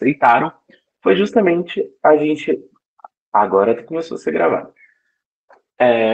aceitaram foi justamente a gente. Agora começou a ser gravado.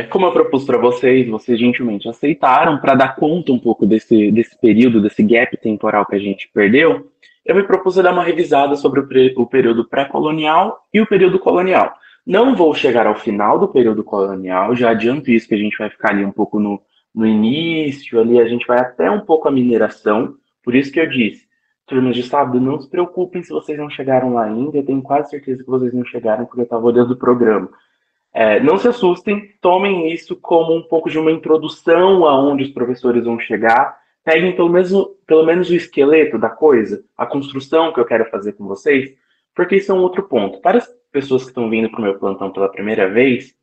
Como eu propus para vocês, vocês gentilmente aceitaram, para dar conta um pouco desse período, desse gap temporal que a gente perdeu, eu me propus a dar uma revisada sobre o período pré-colonial e o período colonial. Não vou chegar ao final do período colonial, já adianto isso, que a gente vai ficar ali um pouco no início, ali a gente vai até um pouco a mineração, por isso que eu disse, turmas de sábado, não se preocupem se vocês não chegaram lá ainda, eu tenho quase certeza que vocês não chegaram, porque eu estava olhando o programa. Não se assustem, tomem isso como um pouco de uma introdução aonde os professores vão chegar. Peguem pelo menos o esqueleto da coisa, a construção que eu quero fazer com vocês, porque isso é um outro ponto. Para as pessoas que estão vindo para o meu plantão pela primeira vez,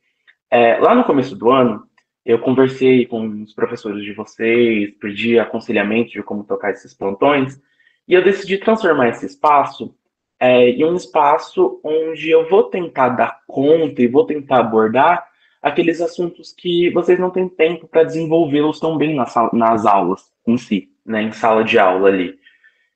lá no começo do ano, eu conversei com os professores de vocês, pedi aconselhamento de como tocar esses plantões, e eu decidi transformar esse espaço em um espaço onde eu vou tentar dar conta e vou tentar abordar aqueles assuntos que vocês não têm tempo para desenvolvê-los tão bem nas aulas em si, né, em sala de aula ali.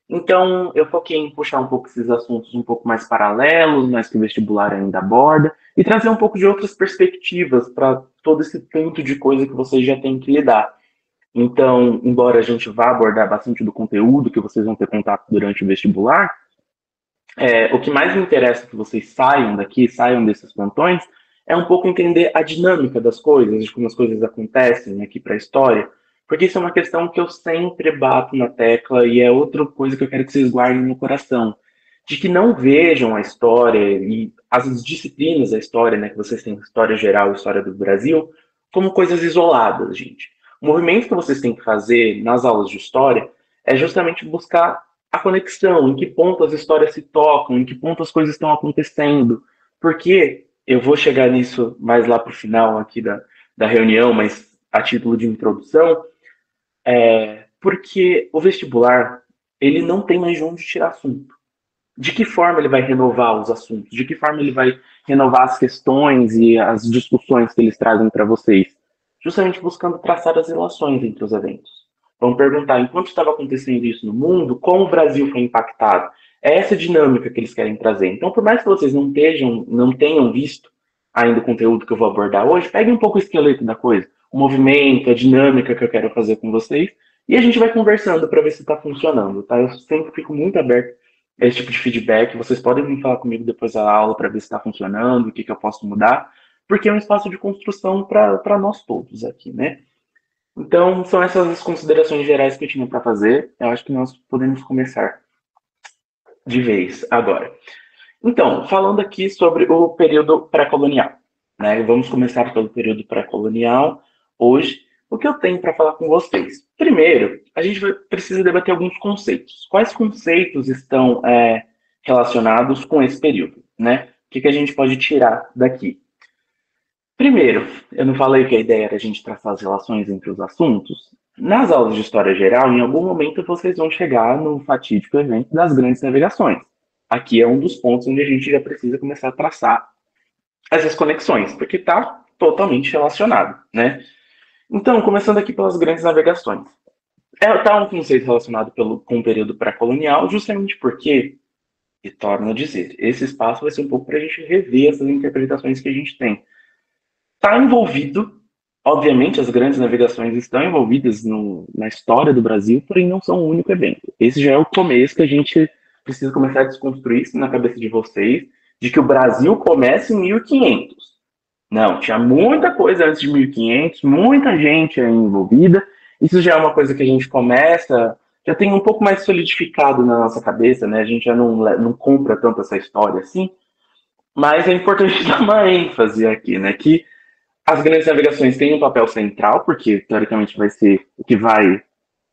Então, eu foquei em puxar um pouco esses assuntos um pouco mais paralelos, mas que o vestibular ainda aborda, e trazer um pouco de outras perspectivas para todo esse tanto de coisa que vocês já têm que lidar. Então, embora a gente vá abordar bastante do conteúdo que vocês vão ter contato durante o vestibular, o que mais me interessa que vocês saiam daqui, saiam desses plantões, é um pouco entender a dinâmica das coisas, de como as coisas acontecem aqui para a história, porque isso é uma questão que eu sempre bato na tecla e é outra coisa que eu quero que vocês guardem no coração, de que não vejam a história e as disciplinas da história, né, que vocês têm história geral e história do Brasil, como coisas isoladas, gente. O movimento que vocês têm que fazer nas aulas de história é justamente buscar a conexão, em que ponto as histórias se tocam, em que ponto as coisas estão acontecendo. Porque eu vou chegar nisso mais lá para o final aqui da reunião, mas a título de introdução, porque o vestibular, ele não tem mais de onde tirar assunto. De que forma ele vai renovar os assuntos? De que forma ele vai renovar as questões e as discussões que eles trazem para vocês? Justamente buscando traçar as relações entre os eventos. Vamos perguntar, enquanto estava acontecendo isso no mundo, como o Brasil foi impactado? É essa dinâmica que eles querem trazer. Então, por mais que vocês não tenham visto ainda o conteúdo que eu vou abordar hoje, peguem um pouco o esqueleto da coisa, o movimento, a dinâmica que eu quero fazer com vocês, e a gente vai conversando para ver se está funcionando, tá? Eu sempre fico muito aberto a esse tipo de feedback. Vocês podem vir falar comigo depois da aula para ver se está funcionando, o que eu posso mudar, porque é um espaço de construção para nós todos aqui, né? Então, são essas as considerações gerais que eu tinha para fazer. Eu acho que nós podemos começar de vez agora. Então, falando aqui sobre o período pré-colonial, né? Vamos começar pelo período pré-colonial hoje. O que eu tenho para falar com vocês? Primeiro, a gente precisa debater alguns conceitos. Quais conceitos estão relacionados com esse período, né? O que a gente pode tirar daqui? Primeiro, eu não falei que a ideia era a gente traçar as relações entre os assuntos? Nas aulas de história geral, em algum momento vocês vão chegar no fatídico evento das grandes navegações. Aqui é um dos pontos onde a gente já precisa começar a traçar essas conexões, porque está totalmente relacionado, né? Então, começando aqui pelas grandes navegações. Está um conceito relacionado com o período pré-colonial, justamente porque, e torno a dizer, esse espaço vai ser um pouco para a gente rever essas interpretações que a gente tem. Está envolvido, obviamente, as grandes navegações estão envolvidas na história do Brasil, porém não são o único evento. Esse já é o começo que a gente precisa começar a desconstruir isso na cabeça de vocês, de que o Brasil começa em 1500. Não, tinha muita coisa antes de 1500, muita gente aí envolvida. Isso já é uma coisa que a gente começa, já tem um pouco mais solidificado na nossa cabeça, né? A gente já não compra tanto essa história assim. Mas é importante dar uma ênfase aqui, né? Que as grandes navegações têm um papel central, porque teoricamente vai ser o que vai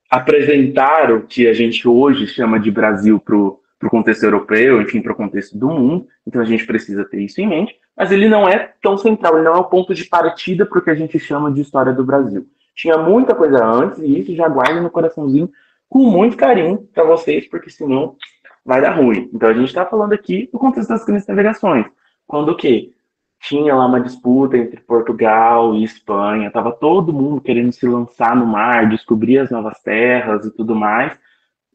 apresentar o que a gente hoje chama de Brasil para o contexto europeu, enfim, para o contexto do mundo. Então a gente precisa ter isso em mente, mas ele não é tão central, ele não é o ponto de partida para o que a gente chama de história do Brasil. Tinha muita coisa antes e isso já guarda no coraçãozinho com muito carinho para vocês, porque senão vai dar ruim. Então a gente está falando aqui do contexto das grandes navegações. Quando o quê? Tinha lá uma disputa entre Portugal e Espanha, estava todo mundo querendo se lançar no mar, descobrir as novas terras e tudo mais.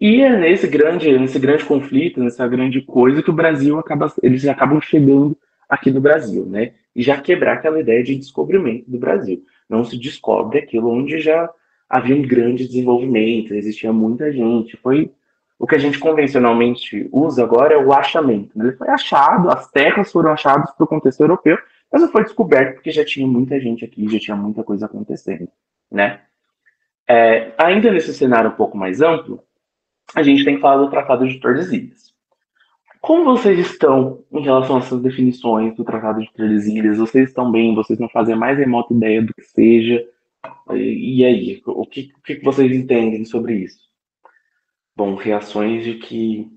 E é nesse grande conflito, nessa grande coisa que o Brasil acaba, eles acabam chegando aqui no Brasil, né? E já quebrar aquela ideia de descobrimento do Brasil. Não se descobre aquilo onde já havia um grande desenvolvimento, existia muita gente. Foi o que a gente convencionalmente usa agora é o achamento, né? Ele foi achado, as terras foram achadas para o contexto europeu, mas não foi descoberto porque já tinha muita gente aqui, já tinha muita coisa acontecendo, né? Ainda nesse cenário um pouco mais amplo, a gente tem falado do Tratado de Tordesilhas. Como vocês estão em relação a essas definições do Tratado de Tordesilhas? Vocês estão bem? Vocês não fazem a mais remota ideia do que seja? E aí? O que vocês entendem sobre isso? Bom, reações de que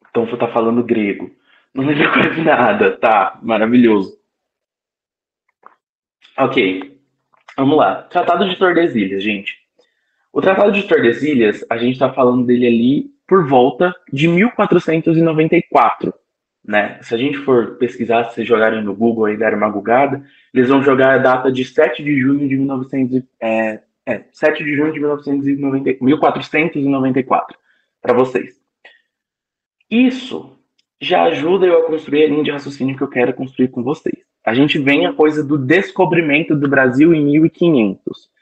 então você tá falando grego. Não lembro quase nada. Tá, maravilhoso. Ok, vamos lá. Tratado de Tordesilhas, gente. O Tratado de Tordesilhas, a gente está falando dele ali por volta de 1494, né? Se a gente for pesquisar, se vocês jogarem no Google e derem uma googada, eles vão jogar a data de 7 de junho de 1900, 7 de junho de 1990, 1494, para vocês. Isso já ajuda eu a construir a linha de raciocínio que eu quero construir com vocês. A gente vem a coisa do descobrimento do Brasil em 1500.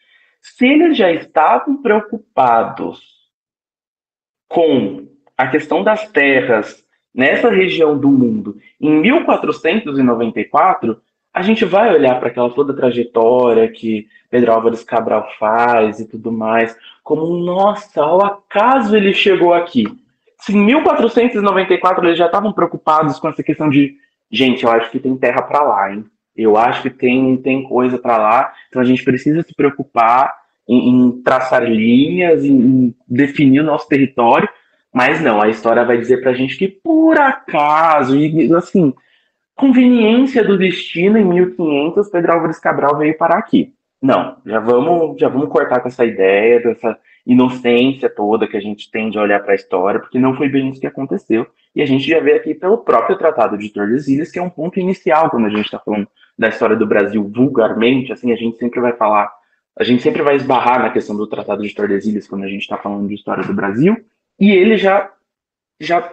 Se eles já estavam preocupados com a questão das terras nessa região do mundo em 1494, a gente vai olhar para aquela toda trajetória que Pedro Álvares Cabral faz e tudo mais, como, nossa, ao acaso ele chegou aqui. Se em 1494 eles já estavam preocupados com essa questão de, gente, eu acho que tem terra para lá, hein? Eu acho que tem coisa para lá, então a gente precisa se preocupar em traçar linhas, em definir o nosso território, mas não, a história vai dizer pra gente que por acaso, e assim, conveniência do destino, em 1500, Pedro Álvares Cabral veio parar aqui. Não, já vamos cortar com essa ideia, dessa inocência toda que a gente tem de olhar para a história, porque não foi bem isso que aconteceu. E a gente já vê aqui pelo próprio Tratado de Tordesilhas, que é um ponto inicial quando a gente está falando da história do Brasil vulgarmente, assim, a gente sempre vai falar, a gente sempre vai esbarrar na questão do Tratado de Tordesilhas quando a gente está falando de história do Brasil, e ele já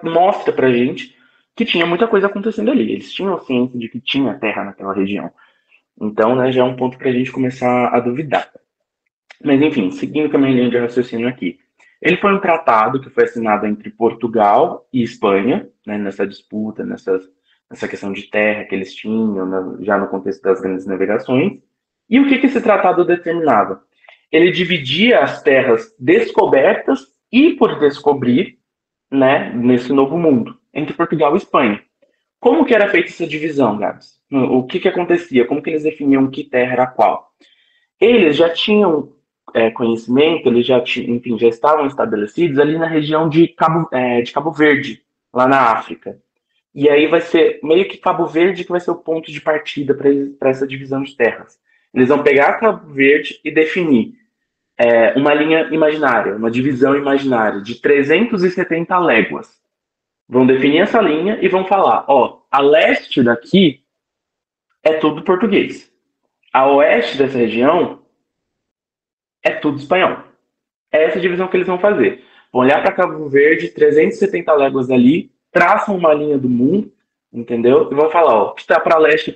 mostra pra gente que tinha muita coisa acontecendo ali. Eles tinham ciência de que tinha terra naquela região. Então, né, já é um ponto para a gente começar a duvidar. Mas, enfim, seguindo com a minha linha de raciocínio aqui. Ele foi um tratado que foi assinado entre Portugal e Espanha, né, nessa disputa, nessa questão de terra que eles tinham, já no contexto das grandes navegações. E o que esse tratado determinava? Ele dividia as terras descobertas e por descobrir, né, nesse novo mundo, entre Portugal e Espanha. Como que era feita essa divisão, Gabs? O que acontecia? Como que eles definiam que terra era qual? Eles já tinham conhecimento, eles enfim, já estavam estabelecidos ali na região de Cabo Verde, lá na África. E aí vai ser meio que Cabo Verde que vai ser o ponto de partida para essa divisão de terras. Eles vão pegar Cabo Verde e definir uma linha imaginária, uma divisão imaginária de 370 léguas. Vão definir essa linha e vão falar, ó, a leste daqui é tudo português. A oeste dessa região é tudo espanhol. É essa divisão que eles vão fazer. Vão olhar para Cabo Verde, 370 léguas ali, traçam uma linha do mundo, entendeu? E vão falar, ó, o que está para leste é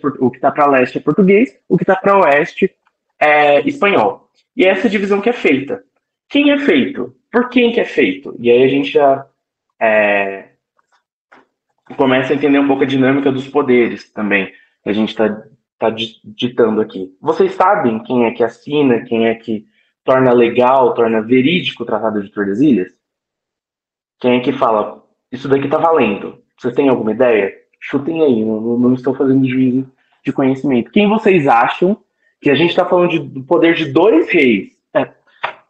português, o que está para oeste é espanhol. E é essa divisão que é feita. Quem é feito? Por quem que é feito? E aí a gente já começa a entender um pouco a dinâmica dos poderes também, que a gente está ditando aqui. Vocês sabem quem é que assina, quem é que torna legal, torna verídico o Tratado de Tordesilhas? Quem é que fala, isso daqui está valendo? Vocês têm alguma ideia? Chutem aí, não estou fazendo juízo de conhecimento. Quem vocês acham que a gente está falando do poder de dois reis?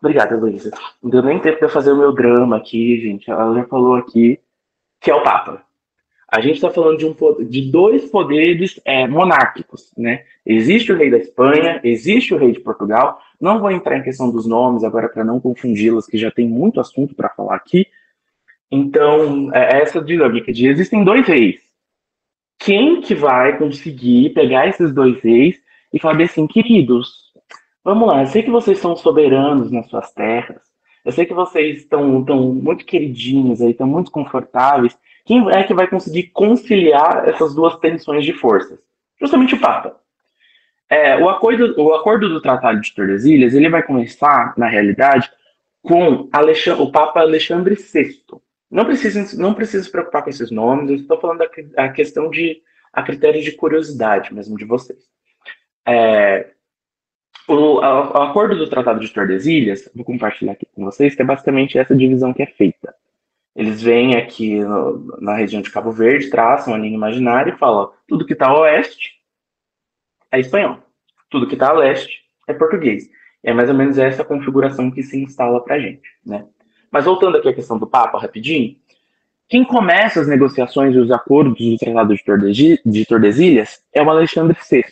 Obrigada, Luísa. Não deu nem tempo de eu fazer o meu drama aqui, gente. Ela já falou aqui que é o Papa. A gente está falando de dois poderes monárquicos, né? Existe o rei da Espanha, existe o rei de Portugal. Não vou entrar em questão dos nomes agora para não confundi-las, que já tem muito assunto para falar aqui. Então, essa dinâmica de existem dois reis. Quem que vai conseguir pegar esses dois reis e falar assim, queridos, vamos lá, eu sei que vocês são soberanos nas suas terras, Eu sei que vocês estão muito queridinhos aí, estão muito confortáveis. Quem é que vai conseguir conciliar essas duas tensões de forças? Justamente o Papa. O acordo do Tratado de Tordesilhas, ele vai começar, na realidade, com o Papa Alexandre VI. Não precisa se preocupar com esses nomes, eu estou falando a questão a critério de curiosidade mesmo de vocês. O acordo do Tratado de Tordesilhas, vou compartilhar aqui com vocês, que é basicamente essa divisão que é feita. Eles vêm aqui na região de Cabo Verde, traçam a linha imaginária e falam: tudo que está a oeste é espanhol, tudo que está a leste é português. É mais ou menos essa configuração que se instala para a gente, né? Mas voltando aqui à questão do Papa, rapidinho, quem começa as negociações e os acordos do Tratado de Tordesilhas é o Alexandre VI.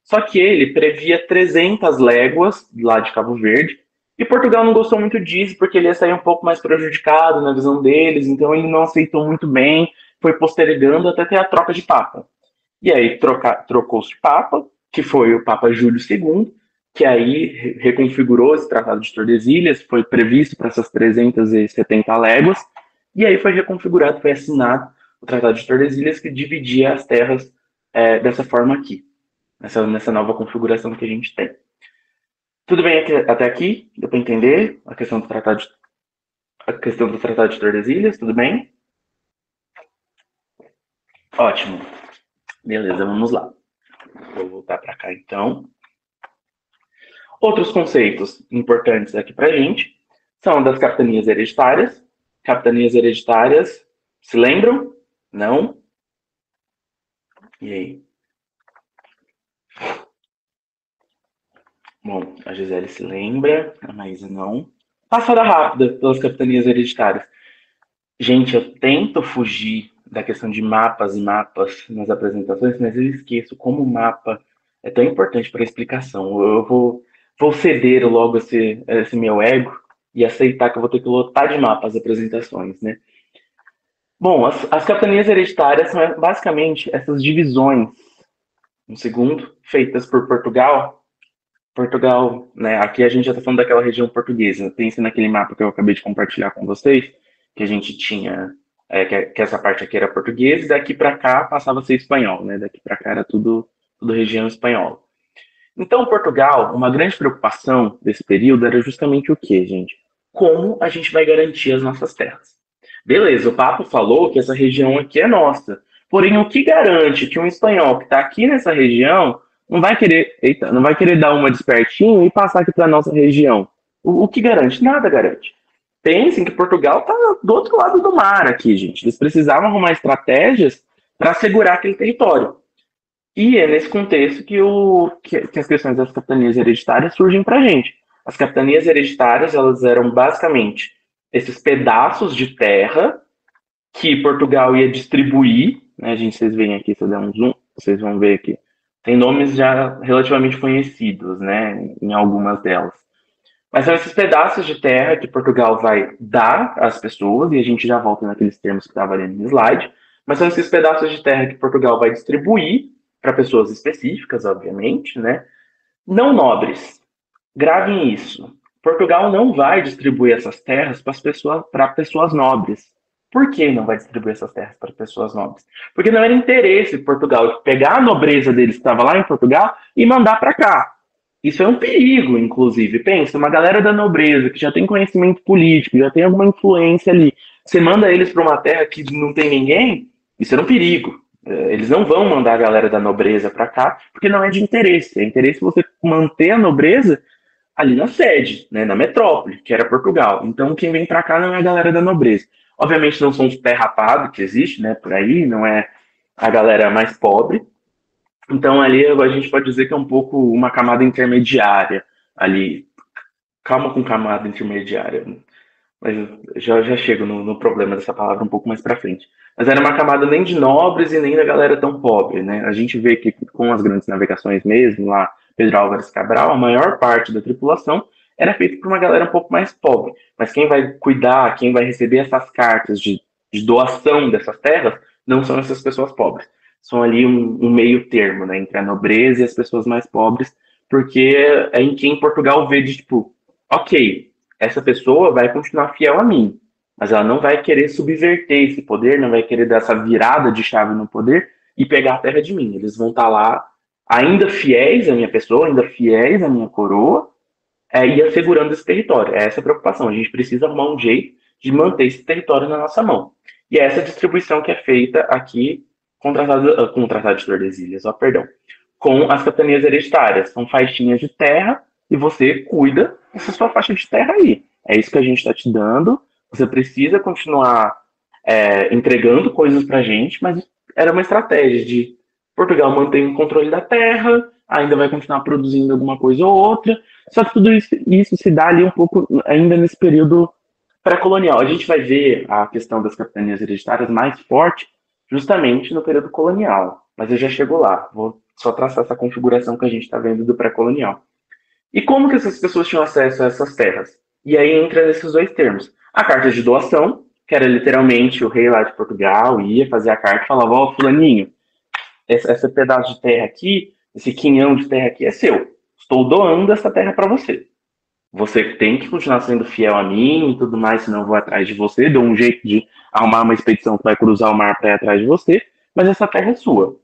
Só que ele previa 300 léguas lá de Cabo Verde, e Portugal não gostou muito disso, porque ele ia sair um pouco mais prejudicado na visão deles, então ele não aceitou muito bem, foi postergando até ter a troca de Papa. E aí trocou-se de Papa, que foi o Papa Júlio II, que aí reconfigurou esse Tratado de Tordesilhas, foi previsto para essas 370 léguas, e aí foi reconfigurado, foi assinado o Tratado de Tordesilhas, que dividia as terras dessa forma aqui, nessa nova configuração que a gente tem. Tudo bem até aqui? Deu para entender a questão do Tratado de Tordesilhas? Tudo bem? Ótimo. Beleza, vamos lá. Vou voltar para cá, então. Outros conceitos importantes aqui para a gente são das capitanias hereditárias. Capitanias hereditárias, se lembram? Não? E aí? Bom, a Gisele se lembra, a Maísa não. Passada rápida pelas capitanias hereditárias. Gente, eu tento fugir da questão de mapas e mapas nas apresentações, mas eu esqueço como o mapa é tão importante para a explicação. Eu vou ceder logo esse meu ego e aceitar que eu vou ter que lotar de mapas as apresentações, né? Bom, as capitanias hereditárias são basicamente essas divisões, um segundo, feitas por Portugal. Portugal, né? Aqui a gente já está falando daquela região portuguesa. Pense naquele mapa que eu acabei de compartilhar com vocês, que a gente tinha, que essa parte aqui era português, e daqui para cá passava a ser espanhol, né? Daqui para cá era tudo região espanhola. Então, Portugal, uma grande preocupação desse período era justamente o quê, gente? Como a gente vai garantir as nossas terras? Beleza, o Papa falou que essa região aqui é nossa. Porém, o que garante que um espanhol que está aqui nessa região não vai querer dar uma despertinho e passar aqui para nossa região? O que garante? Nada garante. Pensem que Portugal está do outro lado do mar aqui, gente. Eles precisavam arrumar estratégias para assegurar aquele território. E é nesse contexto que as questões das capitanias hereditárias surgem para a gente. As capitanias hereditárias, elas eram basicamente esses pedaços de terra que Portugal ia distribuir, né? Vocês veem aqui, se eu der um zoom, vocês vão ver aqui. Tem nomes já relativamente conhecidos, né, em algumas delas. Mas são esses pedaços de terra que Portugal vai dar às pessoas, e a gente já volta naqueles termos que estava ali no slide, mas são esses pedaços de terra que Portugal vai distribuir para pessoas específicas, obviamente, né? Não nobres. Gravem isso. Portugal não vai distribuir essas terras para pessoas nobres. Por que não vai distribuir essas terras para pessoas nobres? Porque não era interesse de Portugal pegar a nobreza deles que estava lá em Portugal e mandar para cá. Isso é um perigo, inclusive. Pensa, uma galera da nobreza que já tem conhecimento político, já tem alguma influência ali, você manda eles para uma terra que não tem ninguém, isso era um perigo. Eles não vão mandar a galera da nobreza para cá, porque não é de interesse. É interesse você manter a nobreza ali na sede, né, na metrópole, que era Portugal. Então, quem vem para cá não é a galera da nobreza. Obviamente, não são os pé rapado que existe, né, por aí, não é a galera mais pobre. Então, ali a gente pode dizer que é um pouco uma camada intermediária ali. Calma com camada intermediária. Mas já chego no problema dessa palavra um pouco mais para frente. Mas era uma camada nem de nobres e nem da galera tão pobre, né? A gente vê que com as grandes navegações mesmo, lá Pedro Álvares Cabral, a maior parte da tripulação era feita por uma galera um pouco mais pobre. Mas quem vai cuidar, quem vai receber essas cartas de doação dessas terras, não são essas pessoas pobres. São ali um meio termo, né, entre a nobreza e as pessoas mais pobres, porque é em quem Portugal vê de, tipo, ok, essa pessoa vai continuar fiel a mim, mas ela não vai querer subverter esse poder, não vai querer dar essa virada de chave no poder e pegar a terra de mim. Eles vão estar lá ainda fiéis à minha pessoa, ainda fiéis à minha coroa, e assegurando esse território. É essa a preocupação. A gente precisa arrumar um jeito de manter esse território na nossa mão. E é essa distribuição que é feita aqui com o Tratado de Tordesilhas, com as capitanias hereditárias. São faixinhas de terra e você cuida dessa sua faixa de terra aí. É isso que a gente está te dando. Você precisa continuar entregando coisas para a gente, mas era uma estratégia de Portugal mantém o controle da terra, ainda vai continuar produzindo alguma coisa ou outra, só que tudo isso se dá ali um pouco ainda nesse período pré-colonial. A gente vai ver a questão das capitanias hereditárias mais forte justamente no período colonial, mas eu já chego lá, vou só traçar essa configuração que a gente está vendo do pré-colonial. E como que essas pessoas tinham acesso a essas terras? E aí entra nesses dois termos. A carta de doação, que era literalmente o rei lá de Portugal ia fazer a carta e falava, ó, fulaninho, esse pedaço de terra aqui, esse quinhão de terra aqui é seu. Estou doando essa terra para você. Você tem que continuar sendo fiel a mim e tudo mais, senão eu vou atrás de você. Dou um jeito de arrumar uma expedição que vai cruzar o mar para ir atrás de você, mas essa terra é sua.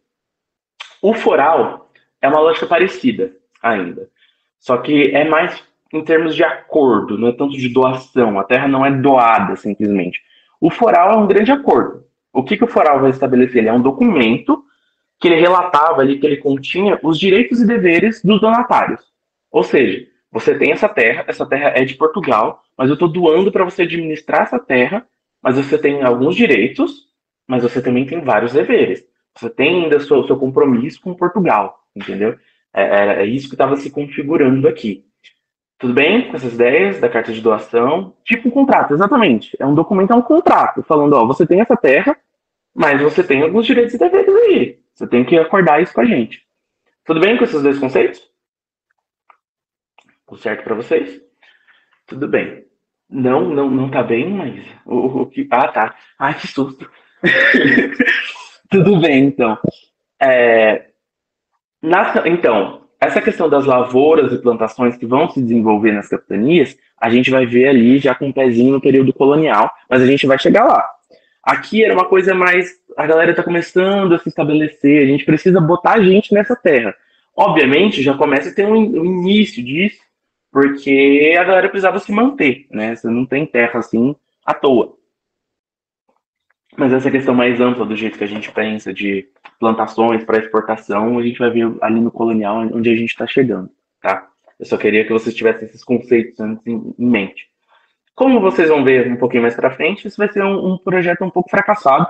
O foral é uma lógica parecida ainda. Só que é mais em termos de acordo, não é tanto de doação. A terra não é doada simplesmente. O foral é um grande acordo. O que o foral vai estabelecer? Ele é um documento que ele relatava ali, que ele continha os direitos e deveres dos donatários. Ou seja, você tem essa terra é de Portugal, mas eu estou doando para você administrar essa terra, mas você tem alguns direitos, mas você também tem vários deveres. Você tem ainda o seu compromisso com Portugal, entendeu? É isso que estava se configurando aqui. Tudo bem com essas ideias da carta de doação? Tipo um contrato, exatamente. É um documento, é um contrato, falando, ó, você tem essa terra, mas você tem alguns direitos e deveres aí. Você tem que acordar isso com a gente. Tudo bem com esses dois conceitos? Tudo certo para vocês? Tudo bem. Não tá bem, mas o que... Ah, tá. Ai, que susto. Tudo bem, então. Então, essa questão das lavouras e plantações que vão se desenvolver nas capitanias, a gente vai ver ali já com um pezinho no período colonial, mas a gente vai chegar lá. Aqui era uma coisa mais... A galera está começando a se estabelecer, a gente precisa botar a gente nessa terra. Obviamente, já começa a ter um início disso, porque a galera precisava se manter, né? Você não tem terra assim à toa. Mas essa questão mais ampla do jeito que a gente pensa de plantações para exportação, a gente vai ver ali no colonial onde a gente está chegando, tá? Eu só queria que vocês tivessem esses conceitos antes em mente. Como vocês vão ver um pouquinho mais para frente, isso vai ser um projeto um pouco fracassado,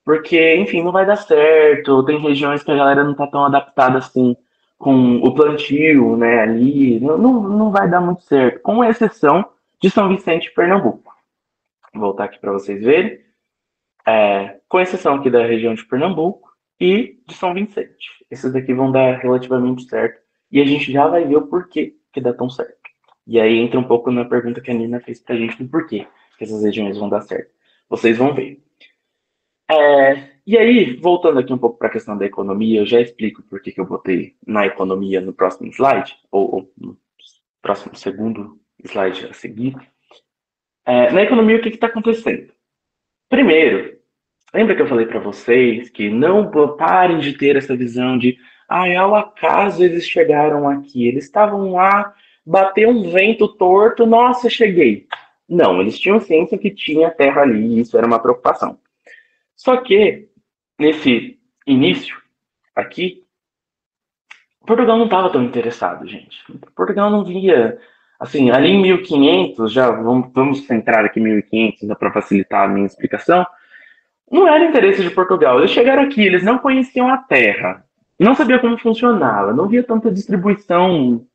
porque, enfim, não vai dar certo, tem regiões que a galera não está tão adaptada assim com o plantio, né, ali, não vai dar muito certo, com exceção de São Vicente e Pernambuco. Vou voltar aqui para vocês verem. Com exceção aqui da região de Pernambuco e de São Vicente. Esses daqui vão dar relativamente certo, e a gente já vai ver o porquê que dá tão certo. E aí entra um pouco na pergunta que a Nina fez pra gente do porquê que essas regiões vão dar certo. Vocês vão ver. E aí, voltando aqui um pouco para a questão da economia, eu já explico por que eu botei na economia no próximo slide, ou no próximo segundo slide a seguir. Na economia, o que está acontecendo? Primeiro, lembra que eu falei para vocês que não parem de ter essa visão de ao acaso eles chegaram aqui, eles estavam lá, bateu um vento torto, nossa, cheguei. Não, eles tinham ciência que tinha terra ali, e isso era uma preocupação. Só que, nesse início aqui, Portugal não estava tão interessado, gente. Portugal não via... Assim, ali em 1500, já vamos centrar aqui em 1500 para facilitar a minha explicação, não era interesse de Portugal. Eles chegaram aqui, eles não conheciam a terra, não sabiam como funcionava, não via tanta distribuição,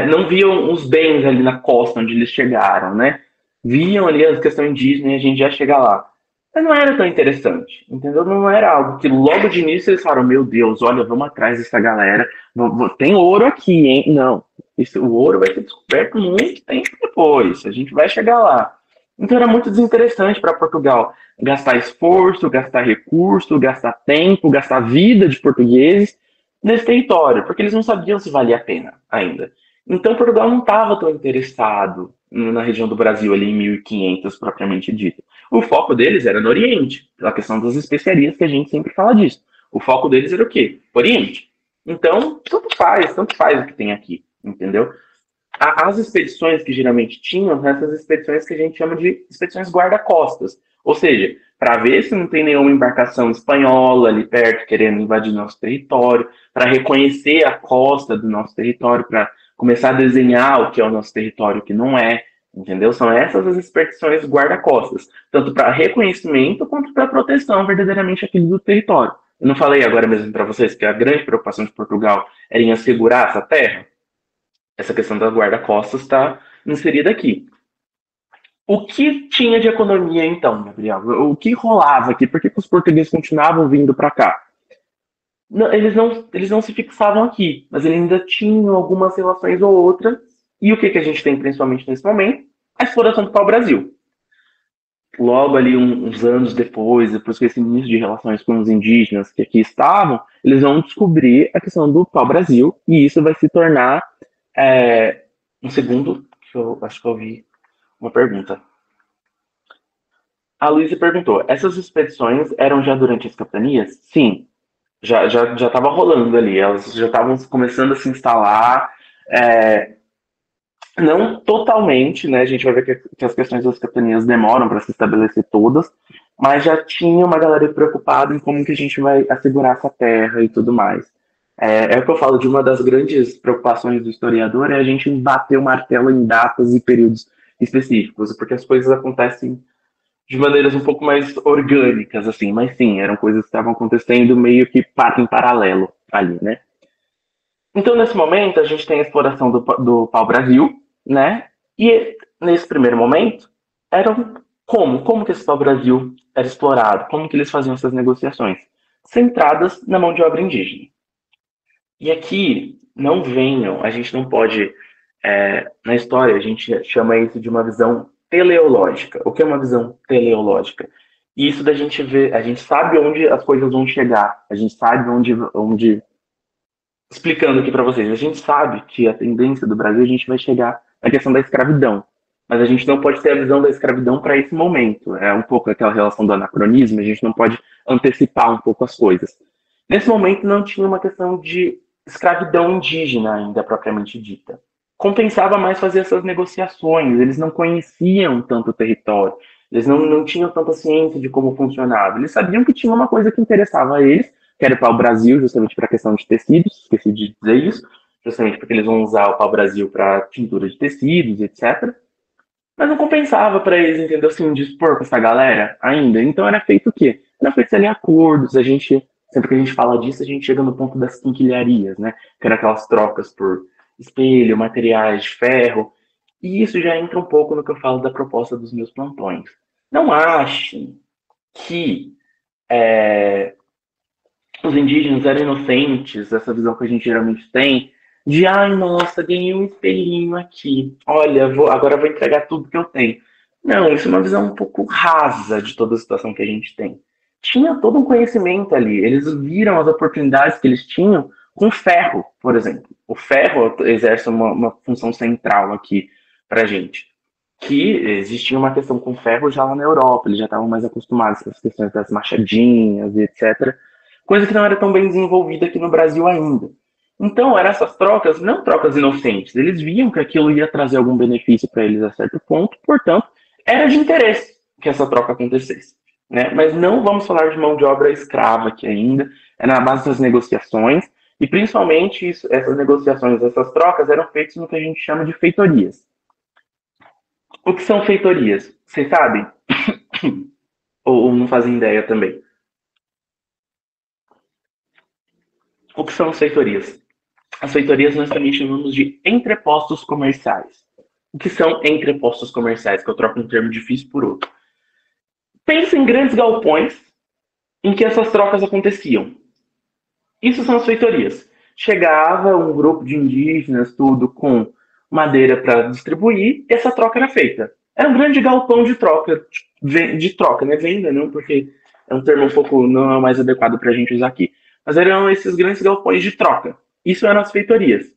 não viam os bens ali na costa onde eles chegaram, né? Viam ali a questão indígena e a gente já chega lá. Mas não era tão interessante, entendeu? Não era algo que logo de início eles falaram, meu Deus, olha, vamos atrás dessa galera, tem ouro aqui, hein? Não, o ouro vai ser descoberto muito tempo depois, a gente vai chegar lá. Então era muito desinteressante para Portugal gastar esforço, gastar recurso, gastar tempo, gastar vida de portugueses nesse território, porque eles não sabiam se valia a pena ainda. Então Portugal não estava tão interessado na região do Brasil, ali em 1500, propriamente dito. O foco deles era no Oriente, pela questão das especiarias, que a gente sempre fala disso. O foco deles era o quê? Oriente. Então, tanto faz o que tem aqui, entendeu? As expedições que geralmente tinham, são essas expedições que a gente chama de expedições guarda-costas. Ou seja, para ver se não tem nenhuma embarcação espanhola ali perto querendo invadir nosso território, para reconhecer a costa do nosso território, para começar a desenhar o que é o nosso território e o que não é, entendeu? São essas as expedições guarda-costas, tanto para reconhecimento quanto para proteção verdadeiramente aqui do território. Eu não falei agora mesmo para vocês que a grande preocupação de Portugal era em assegurar essa terra? Essa questão da guarda-costas está inserida aqui. O que tinha de economia, então, Gabriel? O que rolava aqui? Por que os portugueses continuavam vindo para cá? Não, eles não se fixavam aqui, mas eles ainda tinham algumas relações ou outras. E o que a gente tem principalmente nesse momento? A exploração do pau-brasil. Logo ali, uns anos depois que esse início de relações com os indígenas que aqui estavam, eles vão descobrir a questão do pau-brasil, e isso vai se tornar um segundo, que eu acho que eu ouvi uma pergunta. A Luísa perguntou, essas expedições eram já durante as capitanias? Sim, já estava rolando ali, elas já estavam começando a se instalar, não totalmente, né? A gente vai ver que as questões das capitanias demoram para se estabelecer todas, mas já tinha uma galera preocupada em como que a gente vai assegurar essa terra e tudo mais. É o que eu falo de uma das grandes preocupações do historiador, é a gente bater o martelo em datas e períodos específicos, porque as coisas acontecem de maneiras um pouco mais orgânicas, assim, mas sim, eram coisas que estavam acontecendo meio que em paralelo ali, né? Então, nesse momento, a gente tem a exploração do pau-brasil, né? E nesse primeiro momento, eram como que esse pau-brasil era explorado? Como que eles faziam essas negociações? Centradas na mão de obra indígena. E aqui, não venham, a gente não pode... na história, a gente chama isso de uma visão teleológica. O que é uma visão teleológica? Isso da gente ver, a gente sabe onde as coisas vão chegar, a gente sabe onde explicando aqui para vocês, a gente sabe que a tendência do Brasil, a gente vai chegar na questão da escravidão, mas a gente não pode ter a visão da escravidão para esse momento. É um pouco aquela relação do anacronismo, a gente não pode antecipar um pouco as coisas. Nesse momento não tinha uma questão de escravidão indígena ainda propriamente dita. Compensava mais fazer essas negociações, eles não conheciam tanto o território, eles não tinham tanta ciência de como funcionava, eles sabiam que tinha uma coisa que interessava a eles, que era o pau-brasil, justamente para a questão de tecidos, esqueci de dizer isso, justamente porque eles vão usar o pau-brasil para tintura de tecidos, etc. Mas não compensava para eles, entendeu, assim, dispor com essa galera ainda. Então era feito o quê? Era feito ali acordos, sempre que a gente fala disso, a gente chega no ponto das quinquilharias, né? Que eram aquelas trocas por espelho, materiais de ferro, e isso já entra um pouco no que eu falo da proposta dos meus plantões. Não achem que os indígenas eram inocentes, essa visão que a gente geralmente tem, de ai, nossa, ganhei um espelhinho aqui, olha, agora vou entregar tudo que eu tenho. Não, isso é uma visão um pouco rasa de toda a situação que a gente tem. Tinha todo um conhecimento ali, eles viram as oportunidades que eles tinham com ferro, por exemplo. O ferro exerce uma função central aqui pra gente. Que existia uma questão com ferro já lá na Europa, eles já estavam mais acostumados com as questões das machadinhas e etc. Coisa que não era tão bem desenvolvida aqui no Brasil ainda. Então, eram essas trocas, não trocas inocentes. Eles viam que aquilo ia trazer algum benefício para eles a certo ponto, portanto, era de interesse que essa troca acontecesse. Né? Mas não vamos falar de mão de obra escrava aqui ainda, é na base das negociações, e principalmente essas negociações, essas trocas eram feitas no que a gente chama de feitorias. O que são feitorias? Vocês sabem? Ou não fazem ideia também? O que são as feitorias? As feitorias nós também chamamos de entrepostos comerciais. O que são entrepostos comerciais? Que eu troco um termo difícil por outro. Pensa em grandes galpões em que essas trocas aconteciam. Isso são as feitorias. Chegava um grupo de indígenas, tudo com madeira para distribuir, e essa troca era feita. Era um grande galpão de troca, né? Venda, não, porque é um termo um pouco não é mais adequado para a gente usar aqui. Mas eram esses grandes galpões de troca. Isso eram as feitorias.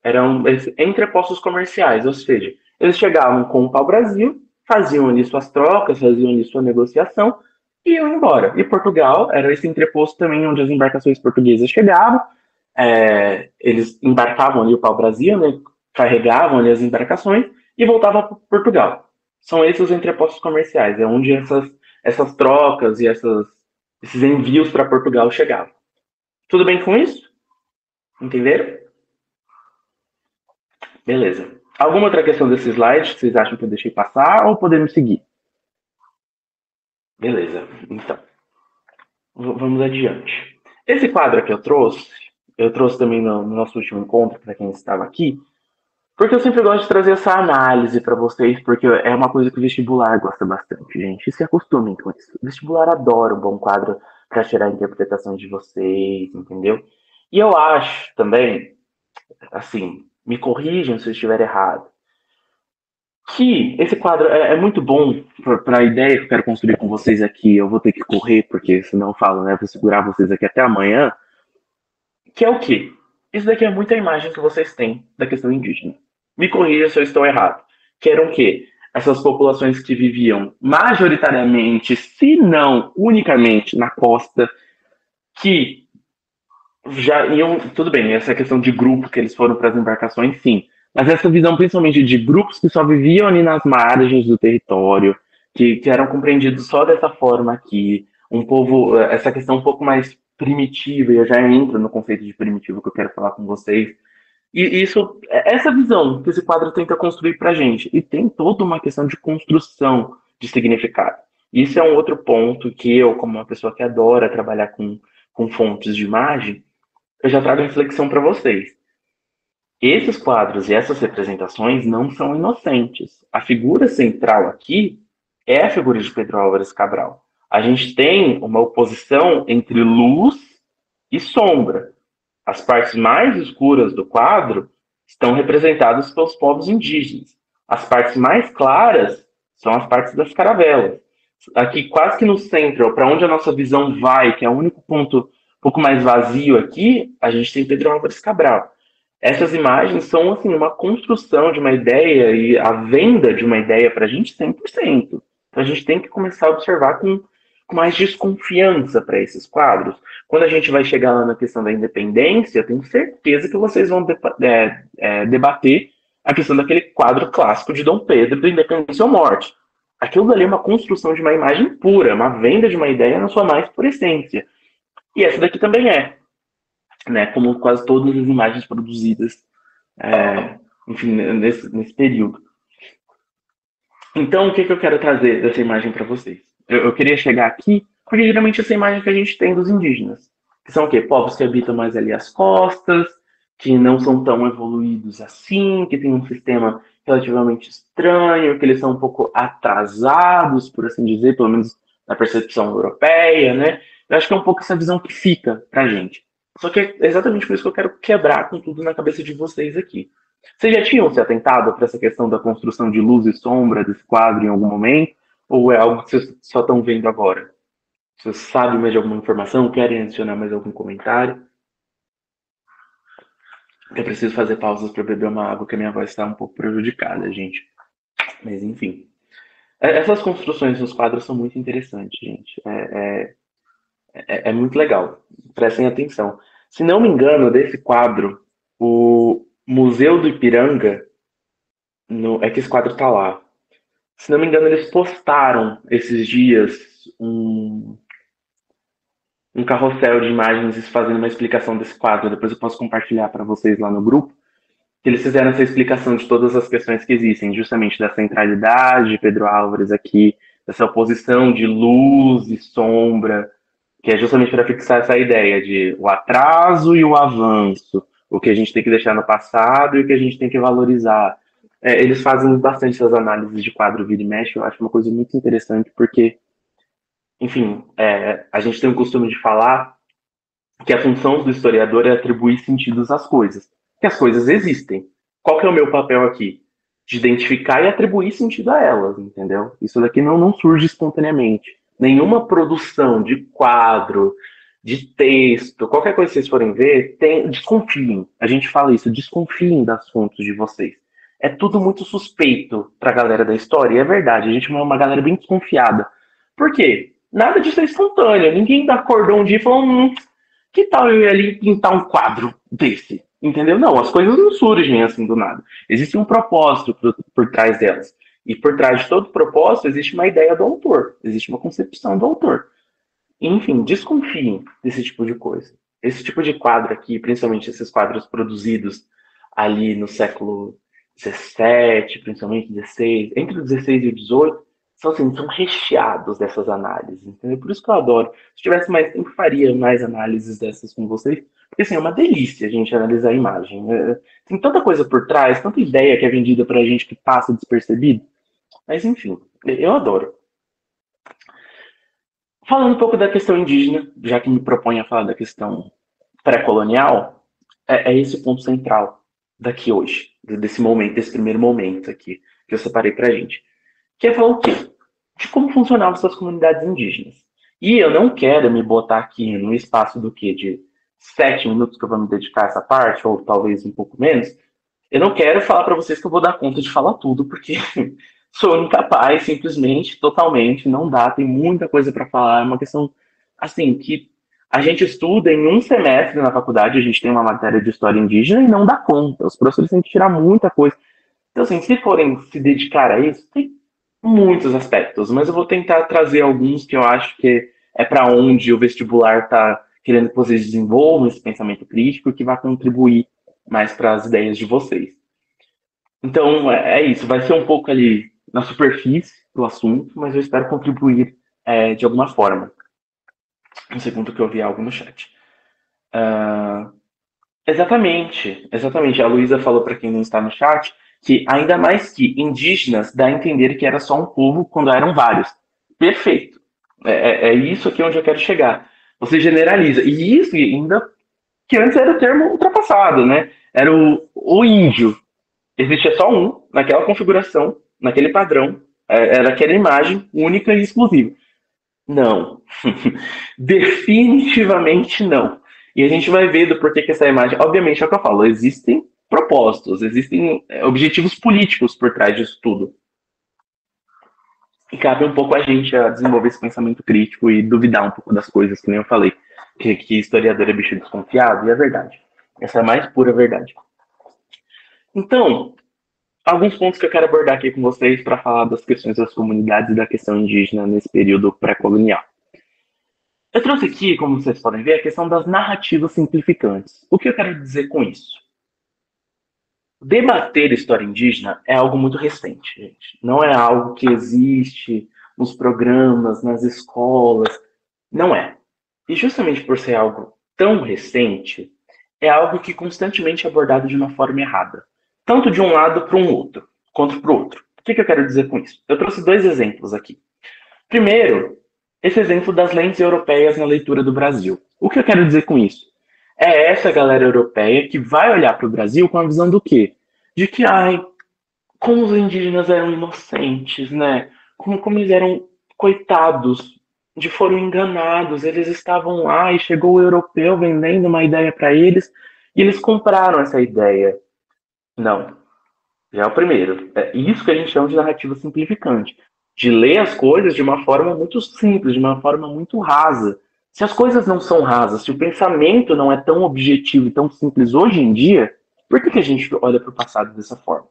Eram entrepostos comerciais, ou seja, Eles chegavam com o pau-brasil, faziam ali suas trocas, faziam ali sua negociação e iam embora. E Portugal era esse entreposto também onde as embarcações portuguesas chegavam, eles embarcavam ali o pau-brasil, né, carregavam ali as embarcações e voltavam para Portugal. São esses os entrepostos comerciais, é onde essas trocas e esses envios para Portugal chegavam. Tudo bem com isso? Entenderam? Beleza. Alguma outra questão desse slide que vocês acham que eu deixei passar ou podemos seguir? Beleza. Então, vamos adiante. Esse quadro aqui eu trouxe também no nosso último encontro, para quem estava aqui, porque eu sempre gosto de trazer essa análise para vocês, porque é uma coisa que o vestibular gosta bastante, gente. E se acostumem com isso. O vestibular adora um bom quadro para tirar a interpretação de vocês, entendeu? E eu acho também, assim, me corrijam se eu estiver errado, que esse quadro é muito bom para a ideia que eu quero construir com vocês aqui. Eu vou ter que correr, porque senão eu falo, né? Vou segurar vocês aqui até amanhã. Que é o quê? Isso daqui é muita imagem que vocês têm da questão indígena. Me corrija se eu estou errado. Que eram o quê? Essas populações que viviam majoritariamente, se não unicamente, na costa, que já iam. Tudo bem, essa questão de grupo que eles foram para as embarcações, sim. Mas essa visão principalmente de grupos que só viviam ali nas margens do território, que eram compreendidos só dessa forma aqui. Um povo, essa questão um pouco mais primitiva, e eu já entro no conceito de primitivo que eu quero falar com vocês. E isso, essa visão que esse quadro tenta construir para a gente. E tem toda uma questão de construção de significado. Isso é um outro ponto que eu, como uma pessoa que adora trabalhar com fontes de imagem, eu já trago reflexão para vocês. Esses quadros e essas representações não são inocentes. A figura central aqui é a figura de Pedro Álvares Cabral. A gente tem uma oposição entre luz e sombra. As partes mais escuras do quadro estão representadas pelos povos indígenas. As partes mais claras são as partes das caravelas. Aqui, quase que no centro, para onde a nossa visão vai, que é o único ponto um pouco mais vazio aqui, a gente tem Pedro Álvares Cabral. Essas imagens são assim, uma construção de uma ideia e a venda de uma ideia para a gente 100%. Então a gente tem que começar a observar com mais desconfiança para esses quadros. Quando a gente vai chegar lá na questão da independência, eu tenho certeza que vocês vão debater a questão daquele quadro clássico de Dom Pedro, do Independência ou Morte. Aquilo ali é uma construção de uma imagem pura, uma venda de uma ideia na sua mais pura essência. E essa daqui também é, né, como quase todas as imagens produzidas, enfim, nesse período. Então, o que eu quero trazer dessa imagem para vocês? Eu queria chegar aqui, porque geralmente essa imagem que a gente tem dos indígenas, que são o quê? Povos que habitam mais ali as costas, que não são tão evoluídos assim, que tem um sistema relativamente estranho, que eles são um pouco atrasados, por assim dizer, pelo menos na percepção europeia, né? Eu acho que é um pouco essa visão que fica pra gente. Só que é exatamente por isso que eu quero quebrar com tudo na cabeça de vocês aqui. Vocês já tinham se atentado para essa questão da construção de luz e sombra desse quadro em algum momento? Ou é algo que vocês só estão vendo agora? Vocês sabem mais de alguma informação? Querem adicionar mais algum comentário? Eu preciso fazer pausas para beber uma água, que a minha voz está um pouco prejudicada, gente. Mas, enfim. Essas construções nos quadros são muito interessantes, gente. É muito legal. Prestem atenção. Se não me engano, desse quadro, o Museu do Ipiranga, é que esse quadro está lá. Se não me engano, eles postaram esses dias um carrossel de imagens fazendo uma explicação desse quadro. Depois eu posso compartilhar para vocês lá no grupo. Eles fizeram essa explicação de todas as questões que existem, justamente da centralidade de Pedro Álvares aqui, dessa oposição de luz e sombra, que é justamente para fixar essa ideia de o atraso e o avanço, o que a gente tem que deixar no passado e o que a gente tem que valorizar. Eles fazem bastante essas análises de quadro vira e mexe, eu acho uma coisa muito interessante, porque, enfim, a gente tem o costume de falar que a função do historiador é atribuir sentidos às coisas, que as coisas existem. Qual que é o meu papel aqui? De identificar e atribuir sentido a elas, entendeu? Isso daqui não surge espontaneamente. Nenhuma produção de quadro, de texto, qualquer coisa que vocês forem ver, desconfiem. A gente fala isso, desconfiem das fontes de vocês. é tudo muito suspeito pra galera da história. E é verdade, a gente é uma galera bem desconfiada. Por quê? Nada disso é espontâneo. Ninguém acordou um dia e falou: que tal eu ir ali pintar um quadro desse? Entendeu? Não, as coisas não surgem assim do nada. Existe um propósito por trás delas. E por trás de todo propósito existe uma ideia do autor, existe uma concepção do autor. Enfim, desconfiem desse tipo de coisa. Esse tipo de quadro aqui, principalmente esses quadros produzidos ali no século XVII, principalmente XVI, entre o XVI e o XVIII, são, assim, são recheados dessas análises, entendeu? Por isso que eu adoro. Se tivesse mais tempo, faria mais análises dessas com vocês, porque assim, é uma delícia a gente analisar a imagem. Tem tanta coisa por trás, tanta ideia que é vendida pra gente que passa despercebido, mas enfim, eu adoro. Falando um pouco da questão indígena, já que me propõe a falar da questão pré-colonial, é esse o ponto central daqui hoje, desse momento, desse primeiro momento aqui, que eu separei pra gente. Que é falar o quê? De como funcionavam essas comunidades indígenas. E eu não quero me botar aqui no espaço do quê? De 7 minutos que eu vou me dedicar a essa parte, ou talvez um pouco menos. Eu não quero falar para vocês que eu vou dar conta de falar tudo, porque sou incapaz, simplesmente, totalmente, não dá, tem muita coisa para falar, é uma questão, assim, que a gente estuda em um semestre na faculdade, a gente tem uma matéria de história indígena e não dá conta, os professores têm que tirar muita coisa. Então, assim, se forem se dedicar a isso, tem muitos aspectos, mas eu vou tentar trazer alguns que eu acho que é para onde o vestibular está querendo que vocês desenvolvam esse pensamento crítico, que vai contribuir mais para as ideias de vocês. Então, é isso. Vai ser um pouco ali na superfície do assunto, mas eu espero contribuir de alguma forma. Um segundo que eu vi algo no chat. Uh, exatamente. A Luísa falou para quem não está no chat que ainda mais que indígenas dá a entender que era só um povo quando eram vários. Perfeito. É isso aqui onde eu quero chegar. Você generaliza. E isso ainda que antes era o termo ultrapassado, né? Era o índio. Existia só um, naquela configuração, naquele padrão, era aquela imagem única e exclusiva. Não. Definitivamente não. E a gente vai ver do porquê que essa imagem. Obviamente é o que eu falo, existem propósitos, existem objetivos políticos por trás disso tudo. E cabe um pouco a gente a desenvolver esse pensamento crítico e duvidar um pouco das coisas, que nem eu falei. Que historiador é bicho desconfiado, e é verdade. Essa é a mais pura verdade. Então, alguns pontos que eu quero abordar aqui com vocês para falar das questões das comunidades e da questão indígena nesse período pré-colonial. Eu trouxe aqui, como vocês podem ver, a questão das narrativas simplificantes. O que eu quero dizer com isso? Debater história indígena é algo muito recente, gente. Não é algo que existe nos programas, nas escolas. Não é. E justamente por ser algo tão recente, é algo que constantemente é abordado de uma forma errada. Tanto de um lado para um outro, quanto para o outro. O que eu quero dizer com isso? Eu trouxe 2 exemplos aqui. Primeiro, esse exemplo das lentes europeias na leitura do Brasil. O que eu quero dizer com isso? É essa galera europeia que vai olhar para o Brasil com a visão do quê? De que, como os indígenas eram inocentes, né? Como eles eram coitados, de foram enganados, eles estavam lá e chegou o europeu vendendo uma ideia para eles e eles compraram essa ideia. Não, já é o primeiro. É isso que a gente chama de narrativa simplificante. De ler as coisas de uma forma muito simples, de uma forma muito rasa. Se as coisas não são rasas, se o pensamento não é tão objetivo e tão simples hoje em dia, por que a gente olha para o passado dessa forma?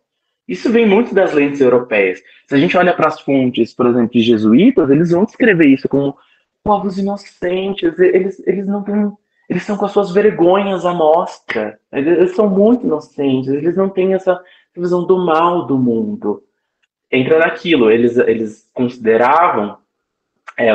Isso vem muito das lentes europeias. Se a gente olha para as fontes, por exemplo, de jesuítas, eles vão descrever isso como povos inocentes. Eles não têm. Eles são com as suas vergonhas à mostra. Eles são muito inocentes. Eles não têm essa visão do mal do mundo. Entra naquilo. Eles consideravam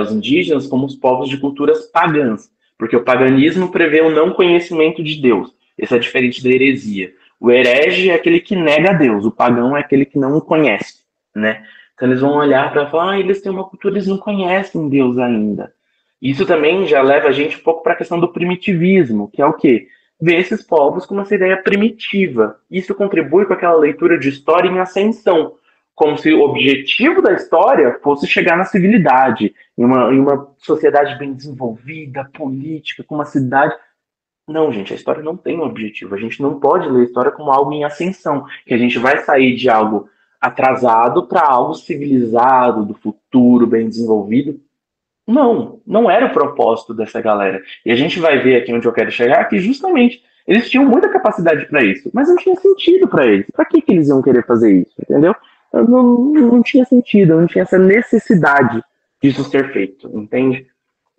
os indígenas como os povos de culturas pagãs, porque o paganismo prevê o não conhecimento de Deus. Isso é diferente da heresia. O herege é aquele que nega a Deus, o pagão é aquele que não o conhece, né? Então eles vão olhar para falar, eles têm uma cultura, eles não conhecem Deus ainda. Isso também já leva a gente um pouco para a questão do primitivismo, que é o quê? Ver esses povos com essa ideia primitiva. Isso contribui com aquela leitura de história em ascensão, como se o objetivo da história fosse chegar na civilidade, em uma sociedade bem desenvolvida, política, com uma cidade. Não, gente, a história não tem um objetivo. A gente não pode ler a história como algo em ascensão, que a gente vai sair de algo atrasado para algo civilizado, do futuro, bem desenvolvido. Não, não era o propósito dessa galera. E a gente vai ver aqui onde eu quero chegar, que justamente eles tinham muita capacidade para isso, mas não tinha sentido para eles. Para que eles iam querer fazer isso, entendeu? Não tinha sentido, não tinha essa necessidade disso ser feito, entende?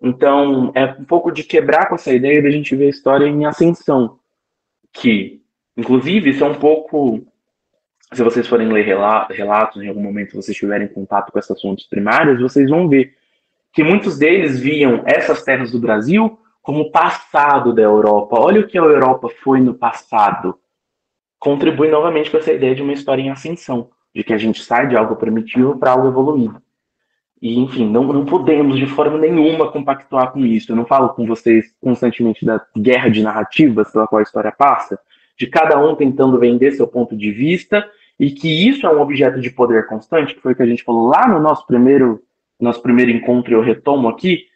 Então, é um pouco de quebrar com essa ideia da gente ver a história em ascensão, que, inclusive, isso é um pouco. Se vocês forem ler relatos, em algum momento vocês tiverem contato com essas fontes primárias, vocês vão ver que muitos deles viam essas terras do Brasil como passado da Europa. Olha o que a Europa foi no passado. Contribui novamente com essa ideia de uma história em ascensão, de que a gente sai de algo primitivo para algo evoluído. E, enfim, não podemos de forma nenhuma compactuar com isso. Eu não falo com vocês constantemente da guerra de narrativas pela qual a história passa, de cada um tentando vender seu ponto de vista, e que isso é um objeto de poder constante, que foi o que a gente falou lá no nosso primeiro encontro, eu retomo aqui.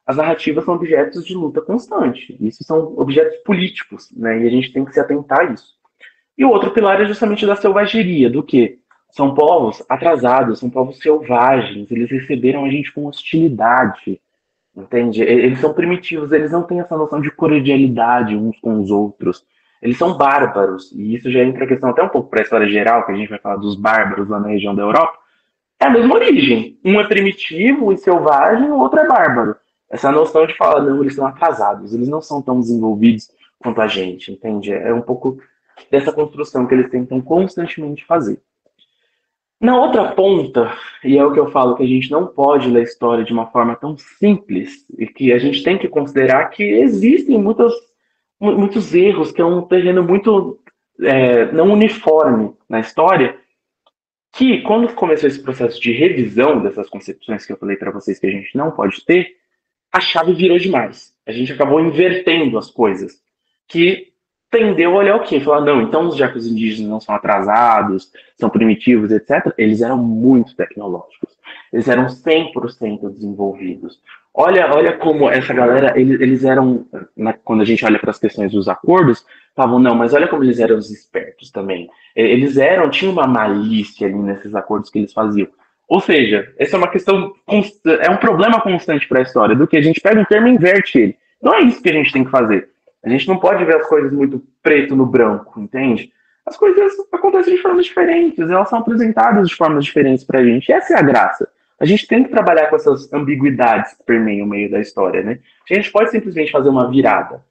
As narrativas são objetos de luta constante. Isso são objetos políticos, né? E a gente tem que se atentar a isso. E o outro pilar é justamente da selvageria, do que são povos atrasados, são povos selvagens, eles receberam a gente com hostilidade, entende? Eles são primitivos, eles não têm essa noção de cordialidade uns com os outros. Eles são bárbaros, e isso já entra a questão até um pouco para a história geral, que a gente vai falar dos bárbaros lá na região da Europa. É a mesma origem. Um é primitivo e selvagem, o outro é bárbaro. Essa noção de falar, não, eles são atrasados, eles não são tão desenvolvidos quanto a gente, entende? É um pouco dessa construção que eles tentam constantemente fazer. Na outra ponta, e é o que eu falo, que a gente não pode ler a história de uma forma tão simples, e que a gente tem que considerar que existem muitos erros, que é um terreno muito não uniforme na história, que quando começou esse processo de revisão dessas concepções que eu falei para vocês que a gente não pode ter, a chave virou demais. A gente acabou invertendo as coisas, que tendeu a olhar o quê? Falar, não, então já que os indígenas não são atrasados, são primitivos, etc., eles eram muito tecnológicos. Eles eram 100% desenvolvidos. Olha como essa galera, eles eram, quando a gente olha para as questões dos acordos, falavam, não, mas olha como eles eram os espertos também. Tinha uma malícia ali nesses acordos que eles faziam. Ou seja, essa é uma questão, é um problema constante para a história, do que a gente pega um termo e inverte ele. Não é isso que a gente tem que fazer. A gente não pode ver as coisas muito preto no branco, entende? As coisas acontecem de formas diferentes, elas são apresentadas de formas diferentes para a gente. Essa é a graça. A gente tem que trabalhar com essas ambiguidades que permeiam o meio da história, né? A gente pode simplesmente fazer uma virada.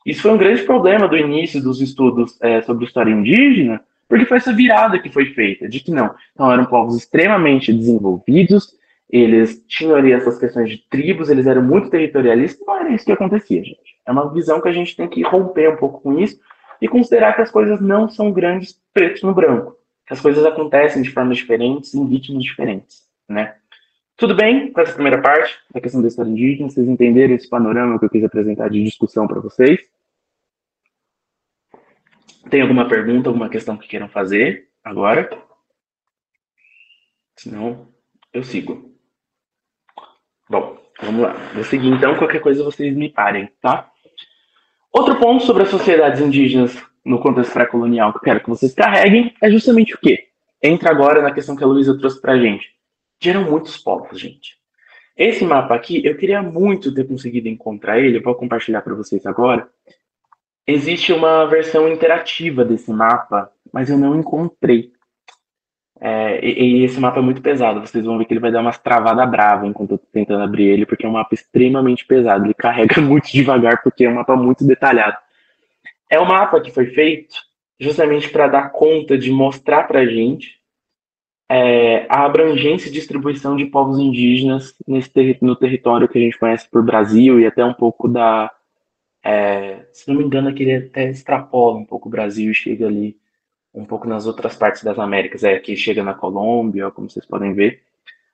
Isso foi um grande problema do início dos estudos sobre história indígena, porque foi essa virada que foi feita, de que não. Então eram povos extremamente desenvolvidos, eles tinham ali essas questões de tribos, eles eram muito territorialistas, não era isso que acontecia, gente. É uma visão que a gente tem que romper um pouco com isso e considerar que as coisas não são grandes pretos no branco, que as coisas acontecem de formas diferentes, em ritmos diferentes, né? Tudo bem com essa primeira parte, da questão da história indígena, vocês entenderam esse panorama que eu quis apresentar de discussão para vocês? Tem alguma pergunta, alguma questão que queiram fazer agora? Senão, eu sigo. Bom, vamos lá. Vou seguir então, qualquer coisa vocês me parem, tá? Outro ponto sobre as sociedades indígenas no contexto pré-colonial que eu quero que vocês carreguem é justamente o quê? Entra agora na questão que a Luísa trouxe pra gente. Geram muitos povos, gente. Esse mapa aqui, eu queria muito ter conseguido encontrar ele, eu vou compartilhar para vocês agora. Existe uma versão interativa desse mapa, mas eu não encontrei. E esse mapa é muito pesado, vocês vão ver que ele vai dar umas travadas bravas enquanto eu tô tentando abrir ele, porque é um mapa extremamente pesado, ele carrega muito devagar porque é um mapa muito detalhado. É um mapa que foi feito justamente para dar conta de mostrar para a gente a abrangência e distribuição de povos indígenas no território que a gente conhece por Brasil e até um pouco se não me engano, aqui ele até extrapola um pouco o Brasil e chega ali um pouco nas outras partes das Américas. Aqui chega na Colômbia, como vocês podem ver.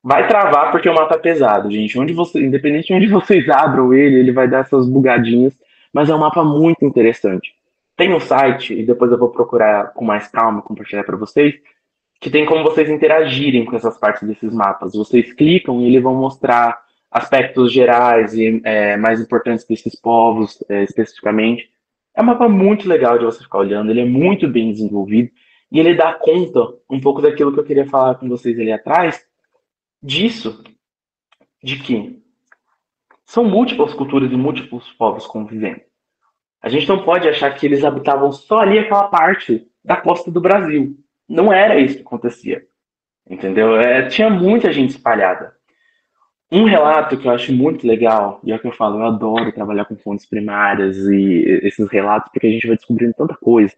Vai travar porque o mapa é pesado, gente. Independente de onde vocês abram ele vai dar essas bugadinhas, mas é um mapa muito interessante. Tem um site, e depois eu vou procurar com mais calma, compartilhar para vocês, que tem como vocês interagirem com essas partes desses mapas. Vocês clicam e eles vão mostrar aspectos gerais e mais importantes desses povos, especificamente. É um mapa muito legal de você ficar olhando, ele é muito bem desenvolvido e ele dá conta um pouco daquilo que eu queria falar com vocês ali atrás, disso, de que são múltiplas culturas e múltiplos povos convivendo. A gente não pode achar que eles habitavam só ali aquela parte da costa do Brasil. Não era isso que acontecia, entendeu? Tinha muita gente espalhada. Um relato que eu acho muito legal, e é o que eu falo, eu adoro trabalhar com fontes primárias e esses relatos, porque a gente vai descobrindo tanta coisa.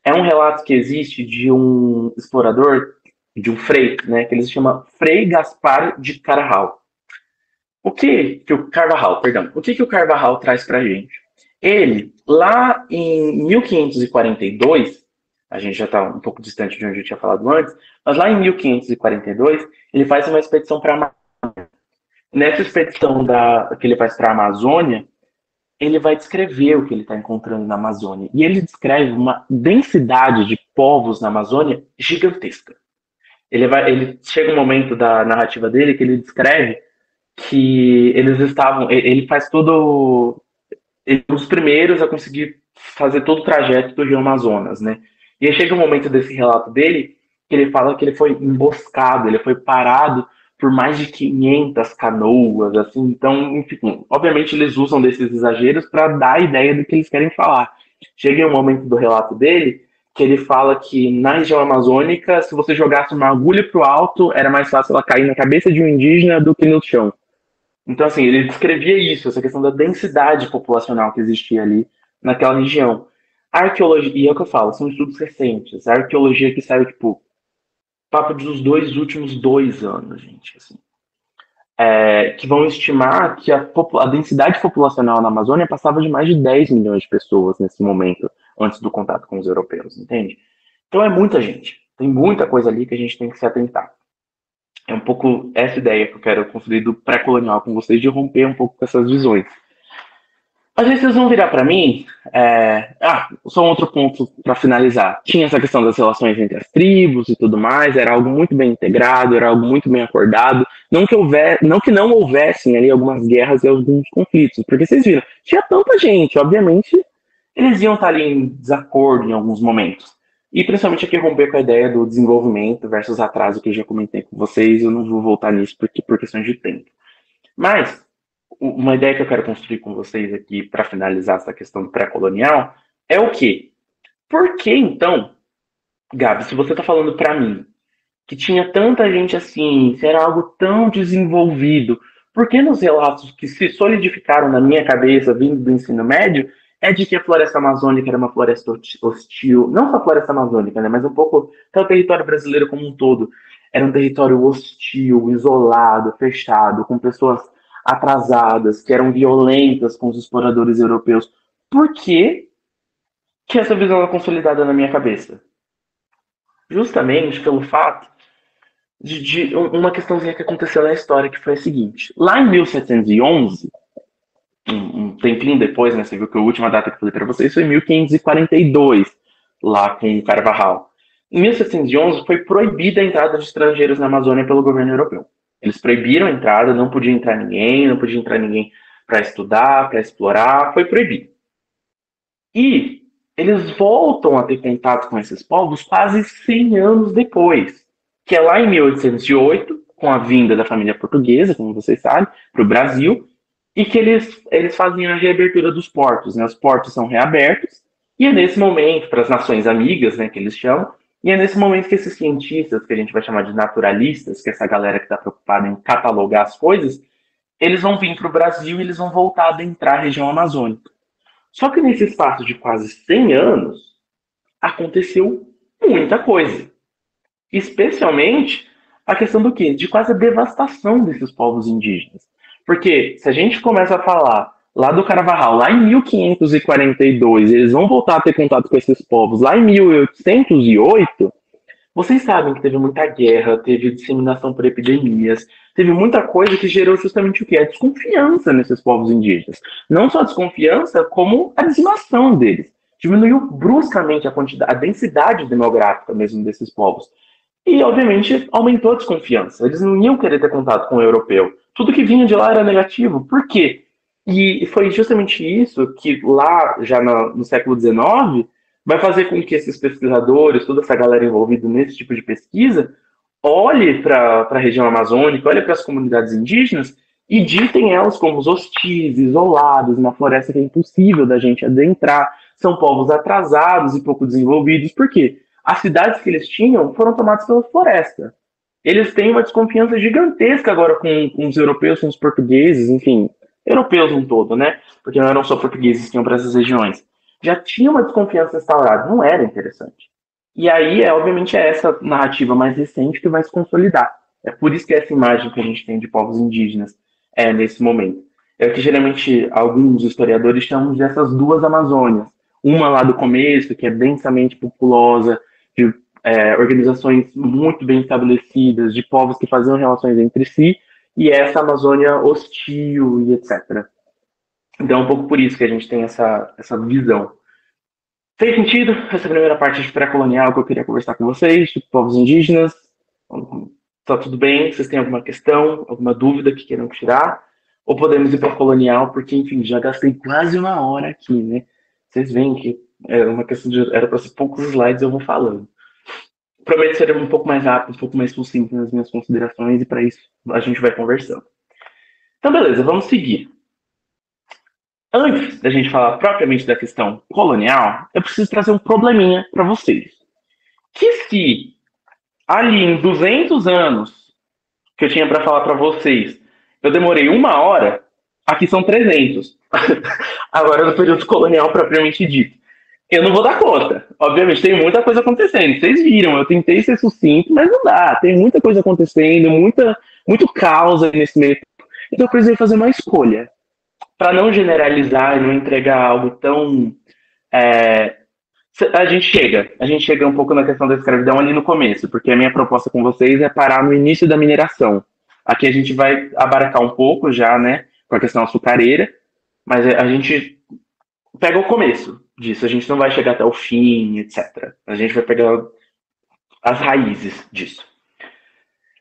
É um relato que existe de um explorador, de um frei, né, que ele se chama Frei Gaspar de Carvajal. Que o Carvajal, perdão, o que o Carvajal traz pra gente? Ele, lá em 1542, a gente já está um pouco distante de onde eu tinha falado antes, mas lá em 1542, ele faz uma expedição para nessa expedição que ele faz para a Amazônia, ele vai descrever o que ele está encontrando na Amazônia. E ele descreve uma densidade de povos na Amazônia gigantesca. Ele chega um momento da narrativa dele que ele descreve que eles estavam. Ele faz todo. Ele é um dos primeiros a conseguir fazer todo o trajeto do Rio Amazonas, né? E aí chega um momento desse relato dele que ele fala que ele foi emboscado, ele foi parado por mais de 500 canoas, assim. Então, enfim, obviamente eles usam desses exageros para dar a ideia do que eles querem falar. Chega um momento do relato dele que ele fala que na região amazônica, se você jogasse uma agulha para o alto, era mais fácil ela cair na cabeça de um indígena do que no chão. Então, assim, ele descrevia isso, essa questão da densidade populacional que existia ali naquela região. A arqueologia, e é o que eu falo, são estudos recentes. A arqueologia que saiu, tipo, papo dos últimos 2 anos, gente, assim. Que vão estimar que a densidade populacional na Amazônia passava de mais de 10 milhões de pessoas nesse momento, antes do contato com os europeus, entende? Então é muita gente. Tem muita coisa ali que a gente tem que se atentar. É um pouco essa ideia que eu quero construir do pré-colonial com vocês, de romper um pouco com essas visões. Às vezes vocês vão virar para mim. Só um outro ponto para finalizar. Tinha essa questão das relações entre as tribos e tudo mais, era algo muito bem integrado, era algo muito bem acordado. Não que não houvessem ali algumas guerras e alguns conflitos, porque vocês viram, tinha tanta gente, obviamente, eles iam estar ali em desacordo em alguns momentos. E principalmente aqui romper com a ideia do desenvolvimento versus atraso, que eu já comentei com vocês, eu não vou voltar nisso por questões de tempo. Mas uma ideia que eu quero construir com vocês aqui para finalizar essa questão do pré-colonial é o quê? Por que então, Gabi, se você está falando para mim que tinha tanta gente assim, se era algo tão desenvolvido, por que nos relatos que se solidificaram na minha cabeça vindo do ensino médio é de que a floresta amazônica era uma floresta hostil, não só a floresta amazônica, né, mas um pouco até o território brasileiro como um todo, era um território hostil, isolado, fechado, com pessoas atrasadas, que eram violentas com os exploradores europeus. Por que essa visão é consolidada na minha cabeça? Justamente pelo fato de uma questãozinha que aconteceu na história, que foi a seguinte. Lá em 1711, um tempinho depois, né, você viu que a última data que eu falei para vocês foi 1542, lá com o Carvajal. Em 1711 foi proibida a entrada de estrangeiros na Amazônia pelo governo europeu. Eles proibiram a entrada, não podia entrar ninguém para estudar, para explorar, foi proibido. E eles voltam a ter contato com esses povos quase 100 anos depois, que é lá em 1808, com a vinda da família portuguesa, como vocês sabem, para o Brasil, e que eles fazem a reabertura dos portos, né? Os portos são reabertos, e é nesse momento, para as nações amigas, né, que eles chamam, e é nesse momento que esses cientistas, que a gente vai chamar de naturalistas, que é essa galera que está preocupada em catalogar as coisas, eles vão vir para o Brasil e eles vão voltar a adentrar a região amazônica. Só que nesse espaço de quase 100 anos, aconteceu muita coisa. Especialmente a questão do quê? De quase a devastação desses povos indígenas. Porque se a gente começa a falar lá do Carvajal, lá em 1542, eles vão voltar a ter contato com esses povos lá em 1808, vocês sabem que teve muita guerra, teve disseminação por epidemias, teve muita coisa que gerou justamente o quê? A desconfiança nesses povos indígenas. Não só a desconfiança, como a dizimação deles. Diminuiu bruscamente a densidade demográfica mesmo desses povos. E, obviamente, aumentou a desconfiança. Eles não iam querer ter contato com o europeu. Tudo que vinha de lá era negativo. Por quê? E foi justamente isso que lá, já no século XIX, vai fazer com que esses pesquisadores, toda essa galera envolvida nesse tipo de pesquisa, olhe para a região amazônica, olhe para as comunidades indígenas e ditem elas como os hostis, isolados, na floresta que é impossível da gente adentrar, são povos atrasados e pouco desenvolvidos. Por quê? As cidades que eles tinham foram tomadas pela floresta. Eles têm uma desconfiança gigantesca agora com os europeus, com os portugueses, enfim, europeus um todo, né? Porque não eram só portugueses que iam para essas regiões. Já tinha uma desconfiança instaurada, não era interessante. E aí, obviamente, é essa narrativa mais recente que vai se consolidar. É por isso que essa imagem que a gente tem de povos indígenas é nesse momento. É o que geralmente alguns historiadores chamam de essas duas Amazônias. Uma lá do começo, que é densamente populosa, de organizações muito bem estabelecidas, de povos que faziam relações entre si, e essa Amazônia hostil e etc. Então é um pouco por isso que a gente tem essa visão. Fez sentido essa primeira parte de pré-colonial que eu queria conversar com vocês, de povos indígenas? Tá tudo bem? Vocês têm alguma questão, alguma dúvida que queiram tirar? Ou podemos ir para colonial, porque, enfim, já gastei quase uma hora aqui, né? Vocês veem que era uma questão de... Era para ser poucos slides, eu vou falando. Prometo ser um pouco mais rápido, um pouco mais sucinto nas minhas considerações, e para isso a gente vai conversando. Então, beleza, vamos seguir. Antes da gente falar propriamente da questão colonial, eu preciso trazer um probleminha para vocês. Que se ali em 200 anos que eu tinha para falar para vocês, eu demorei uma hora, aqui são 300. Agora no período colonial propriamente dito. Eu não vou dar conta. Obviamente, tem muita coisa acontecendo. Vocês viram, eu tentei ser sucinto, mas não dá. Tem muita coisa acontecendo, muito caos nesse meio. Então eu precisei fazer uma escolha. Para não generalizar e não entregar algo tão... A gente chega um pouco na questão da escravidão ali no começo, porque a minha proposta com vocês é parar no início da mineração. Aqui a gente vai abarcar um pouco já, né, com a questão açucareira, mas a gente pega o começo disso, a gente não vai chegar até o fim, etc. A gente vai pegar as raízes disso.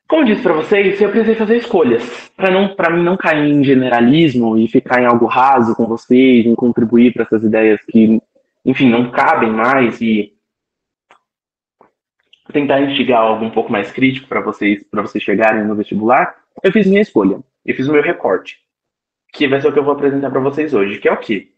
Como eu disse para vocês, eu precisei fazer escolhas, para mim não cair em generalismo e ficar em algo raso com vocês, em contribuir para essas ideias que, enfim, não cabem mais, e tentar instigar algo um pouco mais crítico para vocês chegarem no vestibular. Eu fiz minha escolha, eu fiz o meu recorte, que vai ser o que eu vou apresentar para vocês hoje, que é o quê?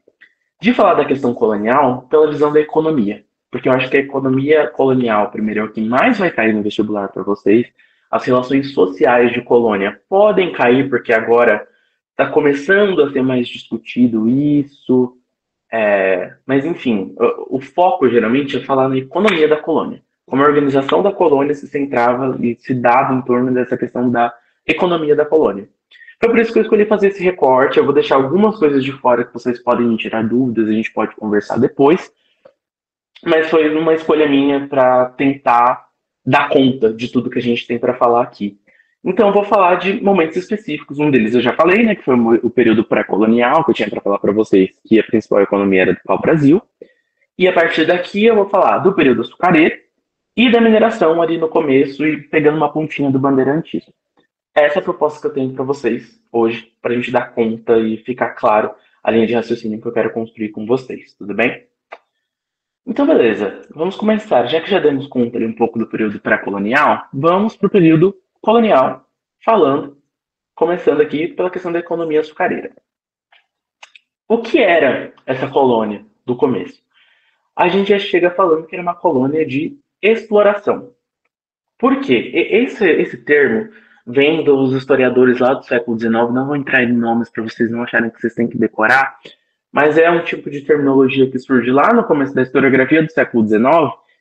De falar da questão colonial pela visão da economia, porque eu acho que a economia colonial, primeiro, é o que mais vai cair no vestibular para vocês. As relações sociais de colônia podem cair, porque agora está começando a ser mais discutido isso. Mas, enfim, o foco geralmente é falar na economia da colônia. Como a organização da colônia se centrava e se dava em torno dessa questão da economia da colônia. Foi por isso que eu escolhi fazer esse recorte. Eu vou deixar algumas coisas de fora que vocês podem tirar dúvidas, a gente pode conversar depois. Mas foi uma escolha minha para tentar dar conta de tudo que a gente tem para falar aqui. Então, eu vou falar de momentos específicos. Um deles eu já falei, né, que foi o período pré-colonial, que eu tinha para falar para vocês que a principal economia era do pau-brasil. E a partir daqui eu vou falar do período açucareiro e da mineração ali no começo e pegando uma pontinha do bandeirantismo. Essa é a proposta que eu tenho para vocês hoje, para a gente dar conta e ficar claro a linha de raciocínio que eu quero construir com vocês, tudo bem? Então, beleza, vamos começar. Já que já demos conta ali um pouco do período pré-colonial, vamos para o período colonial, começando aqui pela questão da economia açucareira. O que era essa colônia do começo? A gente já chega falando que era uma colônia de exploração. Por quê? Esse termo vem dos historiadores lá do século XIX, não vou entrar em nomes para vocês não acharem que vocês têm que decorar, mas é um tipo de terminologia que surge lá no começo da historiografia do século XIX,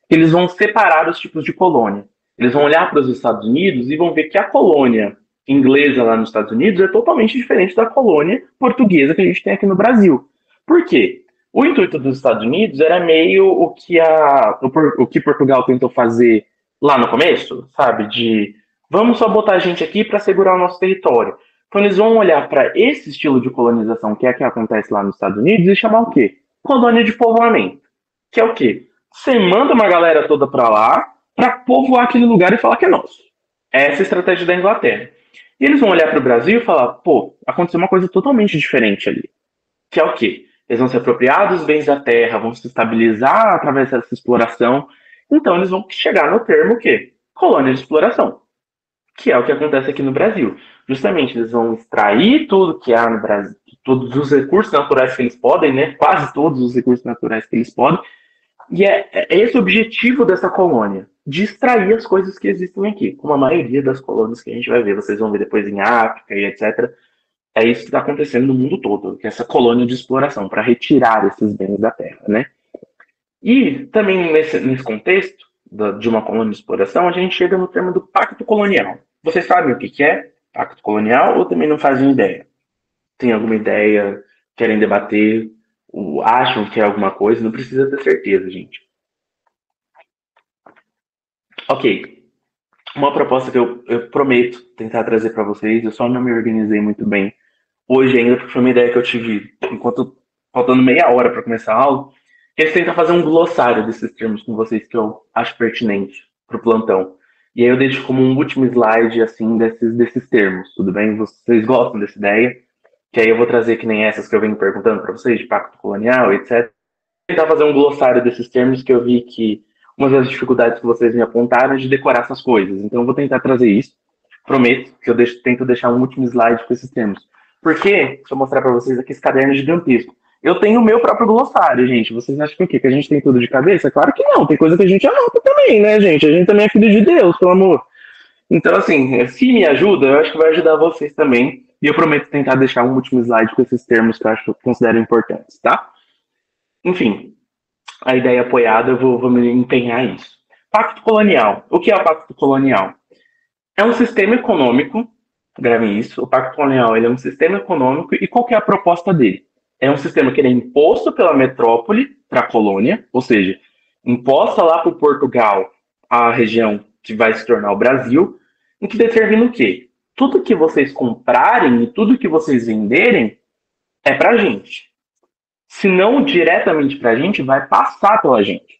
que eles vão separar os tipos de colônia. Eles vão olhar para os Estados Unidos e vão ver que a colônia inglesa lá nos Estados Unidos é totalmente diferente da colônia portuguesa que a gente tem aqui no Brasil. Por quê? O intuito dos Estados Unidos era meio o que Portugal tentou fazer lá no começo, sabe? De vamos só botar a gente aqui para segurar o nosso território. Então eles vão olhar para esse estilo de colonização que é que acontece lá nos Estados Unidos e chamar o quê? Colônia de povoamento. Que é o quê? Você manda uma galera toda para lá para povoar aquele lugar e falar que é nosso. Essa é a estratégia da Inglaterra. E eles vão olhar para o Brasil e falar, pô, aconteceu uma coisa totalmente diferente ali. que é o quê? Eles vão se apropriar dos bens da terra, vão se estabilizar através dessa exploração. Então, eles vão chegar no termo o quê? Colônia de exploração, que é o que acontece aqui no Brasil. Justamente, eles vão extrair tudo que há no Brasil, todos os recursos naturais que eles podem, né? Quase todos os recursos naturais que eles podem. E é esse o objetivo dessa colônia, de extrair as coisas que existem aqui, como a maioria das colônias que a gente vai ver. Vocês vão ver depois em África e etc. É isso que está acontecendo no mundo todo, que é essa colônia de exploração, para retirar esses bens da terra, né? E também nesse contexto de uma colônia de exploração, a gente chega no termo do pacto colonial. Vocês sabem o que é pacto colonial ou também não fazem ideia? Tem alguma ideia? Querem debater? Acham que é alguma coisa? Não precisa ter certeza, gente. Ok. Uma proposta que eu prometo tentar trazer para vocês, eu só não me organizei muito bem hoje ainda, porque foi uma ideia que eu tive enquanto faltando meia hora para começar a aula, que eles tentam fazer um glossário desses termos com vocês que eu acho pertinente para o plantão. E aí eu deixo como um último slide, assim, desses termos, tudo bem? Vocês gostam dessa ideia? Que aí eu vou trazer que nem essas que eu venho perguntando para vocês, de pacto colonial, etc. Tentar fazer um glossário desses termos que eu vi que uma das dificuldades que vocês me apontaram é de decorar essas coisas. Então eu vou tentar trazer isso. Prometo que tento deixar um último slide com esses termos. Porque, deixa eu mostrar para vocês aqui esse caderno gigantesco. Eu tenho o meu próprio glossário, gente. Vocês acham que o quê? Que a gente tem tudo de cabeça? Claro que não. Tem coisa que a gente anota também, né, gente? A gente também é filho de Deus, pelo amor. Então, assim, se me ajuda, eu acho que vai ajudar vocês também. E eu prometo tentar deixar um último slide com esses termos que eu acho que eu considero importantes, tá? Enfim, a ideia apoiada, eu vou me empenhar nisso. Pacto colonial. O que é o pacto colonial? É um sistema econômico, gravem isso, o Pacto Colonial ele é um sistema econômico e qual que é a proposta dele? É um sistema que ele é imposto pela metrópole para a colônia, ou seja, imposta lá para o Portugal, a região que vai se tornar o Brasil, em que determina o quê? Tudo que vocês comprarem e tudo que vocês venderem é para a gente. Se não diretamente para a gente, vai passar pela gente.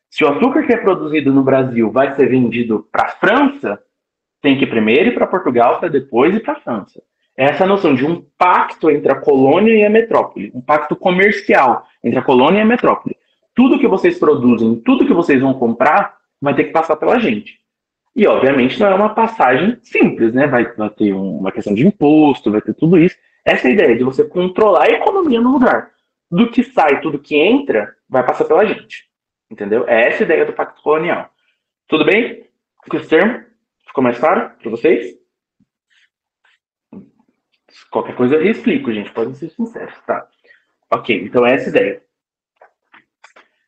Se o açúcar que é produzido no Brasil vai ser vendido para a França, tem que primeiro ir para Portugal, para depois ir para a França. Essa noção de um pacto entre a colônia e a metrópole, um pacto comercial entre a colônia e a metrópole. Tudo que vocês produzem, tudo que vocês vão comprar, vai ter que passar pela gente. E, obviamente, não é uma passagem simples, né? Vai ter uma questão de imposto, vai ter tudo isso. Essa é a ideia de você controlar a economia no lugar. Do que sai, tudo que entra, vai passar pela gente. Entendeu? É essa a ideia do pacto colonial. Tudo bem com esse termo? Ficou mais claro para vocês? Qualquer coisa eu explico, gente. Podem ser sinceros, tá? Ok, então é essa a ideia.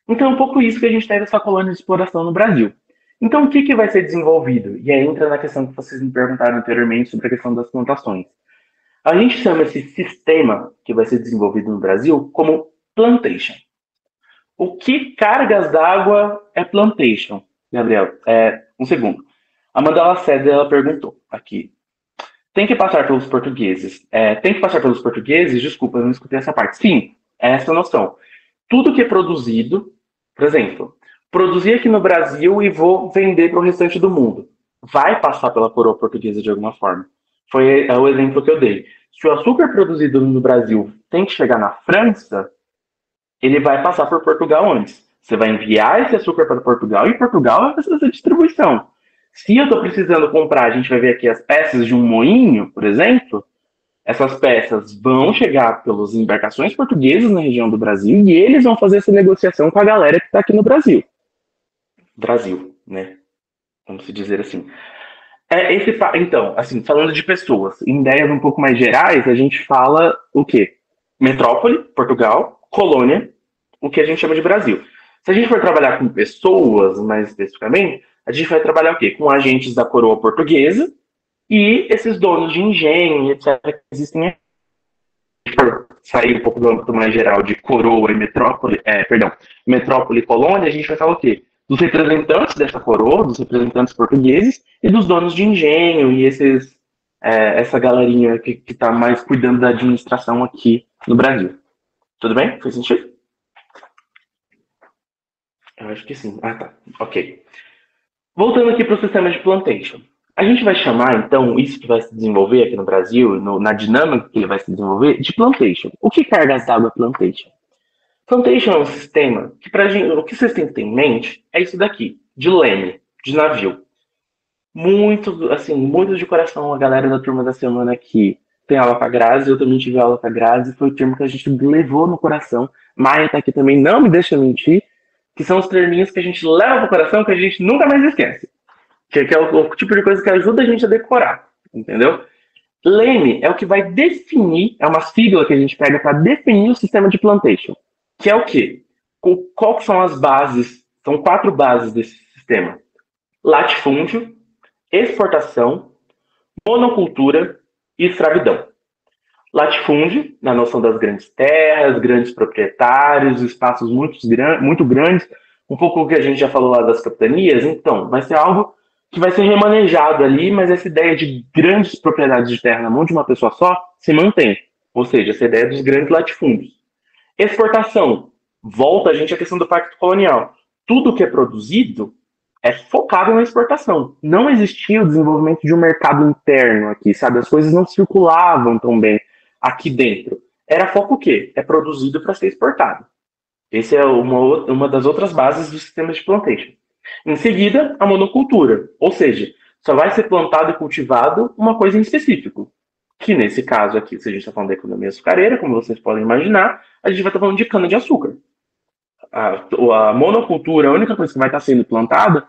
Então é um pouco isso que a gente tem dessa colônia de exploração no Brasil. Então o que vai ser desenvolvido? E aí entra na questão que vocês me perguntaram anteriormente sobre a questão das plantações. A gente chama esse sistema que vai ser desenvolvido no Brasil como plantation. O que cargas d'água é plantation, Gabriel? Um segundo. A Mandela Lacerda, ela perguntou aqui. Tem que passar pelos portugueses. Tem que passar pelos portugueses? Desculpa, eu não escutei essa parte. Sim, é essa noção. Tudo que é produzido, por exemplo, produzir aqui no Brasil e vou vender para o restante do mundo, vai passar pela coroa portuguesa de alguma forma. Foi o exemplo que eu dei. Se o açúcar produzido no Brasil tem que chegar na França, ele vai passar por Portugal antes. Você vai enviar esse açúcar para Portugal e Portugal vai fazer essa distribuição. Se eu estou precisando comprar, a gente vai ver aqui as peças de um moinho, por exemplo, essas peças vão chegar pelas embarcações portuguesas na região do Brasil e eles vão fazer essa negociação com a galera que está aqui no Brasil. Brasil, né? Vamos dizer assim. Então, assim, falando de pessoas, em ideias um pouco mais gerais, a gente fala o quê? Metrópole, Portugal, colônia, o que a gente chama de Brasil. Se a gente for trabalhar com pessoas, mais especificamente, a gente vai trabalhar o quê? Com agentes da coroa portuguesa e esses donos de engenho, etc., que existem aqui. Se for sair um pouco do âmbito mais geral de coroa e metrópole, metrópole e colônia, a gente vai falar o quê? Dos representantes dessa coroa, dos representantes portugueses e dos donos de engenho e essa galerinha que está mais cuidando da administração aqui no Brasil. Tudo bem? Faz sentido? Eu acho que sim. Ah, tá. Ok. Voltando aqui para o sistema de plantation. A gente vai chamar, então, isso que vai se desenvolver aqui no Brasil, na dinâmica que ele vai se desenvolver, de plantation. O que cargas d'água é plantation? Plantation é um sistema que, pra gente, o que vocês têm que ter em mente é isso daqui, de leme, de navio. Muito, assim, muito de coração a galera da turma da semana que tem aula com a Grazi, eu também tive aula com a Grazi, foi o termo que a gente levou no coração. Maia tá aqui também, não me deixa mentir, que são os terminhos que a gente leva pro coração que a gente nunca mais esquece. Que é o tipo de coisa que ajuda a gente a decorar, entendeu? Leme é o que vai definir, é uma sigla que a gente pega para definir o sistema de plantation, que é o quê? Qual são as bases? São 4 bases desse sistema: latifúndio, exportação, monocultura e escravidão. Latifúndio, na noção das grandes terras, grandes proprietários, espaços muito grandes, um pouco o que a gente já falou lá das capitanias, então vai ser algo que vai ser remanejado ali, mas essa ideia de grandes propriedades de terra na mão de uma pessoa só se mantém. Ou seja, essa ideia dos grandes latifúndios. Exportação. Volta a gente à questão do pacto colonial. Tudo que é produzido é focado na exportação. Não existia o desenvolvimento de um mercado interno aqui, sabe? As coisas não circulavam tão bem aqui dentro. Era foco o quê? É produzido para ser exportado. Essa é uma das outras bases do sistema de plantation. Em seguida, a monocultura, ou seja, só vai ser plantado e cultivado uma coisa em específico, que nesse caso aqui, se a gente está falando da economia açucareira, como vocês podem imaginar, a gente vai estar falando de cana-de-açúcar. A monocultura, a única coisa que vai estar sendo plantada,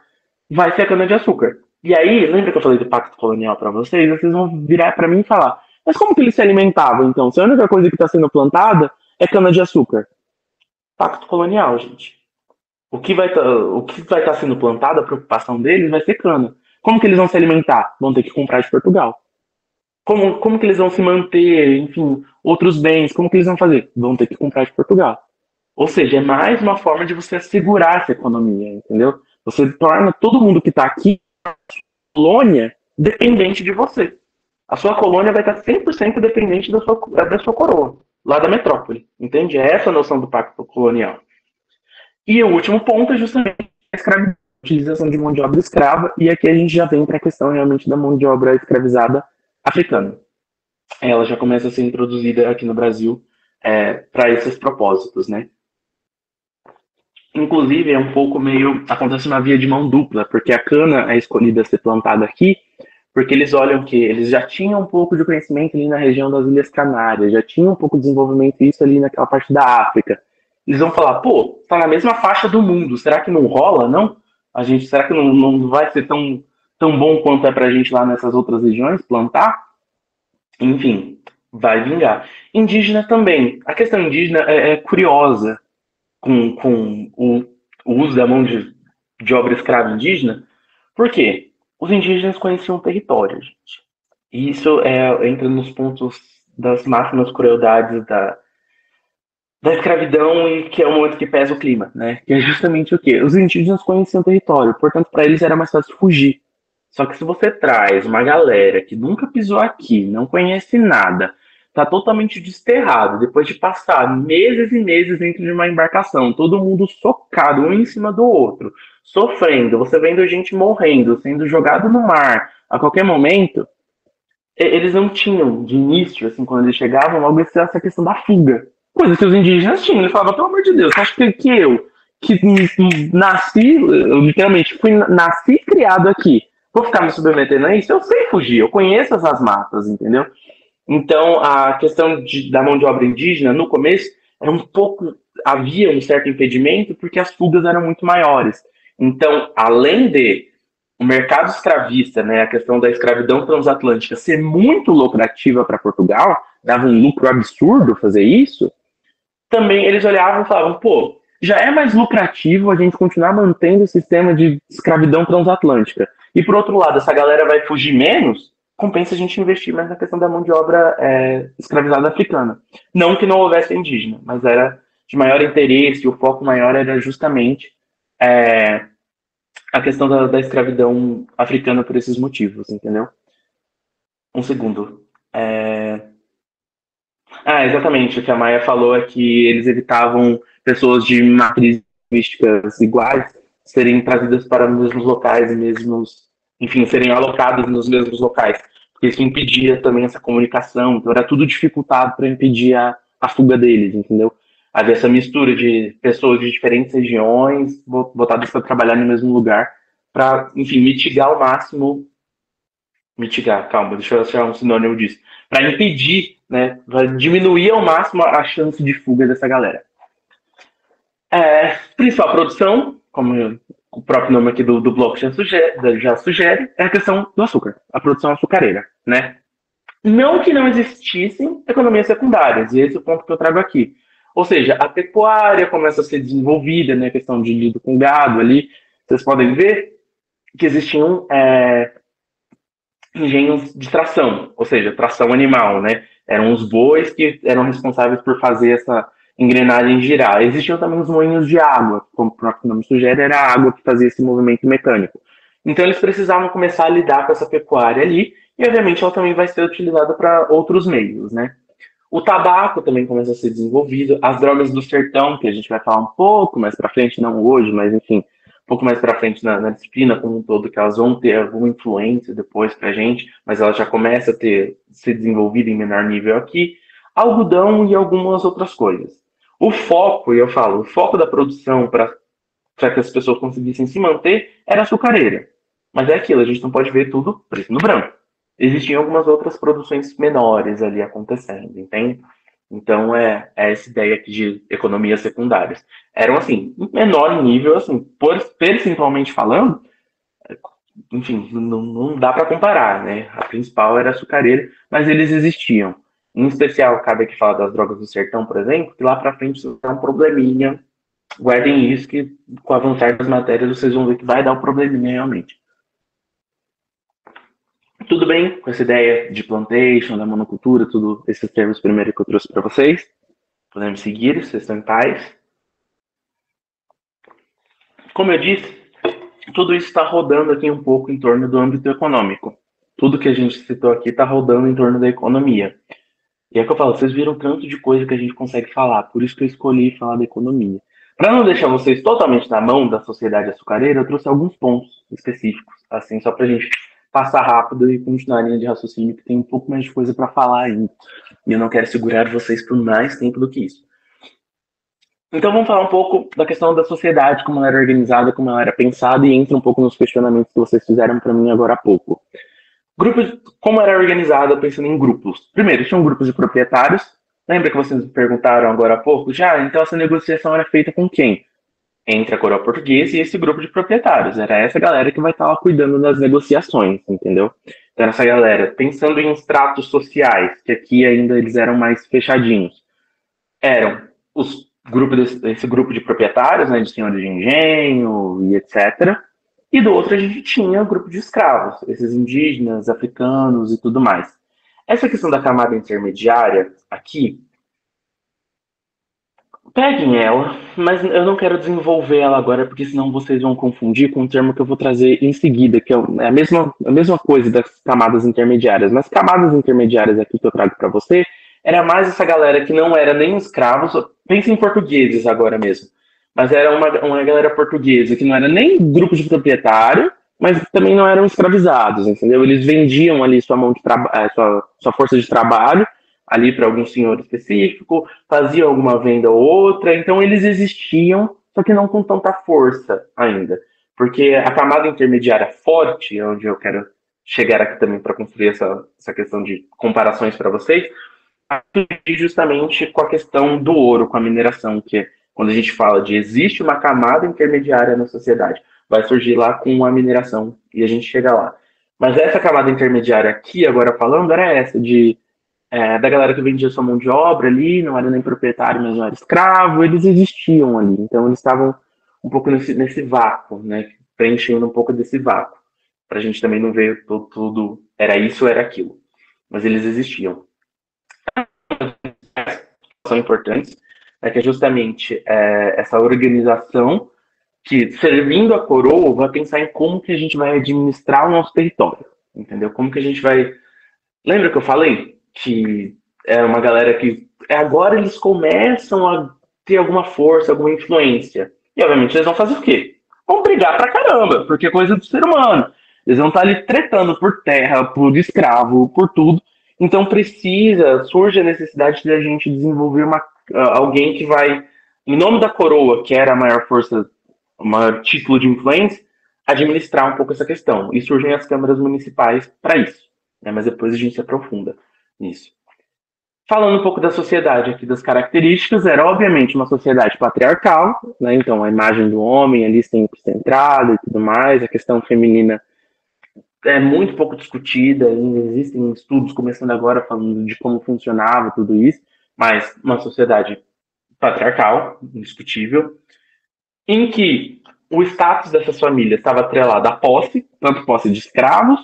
vai ser a cana-de-açúcar. E aí, lembra que eu falei do pacto colonial para vocês? Vocês vão virar para mim e falar, mas como que eles se alimentavam, então? Se a única coisa que está sendo plantada é cana-de-açúcar. Pacto colonial, gente. O que vai estar sendo plantado, a preocupação deles vai ser cana. Como que eles vão se alimentar? Vão ter que comprar de Portugal. Como que eles vão se manter, enfim, outros bens, como que eles vão fazer? Vão ter que comprar de Portugal. Ou seja, é mais uma forma de você assegurar essa economia, entendeu? Você torna todo mundo que está aqui, na colônia, dependente de você. A sua colônia vai estar 100% dependente da sua coroa, lá da metrópole, entende? É essa a noção do pacto colonial. E o último ponto é justamente a escravidão, a utilização de mão de obra escrava, e aqui a gente já vem para a questão realmente da mão de obra escravizada africana. Ela já começa a ser introduzida aqui no Brasil para esses propósitos, né? Inclusive, é um pouco meio... acontece uma via de mão dupla, porque a cana é escolhida a ser plantada aqui, porque eles olham que eles já tinham um pouco de conhecimento ali na região das Ilhas Canárias, já tinham um pouco de desenvolvimento isso ali naquela parte da África. Eles vão falar, pô, tá na mesma faixa do mundo, será que não rola, não? Será que não vai ser tão bom quanto é pra gente lá nessas outras regiões plantar? Enfim, vai vingar. Indígena também. A questão indígena é curiosa com o uso da mão de obra escrava indígena. Por quê? Os indígenas conheciam o território, gente. E isso entra nos pontos das máximas crueldades da escravidão, e que é o momento que pesa o clima, né? Que é justamente o quê? Os indígenas conheciam o território, portanto, para eles era mais fácil fugir. Só que se você traz uma galera que nunca pisou aqui, não conhece nada, tá totalmente desterrado, depois de passar meses e meses dentro de uma embarcação, todo mundo socado um em cima do outro, sofrendo, você vendo gente morrendo, sendo jogado no mar a qualquer momento, eles não tinham, de início, assim, quando eles chegavam, logo essa questão da fuga. Coisa que os indígenas tinham. Eles falavam, pelo amor de Deus, acho que eu, que nasci, eu literalmente nasci e criado aqui, vou ficar me submetendo a isso? Eu sei fugir, eu conheço essas matas, entendeu? Então, a questão da mão de obra indígena, no começo, era havia um certo impedimento, porque as fugas eram muito maiores. Então, além de o mercado escravista, né, a questão da escravidão transatlântica ser muito lucrativa para Portugal, dava um lucro absurdo fazer isso, também eles olhavam e falavam, pô, já é mais lucrativo a gente continuar mantendo o sistema de escravidão transatlântica. E por outro lado, essa galera vai fugir menos, compensa a gente investir mais na questão da mão de obra escravizada africana. Não que não houvesse indígena, mas era de maior interesse, o foco maior era justamente a questão da escravidão africana por esses motivos, entendeu? Um segundo. Exatamente. O que a Maia falou é que eles evitavam pessoas de matrizes linguísticas iguais serem trazidas para os mesmos locais e mesmos enfim, serem alocadas nos mesmos locais, porque isso impedia também essa comunicação, então era tudo dificultado para impedir a fuga deles, entendeu? Havia essa mistura de pessoas de diferentes regiões botadas para trabalhar no mesmo lugar, para, enfim, mitigar ao máximo, mitigar, calma, deixa eu achar um sinônimo disso, para impedir, né, para diminuir ao máximo a chance de fuga dessa galera. Principal produção, como o próprio nome aqui do bloco já sugere, é a questão do açúcar, a produção açucareira, né? Não que não existissem economias secundárias, e esse é o ponto que eu trago aqui. Ou seja, a pecuária começa a ser desenvolvida, né, a questão de lido com gado ali. Vocês podem ver que existiam engenhos de tração, ou seja, tração animal, né? Eram os bois que eram responsáveis por fazer essa engrenagem girar. Existiam também os moinhos de água, como o próprio nome sugere, era a água que fazia esse movimento mecânico. Então eles precisavam começar a lidar com essa pecuária ali, e obviamente ela também vai ser utilizada para outros meios, né? O tabaco também começa a ser desenvolvido, as drogas do sertão, que a gente vai falar um pouco mais para frente, não hoje, mas enfim, um pouco mais para frente na disciplina como um todo, que elas vão ter alguma influência depois para a gente, mas ela já começa a ser desenvolvida em menor nível aqui. Algodão e algumas outras coisas. O foco, e eu falo, o foco da produção para que as pessoas conseguissem se manter era açucareira. Mas é aquilo, a gente não pode ver tudo preto no branco. Existiam algumas outras produções menores ali acontecendo, entende? Então é essa ideia aqui de economias secundárias. Eram assim, em menor nível, assim, percentualmente falando, enfim, não dá para comparar, né? A principal era a açucareira, mas eles existiam. Em especial, cabe aqui falar das drogas do sertão, por exemplo, que lá para frente é um probleminha. Guardem isso, que com o avançar das matérias vocês vão ver que vai dar um probleminha realmente. Tudo bem com essa ideia de plantation, da monocultura, tudo esses termos primeiro que eu trouxe para vocês? Podemos seguir, vocês estão em paz? Como eu disse, tudo isso está rodando aqui um pouco em torno do âmbito econômico. Tudo que a gente citou aqui está rodando em torno da economia. E é que eu falo, vocês viram tanto de coisa que a gente consegue falar, por isso que eu escolhi falar da economia. Para não deixar vocês totalmente na mão da sociedade açucareira, eu trouxe alguns pontos específicos, assim, só para a gente passar rápido e continuar a linha de raciocínio, que tem um pouco mais de coisa para falar ainda. E eu não quero segurar vocês por mais tempo do que isso. Então vamos falar um pouco da questão da sociedade, como ela era organizada, como ela era pensada, e entra um pouco nos questionamentos que vocês fizeram para mim agora há pouco. Grupos, como era organizada, pensando em grupos. Primeiro, tinham grupos de proprietários. Lembra que vocês me perguntaram agora há pouco? Já, então essa negociação era feita com quem? Entre a coroa portuguesa e esse grupo de proprietários. Era essa galera que vai estar lá cuidando das negociações, entendeu? Então essa galera, pensando em estratos sociais, que aqui ainda eles eram mais fechadinhos, eram esse grupo de proprietários, né, de senhores de engenho e etc., e do outro a gente tinha o grupo de escravos, esses indígenas, africanos e tudo mais. Essa questão da camada intermediária aqui, peguem ela, mas eu não quero desenvolver ela agora, porque senão vocês vão confundir com o termo que eu vou trazer em seguida, que é a mesma coisa das camadas intermediárias. Mas camadas intermediárias aqui que eu trago para você, era mais essa galera que não era nem escravos, pensa em portugueses agora mesmo, mas era uma galera portuguesa que não era nem grupo de proprietário, mas também não eram escravizados, entendeu? Eles vendiam ali sua mão de sua força de trabalho ali para algum senhor específico, faziam alguma venda ou outra, então eles existiam, só que não com tanta força ainda. Porque a camada intermediária forte, onde eu quero chegar aqui também para construir essa questão de comparações para vocês, justamente com a questão do ouro, com a mineração, que quando a gente fala de existe uma camada intermediária na sociedade, vai surgir lá com a mineração e a gente chega lá. Mas essa camada intermediária aqui, agora falando, era essa, da galera que vendia sua mão de obra ali, não era nem proprietário, mas não era escravo, eles existiam ali. Então eles estavam um pouco nesse vácuo, né? Preenchendo um pouco desse vácuo. Para a gente também não ver tudo, era isso ou era aquilo. Mas eles existiam. São importantes, que é justamente essa organização que, servindo a coroa, vai pensar em como que a gente vai administrar o nosso território, entendeu? Como que a gente vai... Lembra que eu falei que é uma galera que agora eles começam a ter alguma força, alguma influência. E, obviamente, eles vão fazer o quê? Vão brigar pra caramba, porque é coisa do ser humano. Eles vão estar ali tretando por terra, por escravo, por tudo. Então surge a necessidade de a gente desenvolver alguém que vai, em nome da coroa, que era a maior força, o maior título de influência, administrar um pouco essa questão. E surgem as câmaras municipais para isso. Né? Mas depois a gente se aprofunda nisso. Falando um pouco da sociedade aqui, das características, era obviamente uma sociedade patriarcal, né? Então a imagem do homem ali sempre centrada e tudo mais, a questão feminina é muito pouco discutida, ainda existem estudos começando agora falando de como funcionava tudo isso, mas uma sociedade patriarcal, indiscutível, em que o status dessas famílias estava atrelado à posse, tanto posse de escravos,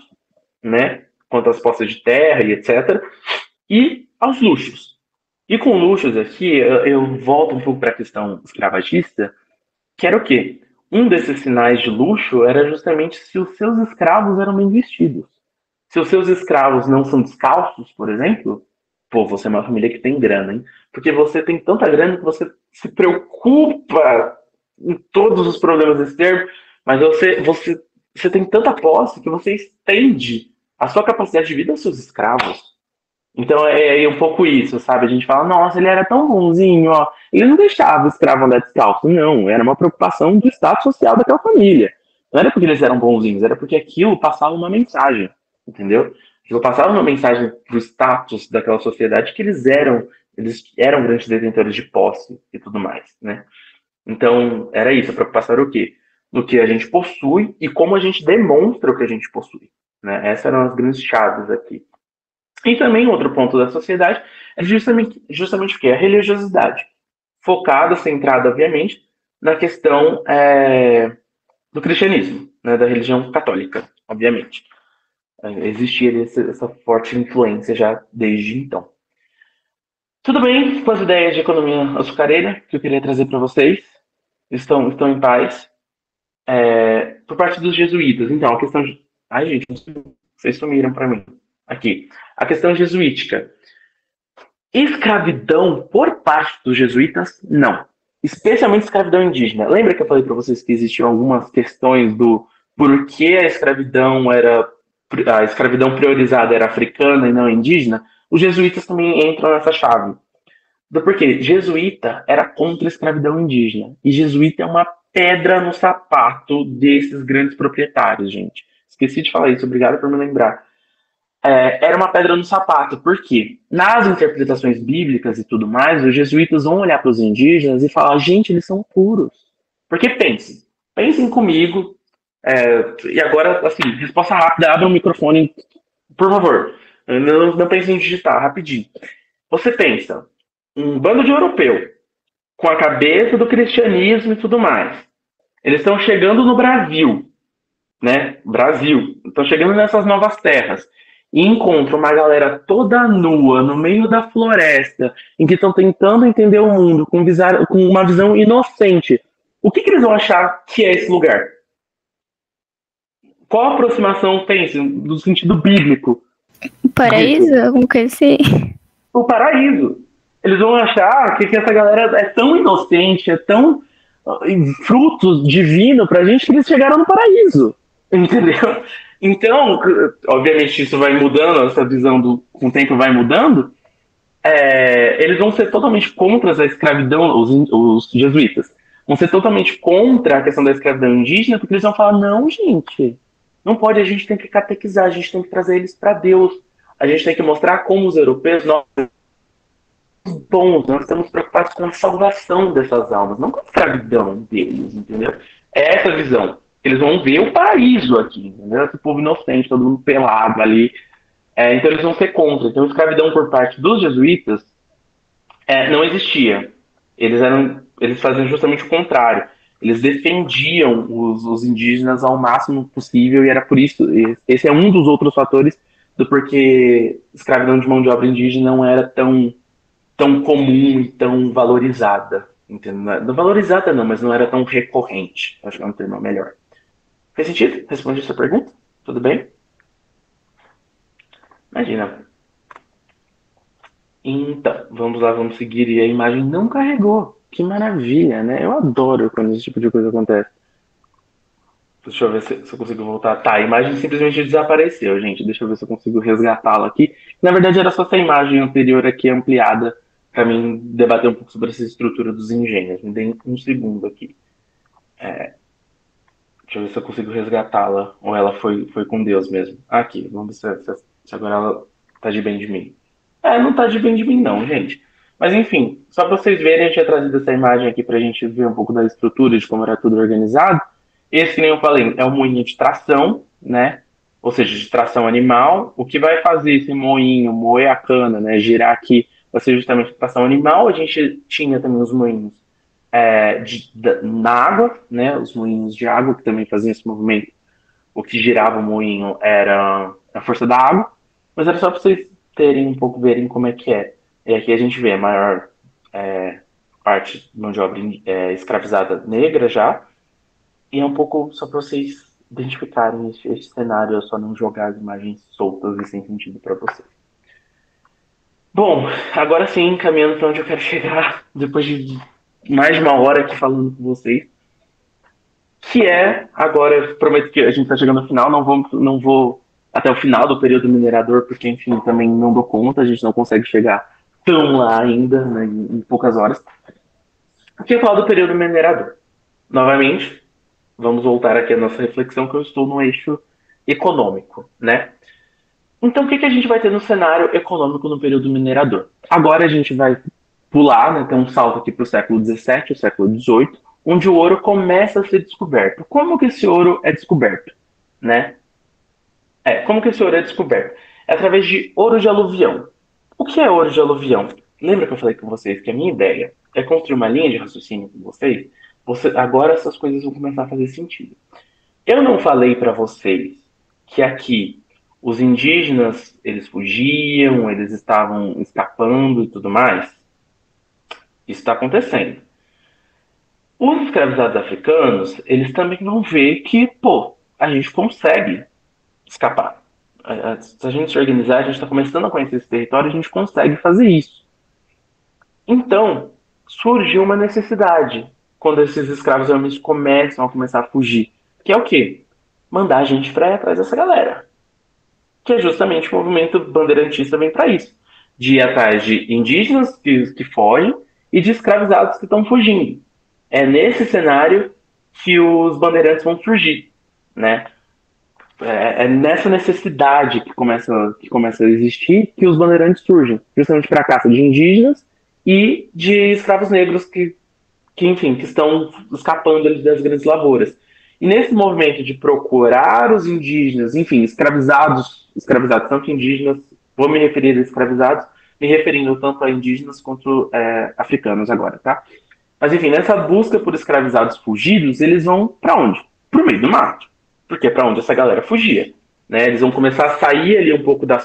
né, quanto às posses de terra e etc., e aos luxos. E com luxos aqui, eu volto um pouco para a questão escravagista, que era o quê? Um desses sinais de luxo era justamente se os seus escravos eram bem vestidos. Se os seus escravos não são descalços, por exemplo, pô, você é uma família que tem grana, hein? Porque você tem tanta grana que você se preocupa em todos os problemas desse termo, mas você tem tanta posse que você estende a sua capacidade de vida aos seus escravos. Então é um pouco isso, sabe? A gente fala, nossa, ele era tão bonzinho, ó. Ele não deixava o escravo andar descalço. Não, era uma preocupação do status social daquela família. Não era porque eles eram bonzinhos, era porque aquilo passava uma mensagem, entendeu? Aquilo passava uma mensagem pro status daquela sociedade que eles eram grandes detentores de posse e tudo mais, né? Então, era isso, a preocupação era o quê? Do que a gente possui e como a gente demonstra o que a gente possui, né? Essas eram as grandes chaves aqui. E também outro ponto da sociedade é justamente o que? A religiosidade. Focada, centrada, obviamente, na questão do cristianismo, né, da religião católica, obviamente. Existia essa forte influência já desde então. Tudo bem com as ideias de economia açucareira que eu queria trazer para vocês? Estão em paz? Por parte dos jesuítas, então, a questão... Ai, gente, vocês sumiram para mim. Aqui. A questão jesuítica. Escravidão por parte dos jesuítas, não. Especialmente escravidão indígena. Lembra que eu falei para vocês que existiam algumas questões do porquê a escravidão priorizada era africana e não indígena? Os jesuítas também entram nessa chave. Do porquê? Jesuíta era contra a escravidão indígena. E jesuíta é uma pedra no sapato desses grandes proprietários, gente. Esqueci de falar isso, obrigado por me lembrar. Era uma pedra no sapato, porque nas interpretações bíblicas e tudo mais, os jesuítas vão olhar para os indígenas e falar, gente, eles são puros. Porque pensem comigo, e agora, assim, resposta rápida, abra o microfone, por favor. Não pense em digitar, rapidinho. Você pensa, um bando de europeu, com a cabeça do cristianismo e tudo mais, eles estão chegando no Brasil, né? Brasil, estão chegando nessas novas terras e encontram uma galera toda nua no meio da floresta, em que estão tentando entender o mundo com uma visão inocente. O que eles vão achar que é esse lugar? Qual a aproximação tem do sentido bíblico? O paraíso? Alguma coisa assim? O paraíso. Eles vão achar que essa galera é tão inocente, é tão fruto divino pra gente que eles chegaram no paraíso. Entendeu? Então, obviamente isso vai mudando, essa visão com o tempo vai mudando. Eles vão ser totalmente contra a escravidão, os jesuítas. Vão ser totalmente contra a questão da escravidão indígena, porque eles vão falar, não, gente, não pode, a gente tem que catequizar, a gente tem que trazer eles para Deus. A gente tem que mostrar como os europeus, nós estamos preocupados com a salvação dessas almas, não com a escravidão deles, entendeu? É essa visão. Eles vão ver o paraíso aqui, entendeu? Esse povo inocente, todo mundo pelado ali. Então eles vão ser contra. Então a escravidão por parte dos jesuítas não existia. Eles faziam justamente o contrário. Eles defendiam os indígenas ao máximo possível e era por isso, esse é um dos outros fatores do porquê escravidão de mão de obra indígena não era tão comum e tão valorizada. Entendeu? Não valorizada não, mas não era tão recorrente. Acho que é um termo melhor. Fez sentido? Respondi a sua pergunta? Tudo bem? Imagina. Então, vamos lá, vamos seguir. E a imagem não carregou. Que maravilha, né? Eu adoro quando esse tipo de coisa acontece. Deixa eu ver se eu consigo voltar. Tá, a imagem simplesmente desapareceu, gente. Deixa eu ver se eu consigo resgatá-la aqui. Na verdade, era só essa imagem anterior aqui ampliada para mim debater um pouco sobre essa estrutura dos engenhos. Me dê um segundo aqui. Deixa eu ver se eu consigo resgatá-la. Ou ela foi com Deus mesmo. Aqui, vamos ver se agora ela tá de bem de mim. Não tá de bem de mim, não, gente. Mas enfim, só para vocês verem, eu tinha trazido essa imagem aqui pra gente ver um pouco da estrutura, de como era tudo organizado. Esse, que nem eu falei, é um moinho de tração, né? Ou seja, de tração animal. O que vai fazer esse moinho moer a cana, né? Girar aqui, vai ser justamente tração animal. A gente tinha também os moinhos na água, né? Os moinhos de água que também faziam esse movimento. O que girava o moinho era a força da água. Mas era só para vocês terem um pouco, verem como é que é. E aqui a gente vê a maior parte de mão de obra escravizada negra já. E é um pouco só para vocês identificarem esse cenário, eu só não jogar as imagens soltas e sem sentido para vocês. Bom, agora sim, caminhando para onde eu quero chegar, depois de mais de uma hora aqui falando com vocês, que agora, eu prometo que a gente está chegando ao final, não vou até o final do período minerador, porque, enfim, também não dou conta, a gente não consegue chegar tão lá ainda, né, em poucas horas. Aqui eu falo do período minerador. Novamente, vamos voltar aqui à nossa reflexão, que eu estou no eixo econômico, né? Então, o que a gente vai ter no cenário econômico no período minerador? Agora a gente vai pular, né, ter um salto aqui para o século XVII, o século XVIII, onde o ouro começa a ser descoberto. Como que esse ouro é descoberto? Né? Como que esse ouro é descoberto? É através de ouro de aluvião. O que é ouro de aluvião? Lembra que eu falei com vocês que a minha ideia é construir uma linha de raciocínio com vocês? Agora essas coisas vão começar a fazer sentido. Eu não falei para vocês que aqui os indígenas, eles fugiam, eles estavam escapando e tudo mais? Isso está acontecendo. Os escravizados africanos, eles também vão ver que, a gente consegue escapar. Se a gente se organizar, a gente está começando a conhecer esse território, a gente consegue fazer isso. Então, surgiu uma necessidade quando esses escravos homens começam a fugir. Que é o quê? Mandar a gente para ir atrás dessa galera. Que é justamente o movimento bandeirantista vem para isso. De ir atrás de indígenas que fogem e de escravizados que estão fugindo. É nesse cenário que os bandeirantes vão surgir, né? É nessa necessidade que começa a existir que os bandeirantes surgem, justamente para a caça de indígenas e de escravos negros que estão escapando ali das grandes lavouras. E nesse movimento de procurar os indígenas, enfim, escravizados, tanto indígenas, vou me referir a escravizados, me referindo tanto a indígenas quanto africanos agora, tá? Mas enfim, nessa busca por escravizados fugidos, eles vão para onde? Para o meio do mato. Porque é para onde essa galera fugia. Né? Eles vão começar a sair ali um pouco da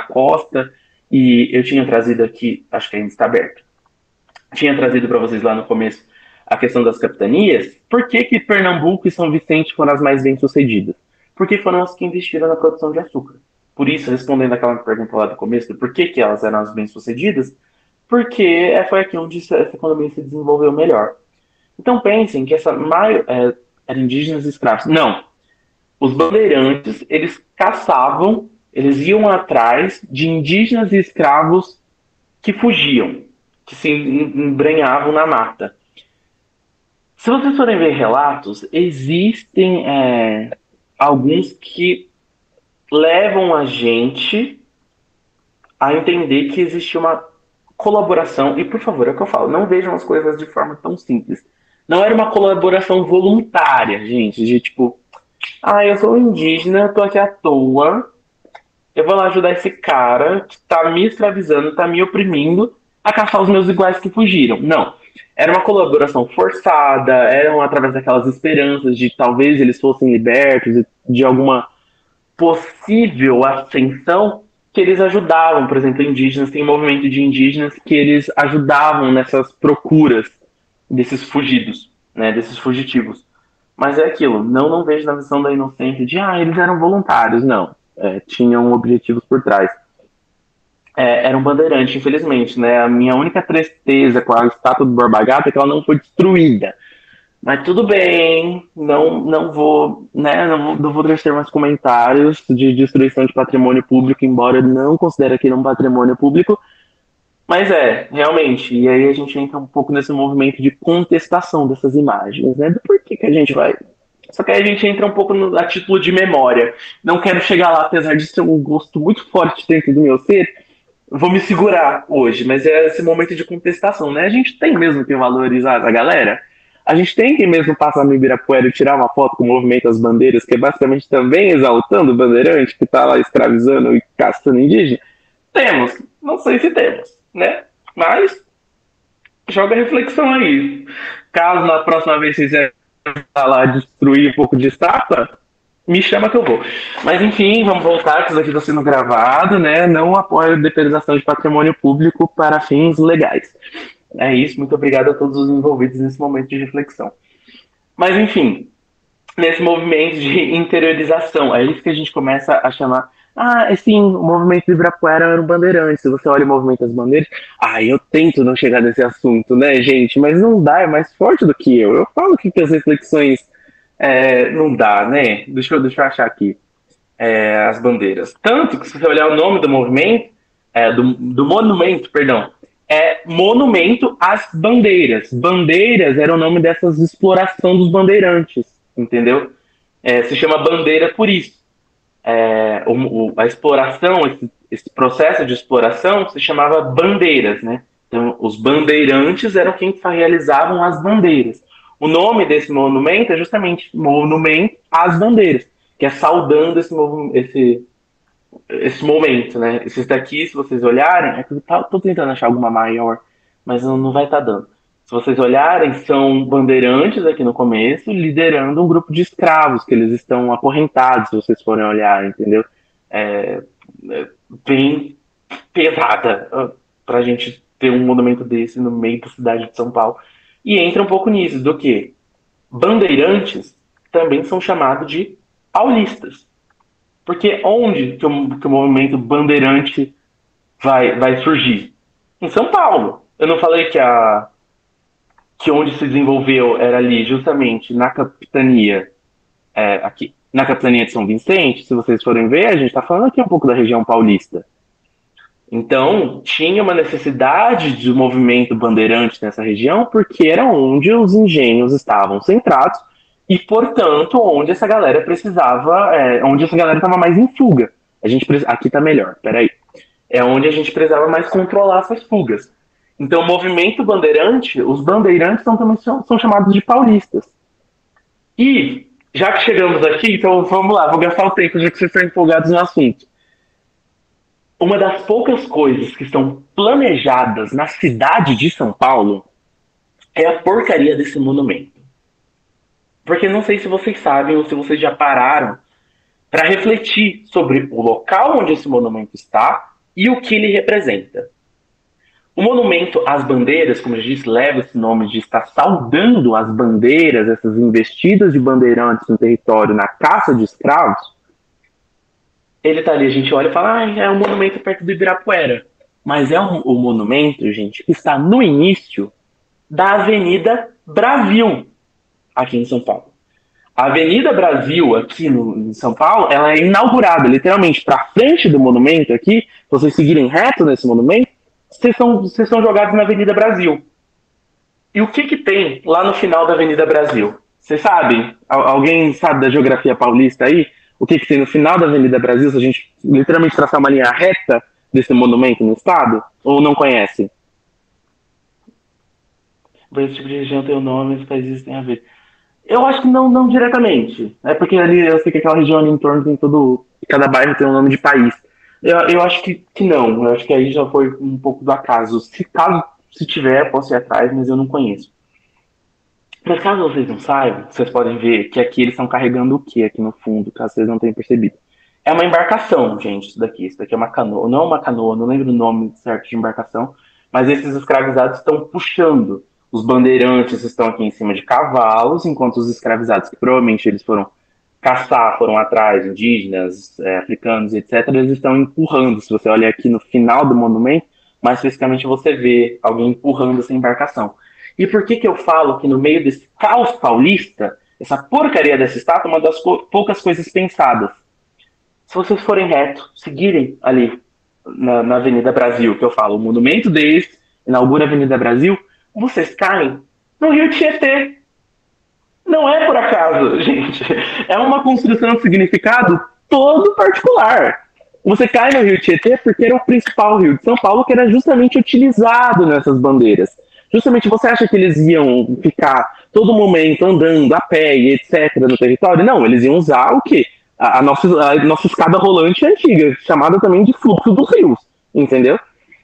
costa, e eu tinha trazido aqui, acho que ainda está aberto, tinha trazido para vocês lá no começo a questão das capitanias. Por que Pernambuco e São Vicente foram as mais bem-sucedidas? Porque foram as que investiram na produção de açúcar. Por isso, respondendo aquela pergunta lá do começo, do por que elas eram as bem-sucedidas, porque foi aqui onde essa economia se desenvolveu melhor. Então pensem que eram indígenas e escravos. Não. Os bandeirantes, eles caçavam, eles iam atrás de indígenas e escravos que fugiam, que se embrenhavam na mata. Se vocês forem ver relatos, existem alguns que levam a gente a entender que existe uma colaboração, e por favor, é o que eu falo, não vejam as coisas de forma tão simples. Não era uma colaboração voluntária, gente, de tipo, eu sou indígena, tô aqui à toa, eu vou lá ajudar esse cara que tá me escravizando, tá me oprimindo, a caçar os meus iguais que fugiram. Não. Era uma colaboração forçada, eram através daquelas esperanças de talvez eles fossem libertos, de alguma possível ascensão, que eles ajudavam. Por exemplo, indígenas, tem um movimento de indígenas que eles ajudavam nessas procuras desses fugidos, né, desses fugitivos. Mas é aquilo, não vejo na visão da inocência de eles eram voluntários, não. Tinham objetivos por trás. Era um bandeirante, infelizmente, né? A minha única tristeza com a estátua do Borba Gato é que ela não foi destruída. Mas tudo bem, não vou, né, não vou tecer mais comentários de destruição de patrimônio público, embora eu não considere aquilo um patrimônio público, mas realmente, e aí a gente entra um pouco nesse movimento de contestação dessas imagens, né, do porquê que a gente vai... Só que aí a gente entra um pouco a título de memória. Não quero chegar lá, apesar de ser um gosto muito forte dentro do meu ser, vou me segurar hoje, mas é esse momento de contestação, né? A gente tem mesmo que valorizar a galera. A gente tem que mesmo passar no Ibirapuera e tirar uma foto com o movimento das bandeiras, que é basicamente também exaltando o bandeirante que está lá escravizando e caçando indígena. Temos, não sei se temos, né? Mas joga a reflexão aí. Caso na próxima vez vocês lá destruir um pouco de estátua, me chama que eu vou. Mas enfim, vamos voltar, que isso aqui está sendo gravado, né? Não apoio a depredação de patrimônio público para fins legais. É isso, muito obrigado a todos os envolvidos nesse momento de reflexão. Mas enfim, nesse movimento de interiorização, é isso que a gente começa a chamar. Sim, o movimento de Ibirapuera era um bandeirante. Se você olha o movimento das bandeiras, eu tento não chegar nesse assunto, né, gente? Mas não dá, é mais forte do que eu. Eu falo que as reflexões não dá, né? Deixa eu achar aqui as bandeiras. Tanto que se você olhar o nome do movimento, do monumento, perdão, é Monumento às Bandeiras. Bandeiras era o nome dessas exploração dos bandeirantes, entendeu? Se chama bandeira por isso. A exploração, esse processo de exploração se chamava bandeiras, né? Então, os bandeirantes eram quem realizavam as bandeiras. O nome desse monumento é justamente Monumento às Bandeiras, que é saudando esse momento, né? Esses daqui, se vocês olharem, que eu tô tentando achar alguma maior, mas não vai estar dando. Se vocês olharem, são bandeirantes aqui no começo, liderando um grupo de escravos, que eles estão acorrentados, se vocês forem olhar, entendeu? Bem pesada pra gente ter um monumento desse no meio da cidade de São Paulo. E entra um pouco nisso, do que bandeirantes também são chamados de paulistas. Porque onde que o movimento bandeirante vai surgir? Em São Paulo. Eu não falei que onde se desenvolveu era ali, justamente na capitania, aqui, na capitania de São Vicente. Se vocês forem ver, a gente está falando aqui um pouco da região paulista. Então, tinha uma necessidade de movimento bandeirante nessa região, porque era onde os engenhos estavam centrados e, portanto, onde essa galera precisava, onde essa galera estava mais em fuga. Aqui está melhor, peraí. É onde a gente precisava mais controlar essas fugas. Então, o movimento bandeirante, os bandeirantes também são chamados de paulistas. E, já que chegamos aqui, então vamos lá, vou gastar o tempo, já que vocês estão empolgados no assunto. Uma das poucas coisas que estão planejadas na cidade de São Paulo é a porcaria desse monumento. Porque não sei se vocês sabem ou se vocês já pararam para refletir sobre o local onde esse monumento está e o que ele representa. O monumento às bandeiras, como eu disse, leva esse nome de estar saudando as bandeiras, essas investidas de bandeirantes no território na caça de escravos. Ele tá ali, a gente olha e fala, é um monumento perto do Ibirapuera. Mas é um monumento, gente, que está no início da Avenida Brasil, aqui em São Paulo. A Avenida Brasil, aqui em São Paulo, ela é inaugurada, literalmente, para frente do monumento aqui, se vocês seguirem reto nesse monumento, vocês são jogados na Avenida Brasil. E o que tem lá no final da Avenida Brasil? Vocês sabem? Alguém sabe da geografia paulista aí? O que tem no final da Avenida Brasil, se a gente literalmente traçar uma linha reta desse monumento no estado? Ou não conhece? Esse tipo de região tem o nome, os países têm a ver. Eu acho que não diretamente. É porque ali eu sei que aquela região ali em torno tem cada bairro tem um nome de país. Eu acho que não. Eu acho que aí já foi um pouco do acaso. Se tiver, posso ir atrás, mas eu não conheço. Mas caso vocês não saibam, vocês podem ver que aqui eles estão carregando o que aqui no fundo, caso vocês não tenham percebido. É uma embarcação, gente, isso daqui. Isso daqui é uma canoa. Não é uma canoa, não lembro o nome certo de embarcação. Mas esses escravizados estão puxando. Os bandeirantes estão aqui em cima de cavalos, enquanto os escravizados, que provavelmente eles foram caçar, foram atrás, indígenas, africanos, etc., eles estão empurrando. Se você olhar aqui no final do monumento, mais especificamente você vê alguém empurrando essa embarcação. E por que eu falo que no meio desse caos paulista, essa porcaria dessa estátua é uma das poucas coisas pensadas? Se vocês forem reto, seguirem ali na Avenida Brasil, que eu falo, o monumento deles, inaugura a Avenida Brasil, vocês caem no Rio Tietê. Não é por acaso, gente. É uma construção de significado todo particular. Você cai no Rio Tietê porque era o principal rio de São Paulo que era justamente utilizado nessas bandeiras. Justamente você acha que eles iam ficar todo momento andando a pé e etc. no território? Não, eles iam usar o quê? A nossa escada rolante antiga, chamada também de fluxo dos rios, entendeu?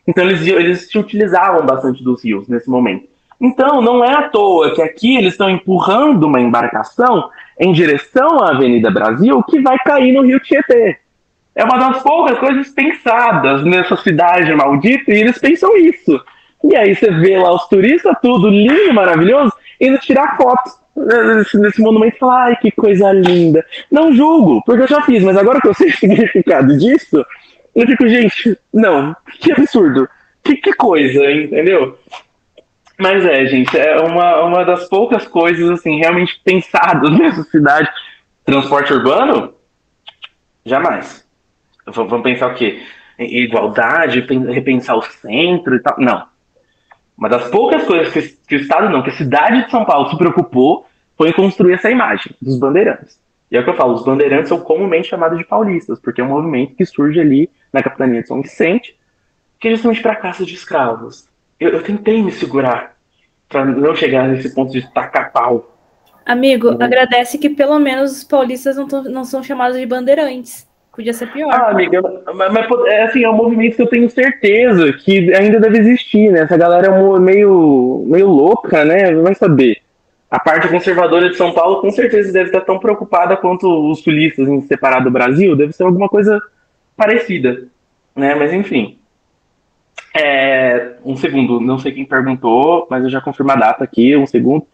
Então eles se utilizavam bastante dos rios nesse momento. Então não é à toa que aqui eles estão empurrando uma embarcação em direção à Avenida Brasil que vai cair no Rio Tietê. É uma das poucas coisas pensadas nessa cidade maldita e eles pensam isso. E aí você vê lá os turistas, tudo lindo, maravilhoso, indo tirar fotos nesse monumento e falar, ai, que coisa linda. Não julgo, porque eu já fiz, mas agora que eu sei o significado disso, eu fico, gente, não, que absurdo. Que coisa, entendeu? Mas gente, é uma das poucas coisas, assim, realmente pensadas nessa cidade. Transporte urbano? Jamais. Vamos pensar o quê? Igualdade, repensar o centro e tal? Não. Uma das poucas coisas que o Estado não, que a cidade de São Paulo se preocupou foi em construir essa imagem dos bandeirantes. E é o que eu falo, os bandeirantes são comumente chamados de paulistas, porque é um movimento que surge ali na capitania de São Vicente, que é justamente para a caça de escravos. Eu tentei me segurar para não chegar nesse ponto de tacar pau. Amigo, agradece que pelo menos os paulistas não são chamados de bandeirantes. Podia ser pior. Ah, amiga, mas assim, é um movimento que eu tenho certeza que ainda deve existir, né? Essa galera é meio louca, né? Vai saber. A parte conservadora de São Paulo com certeza deve estar tão preocupada quanto os sulistas em separar do Brasil. Deve ser alguma coisa parecida, né? Mas enfim. Um segundo, não sei quem perguntou, mas eu já confirmo a data aqui, um segundo.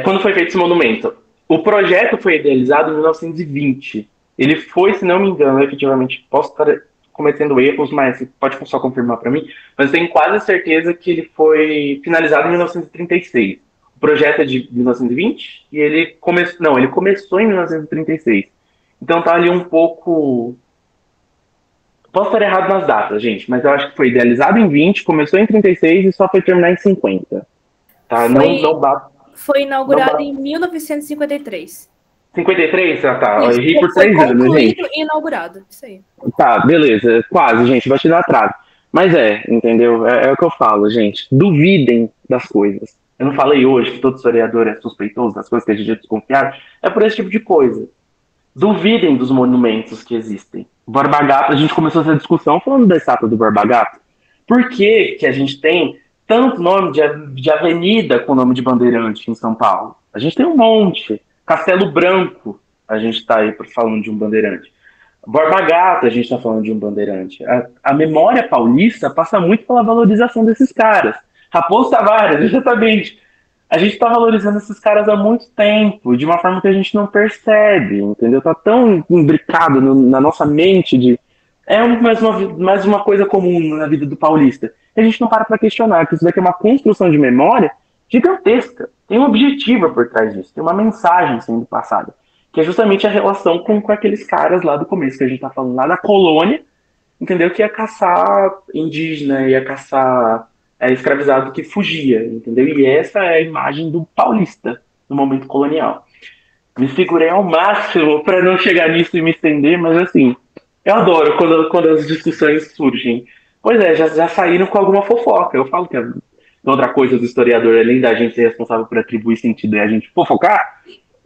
Quando foi feito esse monumento? O projeto foi idealizado em 1920. Ele foi, se não me engano, efetivamente, posso estar cometendo erros, mas pode só confirmar para mim, mas tenho quase certeza que ele foi finalizado em 1936. O projeto é de 1920 e ele começou em 1936. Então tá ali um pouco... Posso estar errado nas datas, gente, mas eu acho que foi idealizado em 20, começou em 36 e só foi terminar em 50. Tá? Foi inaugurado em 1953. 53? Ah, tá. Eu errei por 3 anos, gente. E inaugurado, isso aí. Tá, beleza. Quase, gente. Vai te dar atraso. Mas entendeu? É o que eu falo, gente. Duvidem das coisas. Eu não falei hoje que todo historiador é suspeitoso das coisas que a gente é desconfiado. É por esse tipo de coisa. Duvidem dos monumentos que existem. Borba Gato, a gente começou essa discussão falando da estátua do Borba Gato. Por que a gente tem tanto nome de avenida com nome de bandeirante em São Paulo? A gente tem um monte. Castelo Branco, a gente está aí falando de um bandeirante. Borba Gato, a gente está falando de um bandeirante. A memória paulista passa muito pela valorização desses caras. Raposo Tavares, exatamente. A gente está valorizando esses caras há muito tempo, de uma forma que a gente não percebe, entendeu? Tá tão imbricado na nossa mente de... mais uma coisa comum na vida do paulista. E a gente não para questionar, que isso daqui é uma construção de memória gigantesca. Tem um objetivo por trás disso, tem uma mensagem sendo passada, que é justamente a relação com aqueles caras lá do começo, que a gente tá falando lá da colônia, entendeu? Que ia caçar indígena, ia caçar escravizado que fugia, entendeu? E essa é a imagem do paulista no momento colonial. Me segurei ao máximo para não chegar nisso e me estender, mas assim, eu adoro quando as discussões surgem. Pois já saíram com alguma fofoca. Eu falo que outra coisa do historiador, além da gente ser responsável por atribuir sentido e a gente fofocar,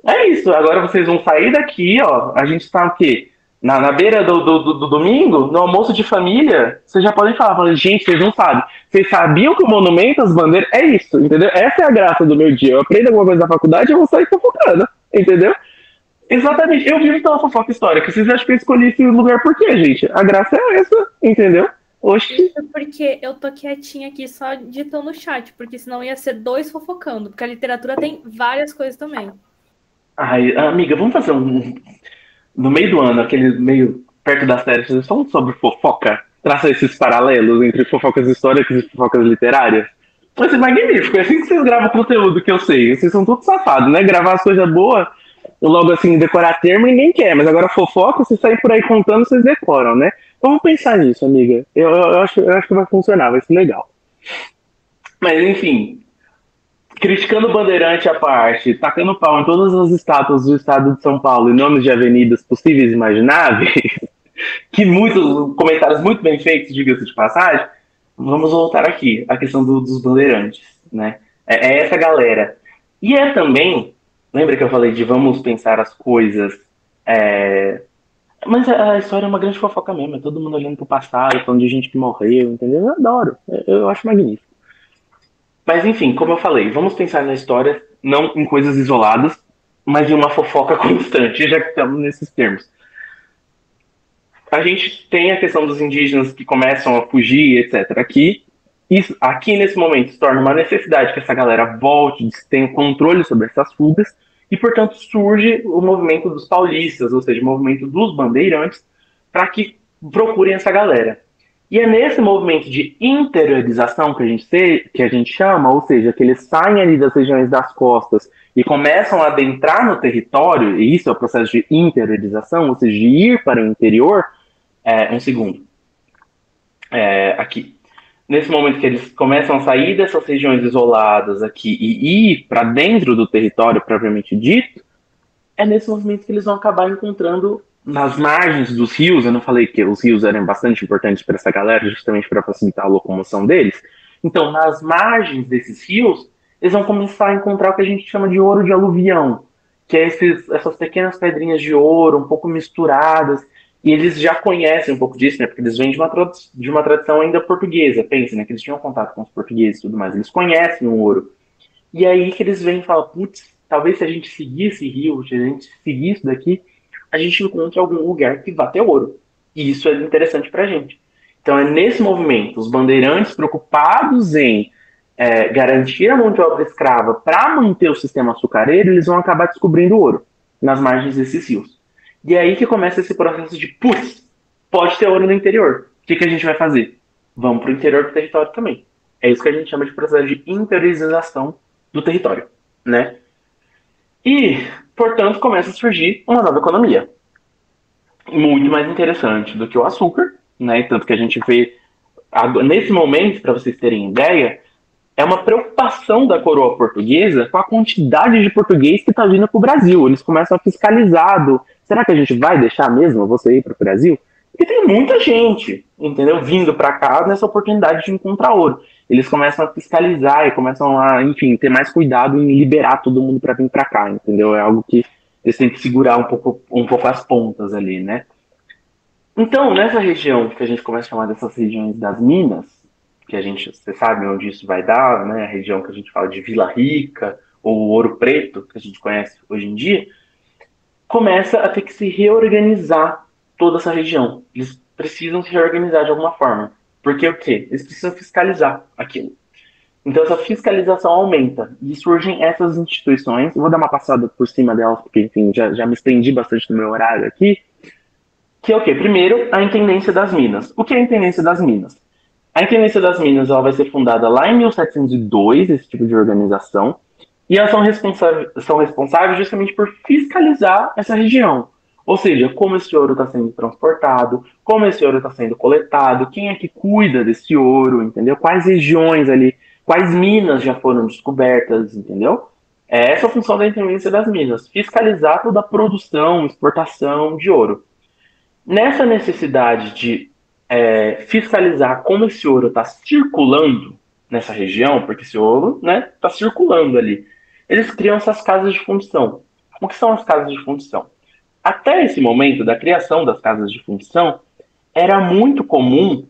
é isso. Agora vocês vão sair daqui, ó. A gente tá o quê? Na beira do domingo, no almoço de família, vocês já podem falar, gente, vocês não sabem. Vocês sabiam que o monumento, as bandeiras, é isso, entendeu? Essa é a graça do meu dia. Eu aprendo alguma coisa na faculdade e eu vou sair fofocando, entendeu? Exatamente. Eu vivo pela fofoca histórica. Vocês acham que eu escolhi esse lugar por quê, gente? A graça é essa, entendeu? Oxi. Porque eu tô quietinha aqui só digitando no chat, porque senão ia ser 2 fofocando, porque a literatura tem várias coisas também. Ai, amiga, vamos fazer no meio do ano, aquele meio perto das férias, só sobre fofoca? Traça esses paralelos entre fofocas históricas e fofocas literárias? Vai ser magnífico. É assim que vocês gravam conteúdo, que eu sei. Vocês são todos safados, né? Gravar as coisas boas, logo assim, decorar termo, ninguém quer. Mas agora fofoca, vocês saem por aí contando, vocês decoram, né? Vamos pensar nisso, amiga. Eu acho que vai funcionar, vai ser legal. Mas, enfim, criticando o Bandeirante à parte, tacando pau em todas as estátuas do estado de São Paulo em nomes de avenidas possíveis e imagináveis, que muitos comentários muito bem feitos, diga-se de passagem, vamos voltar aqui, a questão dos bandeirantes, né? É essa galera. E é também, lembra que eu falei de vamos pensar as coisas, mas a história é uma grande fofoca mesmo, é todo mundo olhando pro passado, falando de gente que morreu, entendeu? Eu adoro, eu acho magnífico. Mas enfim, como eu falei, vamos pensar na história, não em coisas isoladas, mas em uma fofoca constante, já que estamos nesses termos. A gente tem a questão dos indígenas que começam a fugir, etc. Aqui nesse momento se torna uma necessidade que essa galera volte, tenha controle sobre essas fugas, e portanto surge o movimento dos paulistas, ou seja, o movimento dos bandeirantes, para que procurem essa galera. E é nesse movimento de interiorização que a gente chama, ou seja, que eles saem ali das regiões das costas e começam a adentrar no território, e isso é o processo de interiorização, ou seja, de ir para o interior. Um segundo. Aqui. Nesse momento que eles começam a sair dessas regiões isoladas aqui e ir para dentro do território propriamente dito, é nesse movimento que eles vão acabar encontrando nas margens dos rios. Eu não falei que os rios eram bastante importantes para essa galera, justamente para facilitar a locomoção deles. Então, nas margens desses rios, eles vão começar a encontrar o que a gente chama de ouro de aluvião, que é essas pequenas pedrinhas de ouro, um pouco misturadas. E eles já conhecem um pouco disso, né? Porque eles vêm de uma tradição ainda portuguesa. Pensa, né? Que eles tinham contato com os portugueses e tudo mais. Eles conhecem o ouro. E aí que eles vêm e falam, putz, talvez se a gente seguir esse rio, se a gente seguir isso daqui, a gente encontre algum lugar que vá ter ouro. E isso é interessante pra gente. Então é nesse movimento, os bandeirantes preocupados em garantir a mão de obra escrava para manter o sistema açucareiro, eles vão acabar descobrindo ouro nas margens desses rios. E é aí que começa esse processo de, putz, pode ter ouro no interior. O que a gente vai fazer? Vamos para o interior do território também. É isso que a gente chama de processo de interiorização do território, né? E, portanto, começa a surgir uma nova economia. Muito mais interessante do que o açúcar, né? Tanto que a gente vê, nesse momento, para vocês terem ideia, é uma preocupação da coroa portuguesa com a quantidade de português que está vindo para o Brasil. Eles começam a fiscalizar. Será que a gente vai deixar mesmo você ir para o Brasil? Porque tem muita gente, entendeu? Vindo para cá nessa oportunidade de encontrar ouro. Eles começam a fiscalizar e começam a, enfim, ter mais cuidado em liberar todo mundo para vir para cá, entendeu? É algo que eles têm que segurar um pouco as pontas ali, né? Então, nessa região que a gente começa a chamar dessas regiões das minas, que você sabe onde isso vai dar, né? A região que a gente fala de Vila Rica, ou Ouro Preto, que a gente conhece hoje em dia, começa a ter que se reorganizar toda essa região. Eles precisam se reorganizar de alguma forma. Porque o quê? Eles precisam fiscalizar aquilo. Então essa fiscalização aumenta e surgem essas instituições. Eu vou dar uma passada por cima delas, porque, enfim, já me estendi bastante no meu horário aqui. Que é o quê? Primeiro, a Intendência das Minas. O que é a Intendência das Minas? A Intendência das Minas ela vai ser fundada lá em 1702, esse tipo de organização, e elas são responsáveis justamente por fiscalizar essa região. Ou seja, como esse ouro está sendo transportado, como esse ouro está sendo coletado, quem é que cuida desse ouro, entendeu? Quais regiões ali, quais minas já foram descobertas, entendeu? É essa a função da Intendência das Minas, fiscalizar toda a produção, exportação de ouro. Nessa necessidade de fiscalizar como esse ouro está circulando nessa região, porque esse ouro está circulando ali, eles criam essas casas de fundição. O que são as casas de fundição? Até esse momento da criação das casas de fundição, era muito comum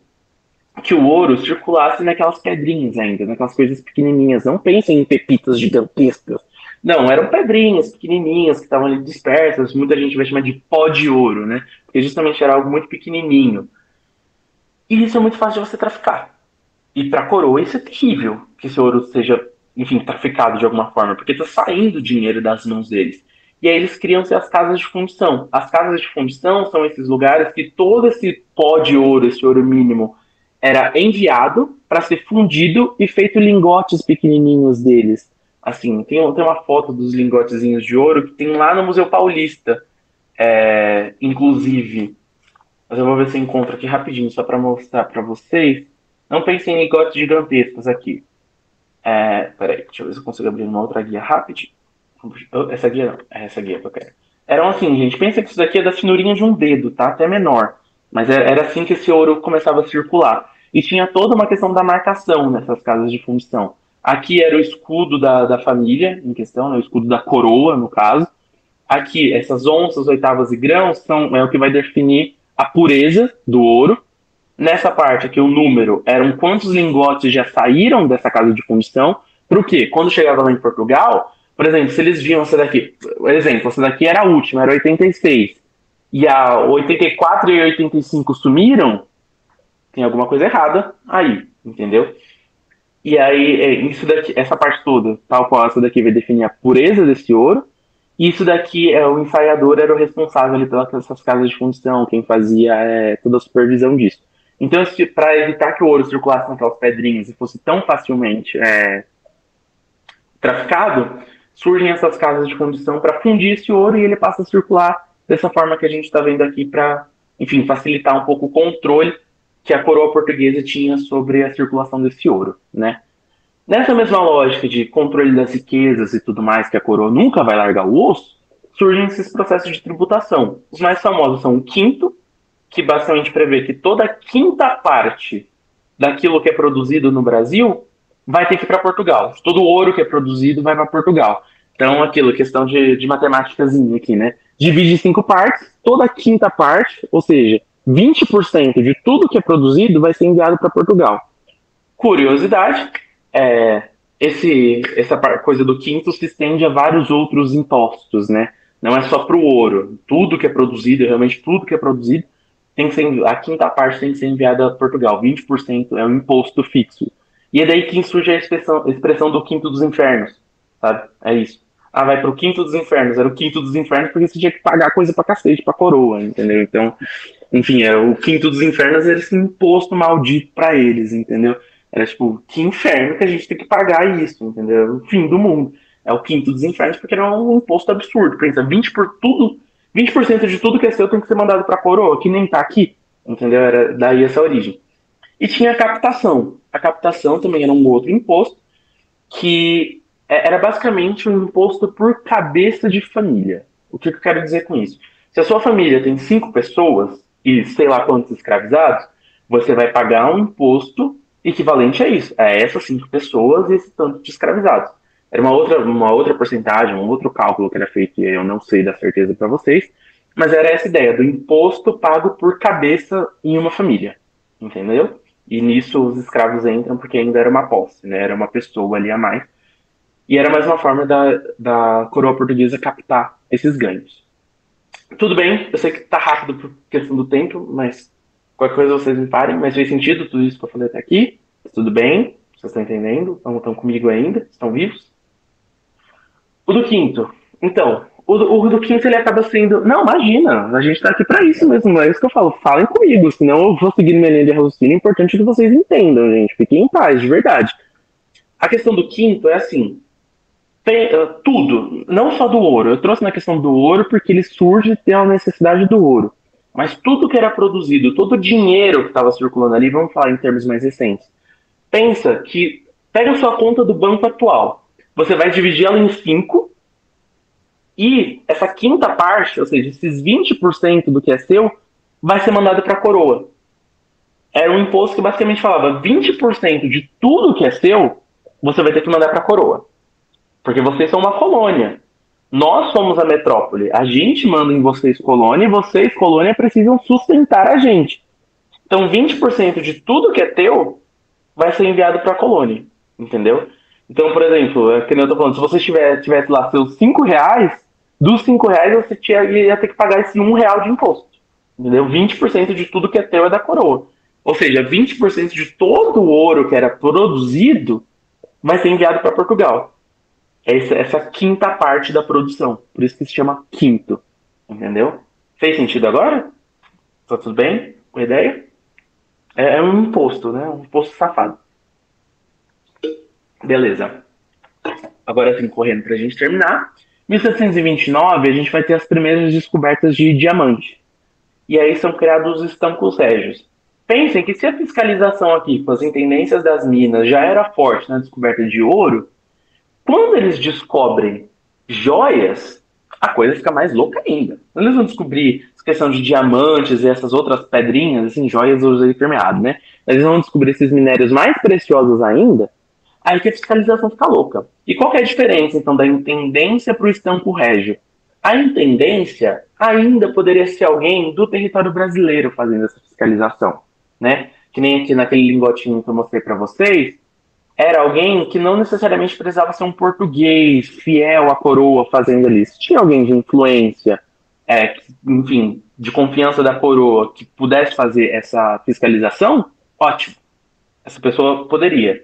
que o ouro circulasse naquelas pedrinhas ainda, naquelas coisas pequenininhas. Não pensem em pepitas gigantescas. Não, eram pedrinhas pequenininhas que estavam ali dispersas. Muita gente vai chamar de pó de ouro, né? Porque justamente era algo muito pequenininho. E isso é muito fácil de você traficar. E para a coroa isso é terrível, que esse ouro seja, enfim, traficado de alguma forma, porque está saindo dinheiro das mãos deles. E aí eles criam-se as casas de fundição. As casas de fundição são esses lugares que todo esse pó de ouro, esse ouro mínimo, era enviado para ser fundido e feito lingotes pequenininhos deles. Assim, tem uma foto dos lingotezinhos de ouro que tem lá no Museu Paulista, inclusive. Mas eu vou ver se eu encontro aqui rapidinho, só para mostrar para vocês. Não pensem em lingotes gigantescos aqui. Peraí, deixa eu ver se eu consigo abrir uma outra guia rapidinho. Essa guia não, essa guia que eu quero. Eram assim, gente, pensa que isso daqui é da finurinha de um dedo, tá? Até menor. Mas era assim que esse ouro começava a circular. E tinha toda uma questão da marcação nessas casas de fundição. Aqui era o escudo da família em questão, né? O escudo da coroa, no caso. Aqui, essas onças, oitavas e grãos é o que vai definir a pureza do ouro. Nessa parte aqui, o número eram quantos lingotes já saíram dessa casa de fundição. Para o quê? Quando chegava lá em Portugal, por exemplo, se eles viam essa daqui, por exemplo, essa daqui era a última, era 86, e a 84 e 85 sumiram, tem alguma coisa errada aí, entendeu? E aí, isso daqui, essa parte toda, tal qual essa daqui vai definir a pureza desse ouro, e isso daqui, o ensaiador era o responsável pelas casas de fundição, quem fazia toda a supervisão disso. Então, para evitar que o ouro circulasse naquelas pedrinhas e fosse tão facilmente traficado, surgem essas casas de fundição para fundir esse ouro e ele passa a circular dessa forma que a gente está vendo aqui para, enfim, facilitar um pouco o controle que a coroa portuguesa tinha sobre a circulação desse ouro, né? Nessa mesma lógica de controle das riquezas e tudo mais, que a coroa nunca vai largar o osso, surgem esses processos de tributação. Os mais famosos são o quinto, que basicamente prevê que toda quinta parte daquilo que é produzido no Brasil vai ter que ir para Portugal. Todo o ouro que é produzido vai para Portugal. Então, questão de matemáticazinha aqui, né? Divide em 5 partes, toda quinta parte, ou seja, 20% de tudo que é produzido vai ser enviado para Portugal. Curiosidade, essa coisa do quinto se estende a vários outros impostos, né? Não é só para o ouro. Tudo que é produzido, realmente tudo que é produzido, a quinta parte tem que ser enviada a Portugal. 20% é um imposto fixo. E é daí que surge a expressão do quinto dos infernos, sabe? É isso. Vai pro quinto dos infernos. Era o quinto dos infernos porque você tinha que pagar coisa pra cacete, pra coroa, entendeu? Então, enfim, o quinto dos infernos era esse imposto maldito pra eles, entendeu? Era tipo, que inferno que a gente tem que pagar isso, entendeu? É o fim do mundo. É o quinto dos infernos porque era um imposto absurdo. Pensa, 20% de tudo que é seu tem que ser mandado pra coroa, que nem tá aqui, entendeu? Era daí essa origem. E tinha a captação. A captação também era um outro imposto que era basicamente um imposto por cabeça de família. O que eu quero dizer com isso? Se a sua família tem 5 pessoas e sei lá quantos escravizados, você vai pagar um imposto equivalente a isso, a essas 5 pessoas e esse tanto de escravizados. Era uma outra porcentagem, um outro cálculo que era feito, e eu não sei dar certeza para vocês, mas era essa ideia do imposto pago por cabeça em uma família, entendeu? E nisso os escravos entram porque ainda era uma posse, né? Era uma pessoa ali a mais. E era mais uma forma da coroa portuguesa captar esses ganhos. Tudo bem, eu sei que tá rápido por questão do tempo, mas qualquer coisa vocês me parem, mas fez sentido tudo isso que eu falei até aqui? Tudo bem? Vocês estão entendendo? Estão comigo ainda? Estão vivos? O do quinto. Então, o do quinto ele acaba sendo... Não, imagina, a gente tá aqui pra isso mesmo, é isso que eu falo. Falem comigo, senão eu vou seguir minha linha de raciocínio. É importante que vocês entendam, gente. Fiquem em paz, de verdade. A questão do quinto é assim... tudo, não só do ouro. Eu trouxe na questão do ouro porque ele surge ter a necessidade do ouro. Mas tudo que era produzido, todo o dinheiro que estava circulando ali, vamos falar em termos mais recentes. Pensa que... Pega a sua conta do banco atual. Você vai dividir ela em 5 e essa quinta parte, ou seja, esses 20% do que é seu, vai ser mandado para a coroa. Era um imposto que basicamente falava 20% de tudo que é seu, você vai ter que mandar para a coroa. Porque vocês são uma colônia. Nós somos a metrópole. A gente manda em vocês, colônia, e vocês, colônia, precisam sustentar a gente. Então, 20% de tudo que é teu vai ser enviado para a colônia. Entendeu? Então, por exemplo, que nem eu tô falando, se você tivesse lá seus 5 reais, dos 5 reais você ia ter que pagar esse 1 real de imposto. Entendeu? 20% de tudo que é teu é da coroa. Ou seja, 20% de todo o ouro que era produzido vai ser enviado para Portugal. Essa quinta parte da produção. Por isso que se chama quinto. Entendeu? Fez sentido agora? Tá tudo bem com a ideia? É um imposto, né? Um imposto safado. Beleza. Agora sim, correndo para a gente terminar. 1729, a gente vai ter as primeiras descobertas de diamante. E aí são criados os estancos régios. Pensem que se a fiscalização aqui, com as intendências das minas, já era forte na descoberta de ouro, quando eles descobrem joias, a coisa fica mais louca ainda. Quando eles vão descobrir essa questão de diamantes e essas outras pedrinhas, assim, joias eu usei termo errado, né? Eles vão descobrir esses minérios mais preciosos ainda, aí que a fiscalização fica louca. E qual que é a diferença, então, da intendência para o estanco régio? A intendência ainda poderia ser alguém do território brasileiro fazendo essa fiscalização, né? Que nem aqui naquele lingotinho que eu mostrei para vocês, era alguém que não necessariamente precisava ser um português fiel à coroa fazendo ali. Se tinha alguém de influência, enfim, de confiança da coroa que pudesse fazer essa fiscalização, ótimo. Essa pessoa poderia.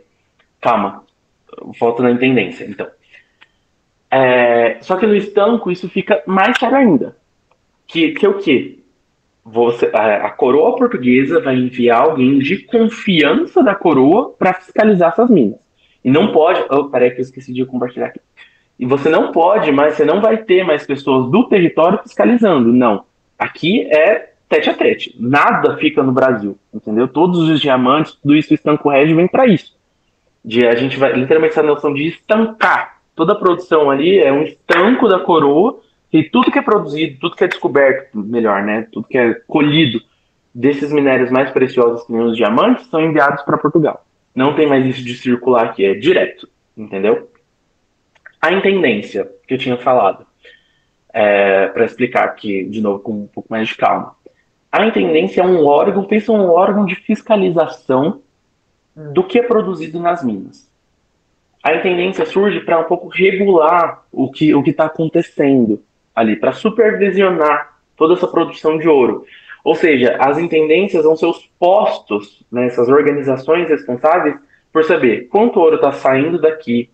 Calma, volto na intendência, então. Só que no estanco isso fica mais sério ainda. Que o quê? A coroa portuguesa vai enviar alguém de confiança da coroa para fiscalizar essas minas. E não pode. Oh, peraí que eu esqueci de compartilhar aqui. E você não pode, mas você não vai ter mais pessoas do território fiscalizando. Não. Aqui é tete a tete. Nada fica no Brasil. Entendeu? Todos os diamantes, tudo isso, o estanco régio vem para isso. A gente vai literalmente essa noção de estancar. Toda a produção ali é um estanco da coroa. E tudo que é produzido, tudo que é descoberto, melhor, né? Tudo que é colhido desses minérios mais preciosos que nem os diamantes são enviados para Portugal. Não tem mais isso de circular aqui, é direto, entendeu? A intendência que eu tinha falado, para explicar aqui de novo com um pouco mais de calma. A intendência é um órgão, pensa um órgão de fiscalização do que é produzido nas minas. A intendência surge para um pouco regular o que está acontecendo ali, para supervisionar toda essa produção de ouro. Ou seja, as intendências vão ser os postos, né, essas organizações responsáveis por saber quanto ouro está saindo daqui,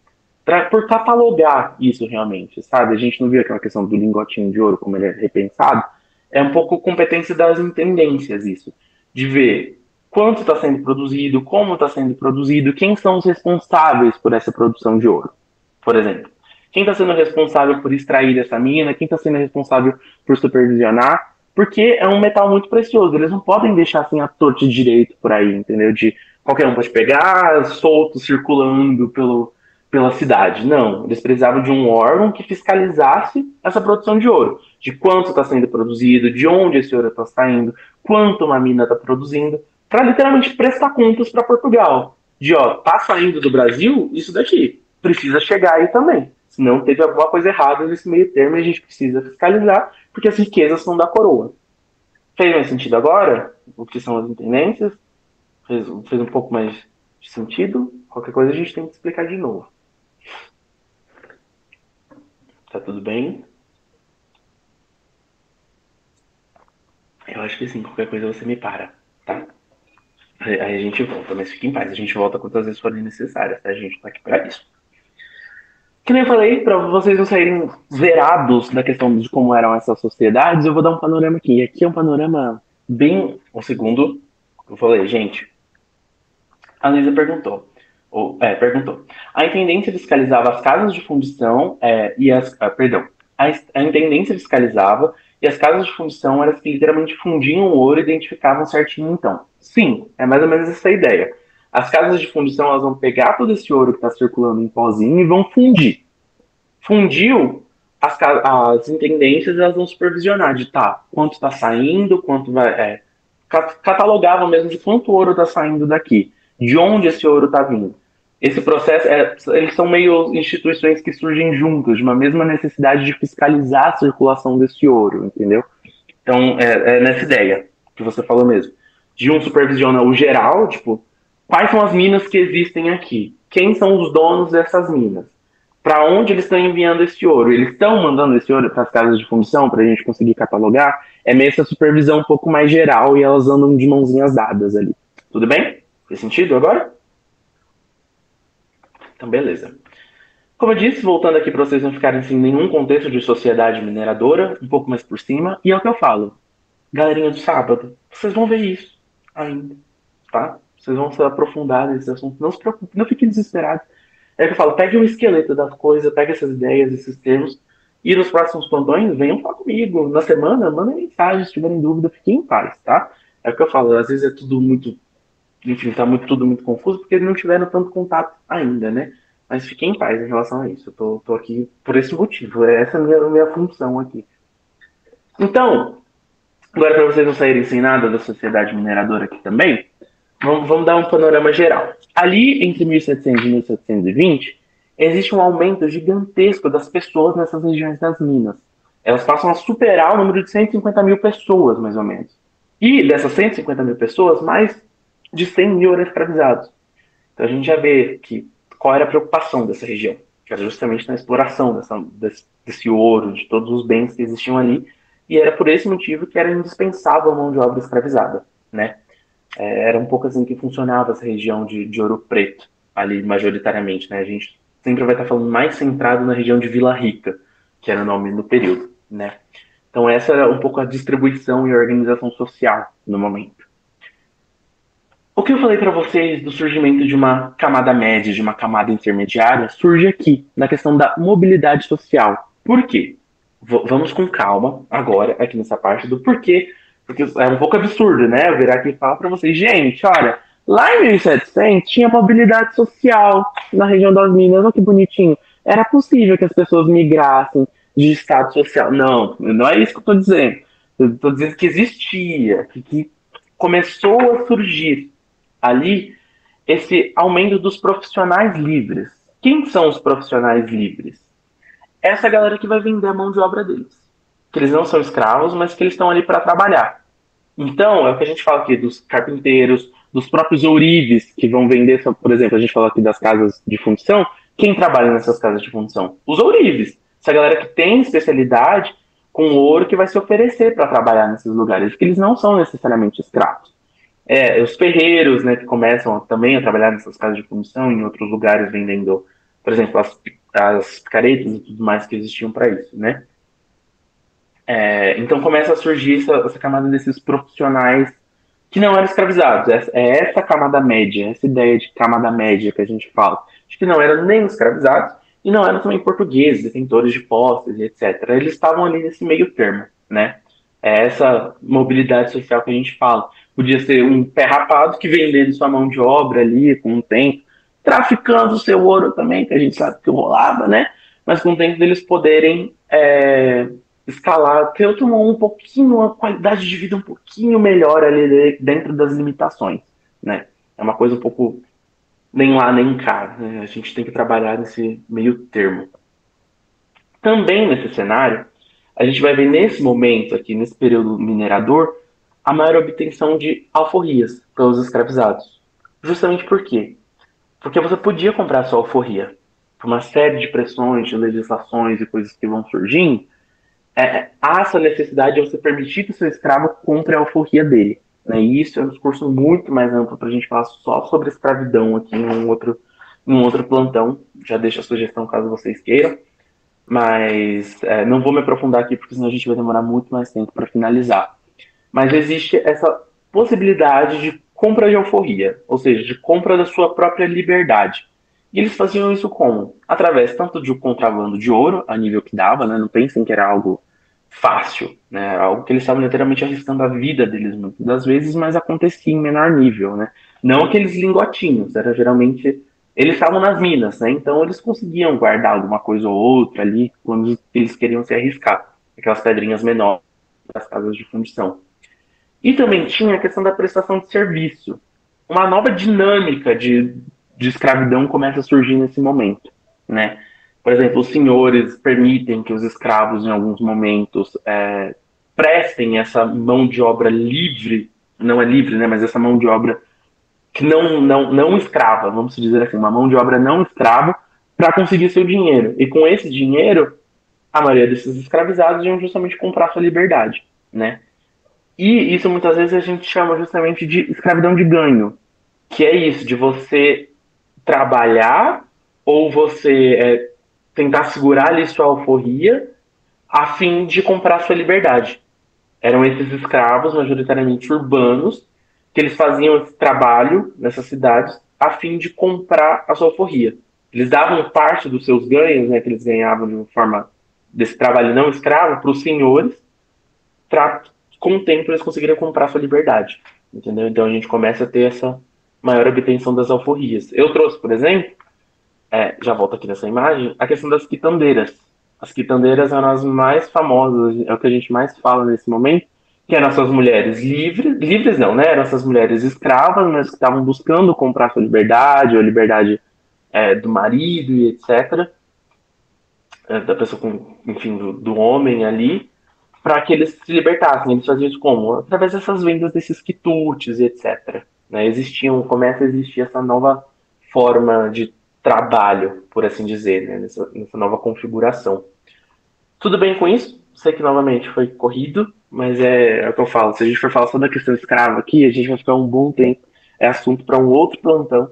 por catalogar isso realmente, sabe? A gente não viu aquela questão do lingotinho de ouro, como ele é repensado. É um pouco competência das intendências isso, de ver quanto está sendo produzido, como está sendo produzido, quem são os responsáveis por essa produção de ouro, por exemplo. Quem está sendo responsável por extrair essa mina, quem está sendo responsável por supervisionar, porque é um metal muito precioso, eles não podem deixar assim a torta de direito por aí, entendeu? De qualquer um pode pegar, solto, circulando pela cidade. Não, eles precisavam de um órgão que fiscalizasse essa produção de ouro, de quanto está sendo produzido, de onde esse ouro está saindo, quanto uma mina está produzindo, para literalmente prestar contas para Portugal. De, tá saindo do Brasil, isso daqui. Precisa chegar aí também. Senão teve alguma coisa errada nesse meio termo e a gente precisa fiscalizar, porque as riquezas são da coroa. Fez mais sentido agora? O que são as intendências? Fez um pouco mais de sentido? Qualquer coisa a gente tem que explicar de novo. Tá tudo bem? Eu acho que sim, qualquer coisa você me para, tá? Aí a gente volta, mas fique em paz, a gente volta quantas vezes forem necessárias, tá? A gente tá aqui pra isso. Que nem eu falei, para vocês não saírem zerados da questão de como eram essas sociedades, eu vou dar um panorama aqui. E aqui é um panorama bem... Um segundo, eu falei, gente, a Luísa perguntou. Perguntou. A intendência fiscalizava as casas de fundição a intendência fiscalizava e as casas de fundição eram as que literalmente fundiam o ouro e identificavam certinho então. Sim, é mais ou menos essa a ideia. As casas de fundição elas vão pegar todo esse ouro que está circulando em pozinho e vão fundir. Fundiu, as intendências elas vão supervisionar de quanto está saindo, quanto vai... catalogavam mesmo de quanto ouro está saindo daqui, de onde esse ouro está vindo. Esse processo, eles são meio instituições que surgem juntas, de uma mesma necessidade de fiscalizar a circulação desse ouro, entendeu? Então, é nessa ideia que você falou mesmo. De um supervisiona o geral, tipo, quais são as minas que existem aqui? Quem são os donos dessas minas? Para onde eles estão enviando esse ouro? Eles estão mandando esse ouro para as casas de fundição para a gente conseguir catalogar? É meio essa supervisão um pouco mais geral e elas andam de mãozinhas dadas ali. Tudo bem? Fez sentido agora? Então, beleza. Como eu disse, voltando aqui para vocês não ficarem sem nenhum contexto de sociedade mineradora, um pouco mais por cima, e é o que eu falo. Galerinha do sábado, vocês vão ver isso ainda. tá? Vocês vão se aprofundar nesse assunto. Não se preocupem, não fiquem desesperados. É que eu falo, pegue o esqueleto das coisas, pegue essas ideias, esses termos, e nos próximos plantões, venham falar comigo. Na semana, mandem mensagem, se tiverem dúvida, fiquem em paz, tá? É o que eu falo, às vezes é tudo muito, enfim, tá tudo muito confuso, porque eles não tiveram tanto contato ainda, né? Mas fiquem em paz em relação a isso. Eu tô aqui por esse motivo, essa é a minha função aqui. Então, agora para vocês não saírem sem nada da sociedade mineradora aqui também, vamos dar um panorama geral. Ali, entre 1700 e 1720, existe um aumento gigantesco das pessoas nessas regiões das minas. Elas passam a superar o número de 150 mil pessoas, mais ou menos. E dessas 150 mil pessoas, mais de 100 mil eram escravizados. Então a gente já vê que qual era a preocupação dessa região, que era justamente na exploração desse ouro, de todos os bens que existiam ali, e era por esse motivo que era indispensável a mão de obra escravizada, né? Era um pouco assim que funcionava essa região de Ouro Preto, ali majoritariamente, né? A gente sempre vai estar falando mais centrado na região de Vila Rica, que era o nome do período, né? Então essa era um pouco a distribuição e organização social no momento. O que eu falei para vocês do surgimento de uma camada média, de uma camada intermediária, surge aqui, na questão da mobilidade social. Por quê? Vamos com calma agora, aqui nessa parte do porquê, porque é um pouco absurdo, né? Eu virar aqui e falar para vocês, gente, olha, lá em 1700 tinha mobilidade social na região das Minas, olha que bonitinho. Era possível que as pessoas migrassem de estado social. Não, não é isso que eu estou dizendo. Eu estou dizendo que existia, que começou a surgir ali esse aumento dos profissionais livres. Quem são os profissionais livres? Essa galera que vai vender a mão de obra deles. Que eles não são escravos, mas que eles estão ali para trabalhar. Então, é o que a gente fala aqui dos carpinteiros, dos próprios ourives que vão vender, por exemplo, a gente fala aqui das casas de fundição. Quem trabalha nessas casas de fundição? Os ourives. Essa galera que tem especialidade com ouro que vai se oferecer para trabalhar nesses lugares, porque eles não são necessariamente escravos. Os ferreiros, né, que começam também a trabalhar nessas casas de fundição, em outros lugares vendendo, por exemplo, as picaretas e tudo mais que existiam para isso, né? Então começa a surgir essa camada desses profissionais que não eram escravizados. É essa camada média, essa ideia de camada média que a gente fala, de que não eram nem escravizados e não eram também portugueses, detentores de posses e etc. Eles estavam ali nesse meio termo, né? É essa mobilidade social que a gente fala. Podia ser um pé rapado que vendendo sua mão de obra ali com o tempo, traficando o seu ouro também, que a gente sabe que rolava, né? Mas com o tempo deles poderem escalar, ter um pouquinho, uma qualidade de vida um pouquinho melhor ali dentro das limitações, né? É uma coisa um pouco nem lá nem cá, né? A gente tem que trabalhar nesse meio termo. Também nesse cenário, a gente vai ver nesse momento aqui, nesse período minerador, a maior obtenção de alforrias pelos escravizados. Justamente por quê? Porque você podia comprar sua alforria. Por uma série de pressões, de legislações e coisas que vão surgindo, há essa necessidade de você permitir que o seu escravo compre a alforria dele. Né? E isso é um discurso muito mais amplo para a gente falar só sobre escravidão aqui em um outro plantão. Já deixo a sugestão caso vocês queiram. Mas não vou me aprofundar aqui, porque senão a gente vai demorar muito mais tempo para finalizar. Mas existe essa possibilidade de compra de alforria, ou seja, de compra da sua própria liberdade. E eles faziam isso como? Através tanto de um contrabando de ouro, a nível que dava, né? Não pensem que era algo fácil, né? Era algo que eles estavam literalmente arriscando a vida deles muitas das vezes, mas acontecia em menor nível, né? Não aqueles lingotinhos, era geralmente... Eles estavam nas minas, né? Então eles conseguiam guardar alguma coisa ou outra ali quando eles queriam se arriscar. Aquelas pedrinhas menores das casas de fundição. E também tinha a questão da prestação de serviço. Uma nova dinâmica de escravidão começa a surgir nesse momento, né? Por exemplo, os senhores permitem que os escravos, em alguns momentos, prestem essa mão de obra livre, não é livre, né? Mas essa mão de obra que não escrava, vamos dizer assim, uma mão de obra não escrava, para conseguir seu dinheiro. E com esse dinheiro, a maioria desses escravizados iam justamente comprar sua liberdade, né? E isso muitas vezes a gente chama justamente de escravidão de ganho, que é isso, de você trabalhar ou você tentar segurar ali sua alforria a fim de comprar sua liberdade. Eram esses escravos, majoritariamente urbanos, que eles faziam esse trabalho nessas cidades a fim de comprar a sua alforria. Eles davam parte dos seus ganhos, né, que eles ganhavam de uma forma desse trabalho não escravo, para os senhores, para, com o tempo, eles conseguirem comprar a sua liberdade. Entendeu? Então a gente começa a ter essa maior obtenção das alforrias. Eu trouxe, por exemplo, já volto aqui nessa imagem, a questão das quitandeiras. As quitandeiras eram as mais famosas, é o que a gente mais fala nesse momento, que eram essas mulheres livres não, né? Eram essas mulheres escravas, mas que estavam buscando comprar sua liberdade, ou a liberdade do marido e etc. Da pessoa, enfim, do homem ali, para que eles se libertassem. Eles faziam isso como? Através dessas vendas desses quitutes e etc. Né? Começa a existir essa nova forma de trabalho, por assim dizer, né? nessa nova configuração. Tudo bem com isso? Sei que novamente foi corrido, mas é o que eu falo. Se a gente for falar só da questão escrava aqui, a gente vai ficar um bom tempo. É assunto para um outro plantão.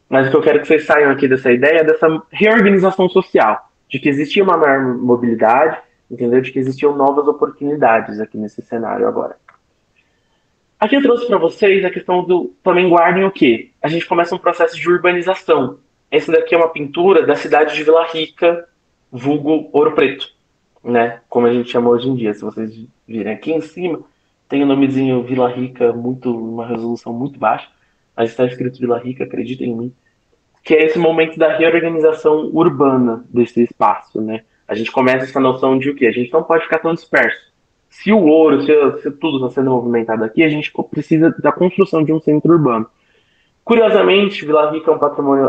Mas o que eu quero que vocês saiam aqui dessa ideia é dessa reorganização social, de que existia uma maior mobilidade, entendeu? De que existiam novas oportunidades aqui nesse cenário agora. Aqui eu trouxe para vocês a questão do também guardem o quê? A gente começa um processo de urbanização. Esse daqui é uma pintura da cidade de Vila Rica, vulgo Ouro Preto, né? Como a gente chama hoje em dia. Se vocês virem aqui em cima, tem o nomezinho Vila Rica, uma resolução muito baixa, mas está escrito Vila Rica, acreditem em mim, que é esse momento da reorganização urbana desse espaço, né? A gente começa essa noção de o quê? A gente não pode ficar tão disperso. Se o ouro, se tudo está sendo movimentado aqui, a gente precisa da construção de um centro urbano. Curiosamente, Vila Rica é um patrimônio...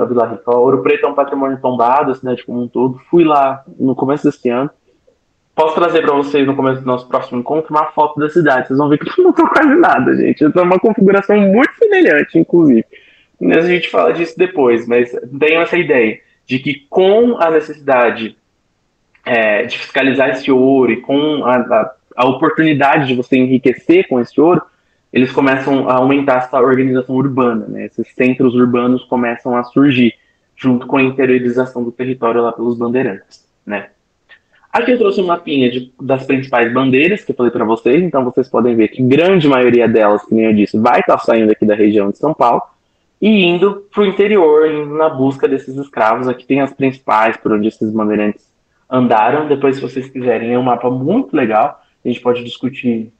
Ouro Preto é um patrimônio tombado, a cidade como um todo. Fui lá no começo desse ano. Posso trazer para vocês, no começo do nosso próximo encontro, uma foto da cidade. Vocês vão ver que não mudou quase nada, gente. É uma configuração muito semelhante, inclusive. A gente fala disso depois, mas tenho essa ideia de que com a necessidade de fiscalizar esse ouro e com a oportunidade de você enriquecer com esse ouro, eles começam a aumentar essa organização urbana, né? Esses centros urbanos começam a surgir, junto com a interiorização do território lá pelos bandeirantes, né? Aqui eu trouxe um mapinha das principais bandeiras que eu falei para vocês, então vocês podem ver que grande maioria delas, que nem eu disse, vai estar saindo aqui da região de São Paulo e indo para o interior, indo na busca desses escravos. Aqui tem as principais por onde esses bandeirantes andaram. Depois, se vocês quiserem, é um mapa muito legal, a gente pode discutir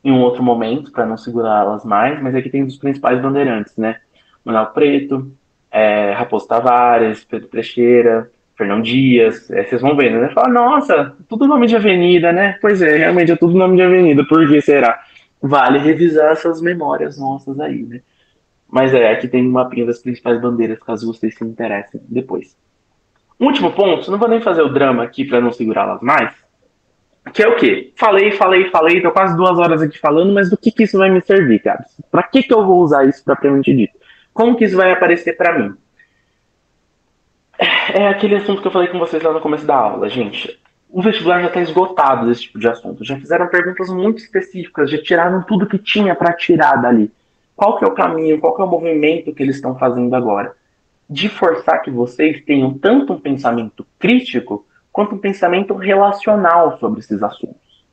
em um outro momento para não segurá-las mais, mas aqui tem os principais bandeirantes, né? Manuel Preto, Raposo Tavares, Pedro Teixeira, Fernão Dias, vocês vão vendo, né? Fala, nossa, tudo nome de avenida, né? Pois é, realmente é tudo nome de avenida, por que será? Vale revisar essas memórias nossas aí, né? Mas aqui tem um mapinha das principais bandeiras, caso vocês se interessem depois. Último ponto, não vou nem fazer o drama aqui para não segurá-las mais, que é o quê? Falei, tô quase 2 horas aqui falando, mas do que isso vai me servir, cara? Para que eu vou usar isso propriamente dito? Como que isso vai aparecer para mim? É aquele assunto que eu falei com vocês lá no começo da aula, gente. O vestibular já está esgotado desse tipo de assunto. Já fizeram perguntas muito específicas, já tiraram tudo que tinha para tirar dali. Qual que é o caminho, qual que é o movimento que eles estão fazendo agora? De forçar que vocês tenham tanto um pensamento crítico, quanto um pensamento relacional sobre esses assuntos.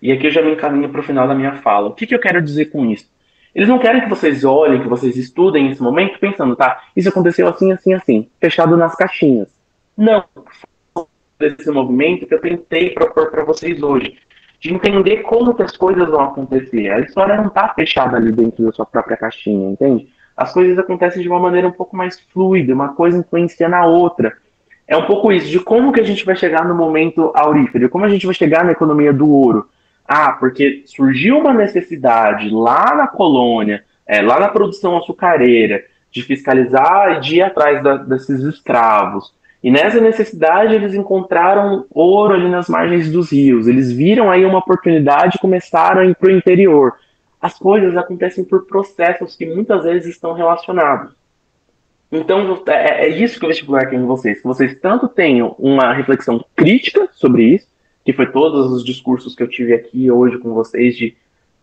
E aqui eu já me encaminho para o final da minha fala. O que eu quero dizer com isso? Eles não querem que vocês olhem, que vocês estudem esse momento pensando, tá, isso aconteceu assim, assim, assim, fechado nas caixinhas. Não. Esse movimento que eu tentei propor para vocês hoje, de entender como que as coisas vão acontecer. A história não está fechada ali dentro da sua própria caixinha, entende? As coisas acontecem de uma maneira um pouco mais fluida, uma coisa influencia na outra. É um pouco isso, de como que a gente vai chegar no momento aurífero, como a gente vai chegar na economia do ouro. Porque surgiu uma necessidade lá na colônia, lá na produção açucareira, de fiscalizar e de ir atrás desses escravos. E nessa necessidade eles encontraram ouro ali nas margens dos rios. Eles viram aí uma oportunidade e começaram a ir para o interior. As coisas acontecem por processos que muitas vezes estão relacionados. Então é isso que o vestibular tem em vocês. Que vocês tanto tenham uma reflexão crítica sobre isso, que foi todos os discursos que eu tive aqui hoje com vocês, de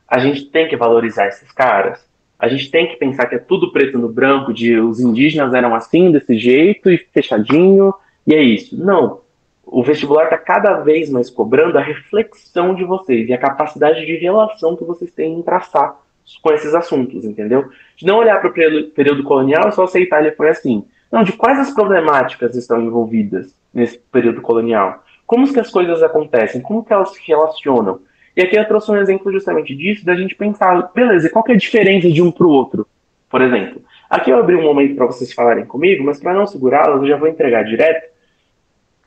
a gente tem que valorizar esses caras, a gente tem que pensar que é tudo preto no branco, de os indígenas eram assim, desse jeito, e fechadinho, e é isso. Não. O vestibular está cada vez mais cobrando a reflexão de vocês e a capacidade de relação que vocês têm em traçar com esses assuntos, entendeu? De não olhar para o período colonial e só aceitar ele foi assim. Não, de quais as problemáticas estão envolvidas nesse período colonial? Como que as coisas acontecem? Como que elas se relacionam? E aqui eu trouxe um exemplo justamente disso, da gente pensar, beleza, e qual que é a diferença de um para o outro? Por exemplo, aqui eu abri um momento para vocês falarem comigo, mas para não segurá-las, eu já vou entregar direto.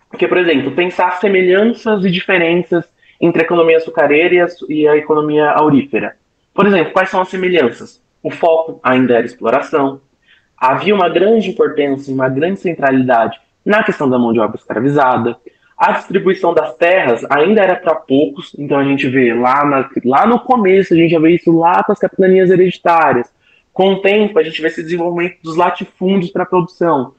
Porque, por exemplo, pensar semelhanças e diferenças entre a economia açucareira e a economia aurífera. Por exemplo, quais são as semelhanças? O foco ainda era exploração. Havia uma grande importância, uma grande centralidade na questão da mão de obra escravizada. A distribuição das terras ainda era para poucos, então a gente vê lá no começo, a gente já vê isso lá com as capitanias hereditárias. Com o tempo, a gente vê esse desenvolvimento dos latifúndios para a produção.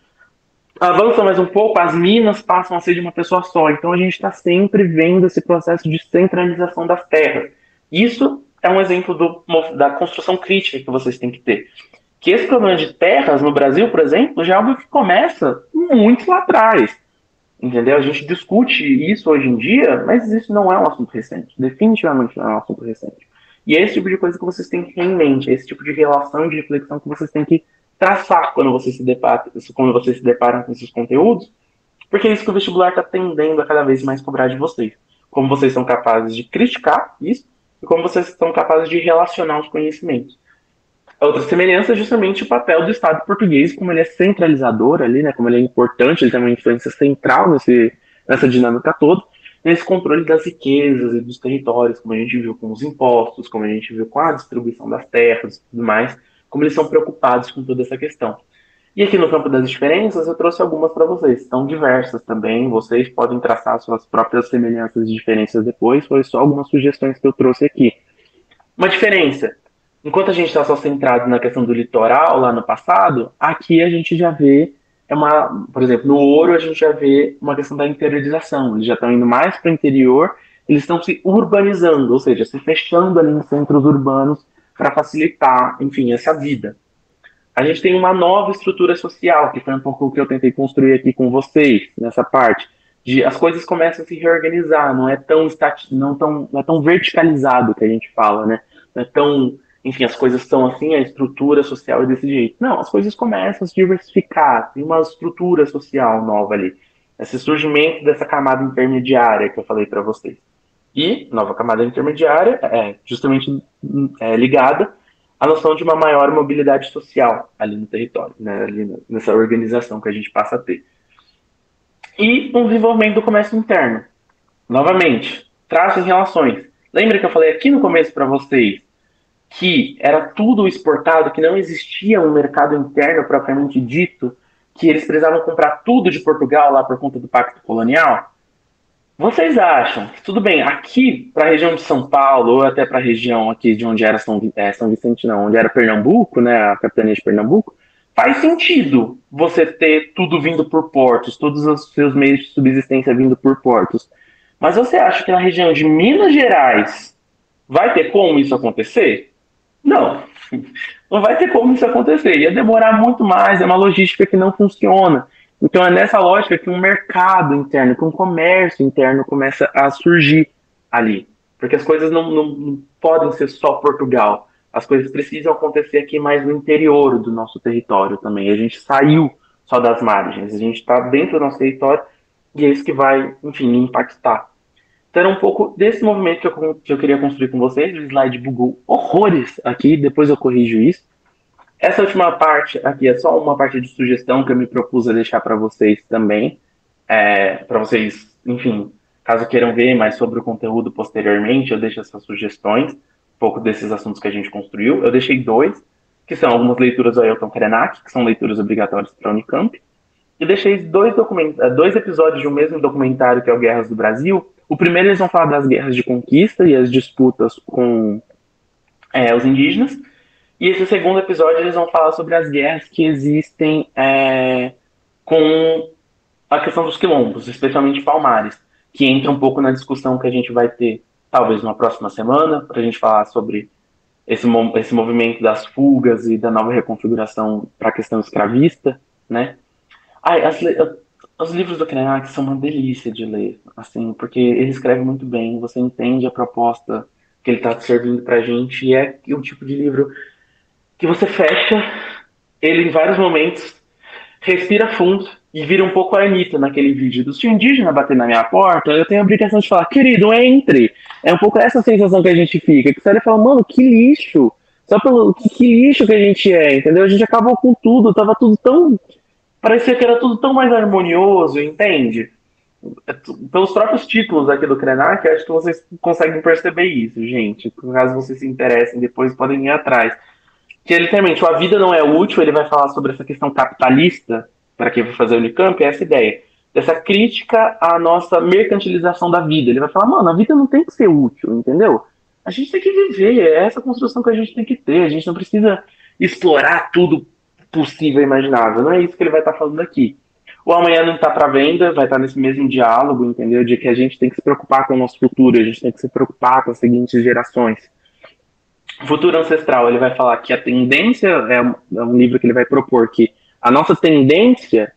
Avança mais um pouco, as minas passam a ser de uma pessoa só. Então a gente está sempre vendo esse processo de centralização das terras. Isso é um exemplo da construção crítica que vocês têm que ter. Que esse problema de terras no Brasil, por exemplo, já é algo que começa muito lá atrás. Entendeu? A gente discute isso hoje em dia, mas isso não é um assunto recente. Definitivamente não é um assunto recente. E é esse tipo de coisa que vocês têm que ter em mente, é esse tipo de relação e de reflexão que vocês têm que traçar quando vocês se deparam com esses conteúdos, porque é isso que o vestibular está tendendo a cada vez mais cobrar de vocês. Como vocês são capazes de criticar isso e como vocês são capazes de relacionar os conhecimentos. A outra semelhança é justamente o papel do Estado português, como ele é centralizador ali, né, como ele é importante, ele tem uma influência central nessa dinâmica toda, nesse controle das riquezas e dos territórios, como a gente viu com os impostos, como a gente viu com a distribuição das terras e tudo mais, como eles são preocupados com toda essa questão. E aqui no campo das diferenças, eu trouxe algumas para vocês. Estão diversas também, vocês podem traçar suas próprias semelhanças e diferenças depois, foi só algumas sugestões que eu trouxe aqui. Uma diferença. Enquanto a gente está só centrado na questão do litoral, lá no passado, aqui a gente já vê, por exemplo, no ouro a gente já vê uma questão da interiorização. Eles já estão indo mais para o interior, eles estão se urbanizando, ou seja, se fechando ali em centros urbanos para facilitar, enfim, essa vida. A gente tem uma nova estrutura social, que foi um pouco o que eu tentei construir aqui com vocês, nessa parte. As coisas começam a se reorganizar, não é tão verticalizado que a gente fala, né? Não é tão, enfim, as coisas são assim, a estrutura social é desse jeito. Não, as coisas começam a se diversificar, tem uma estrutura social nova ali. Esse surgimento dessa camada intermediária que eu falei para vocês. E, nova camada intermediária, justamente ligada à noção de uma maior mobilidade social ali no território, né, ali nessa organização que a gente passa a ter. E um desenvolvimento do comércio interno. Novamente, traços e relações. Lembra que eu falei aqui no começo para vocês que era tudo exportado, que não existia um mercado interno propriamente dito, que eles precisavam comprar tudo de Portugal lá por conta do Pacto Colonial? Vocês acham que, tudo bem, aqui para a região de São Paulo, ou até para a região aqui de onde era São Vicente, não, onde era Pernambuco, né, a capitania de Pernambuco, faz sentido você ter tudo vindo por portos, todos os seus meios de subsistência vindo por portos. Mas você acha que na região de Minas Gerais vai ter como isso acontecer? Não, não vai ter como isso acontecer. Ia demorar muito mais, é uma logística que não funciona. Então é nessa lógica que um mercado interno, que um comércio interno começa a surgir ali. Porque as coisas não podem ser só Portugal. As coisas precisam acontecer aqui mais no interior do nosso território também. A gente saiu só das margens, a gente está dentro do nosso território e é isso que vai, enfim, impactar. Então era um pouco desse movimento que eu queria construir com vocês. O slide bugou horrores aqui, depois eu corrijo isso. Essa última parte aqui é só uma parte de sugestão que eu me propus a deixar para vocês também, para vocês, enfim, caso queiram ver mais sobre o conteúdo posteriormente, eu deixo essas sugestões, um pouco desses assuntos que a gente construiu. Eu deixei 2, que são algumas leituras do Ailton Krenak, que são leituras obrigatórias para a Unicamp, e deixei 2 episódios de um mesmo documentário, que é o Guerras do Brasil. O primeiro eles vão falar das guerras de conquista e as disputas com os indígenas, e esse segundo episódio eles vão falar sobre as guerras que existem com a questão dos quilombos, especialmente Palmares, que entra um pouco na discussão que a gente vai ter, talvez, na próxima semana, para a gente falar sobre esse movimento das fugas e da nova reconfiguração para a questão escravista, né? Os livros do Krenak são uma delícia de ler, assim, porque ele escreve muito bem, você entende a proposta que ele tá servindo pra gente, e é o tipo de livro que você fecha ele em vários momentos, respira fundo e vira um pouco a Anitta naquele vídeo do se um indígena bater na minha porta, eu tenho a obrigação de falar, querido, entre. É um pouco essa sensação que a gente fica, que você olha e fala, mano, que lixo. Só pelo que lixo que a gente é, entendeu? A gente acabou com tudo, tava tudo tão. Parecia que era tudo tão mais harmonioso, entende? Pelos próprios títulos aqui do Krenak, acho que vocês conseguem perceber isso, gente. Caso vocês se interessem, depois podem ir atrás. Que literalmente, a vida não é útil, ele vai falar sobre essa questão capitalista, para quem vai fazer o Unicamp, é essa ideia. Dessa crítica à nossa mercantilização da vida. Ele vai falar, mano, a vida não tem que ser útil, entendeu? A gente tem que viver, é essa construção que a gente tem que ter. A gente não precisa explorar tudo possível e imaginável. Não é isso que ele vai estar falando aqui. O Amanhã Não Está para Venda vai estar nesse mesmo diálogo, entendeu? De que a gente tem que se preocupar com o nosso futuro, a gente tem que se preocupar com as seguintes gerações. Futuro Ancestral, ele vai falar que a tendência, é um livro que ele vai propor que a nossa tendência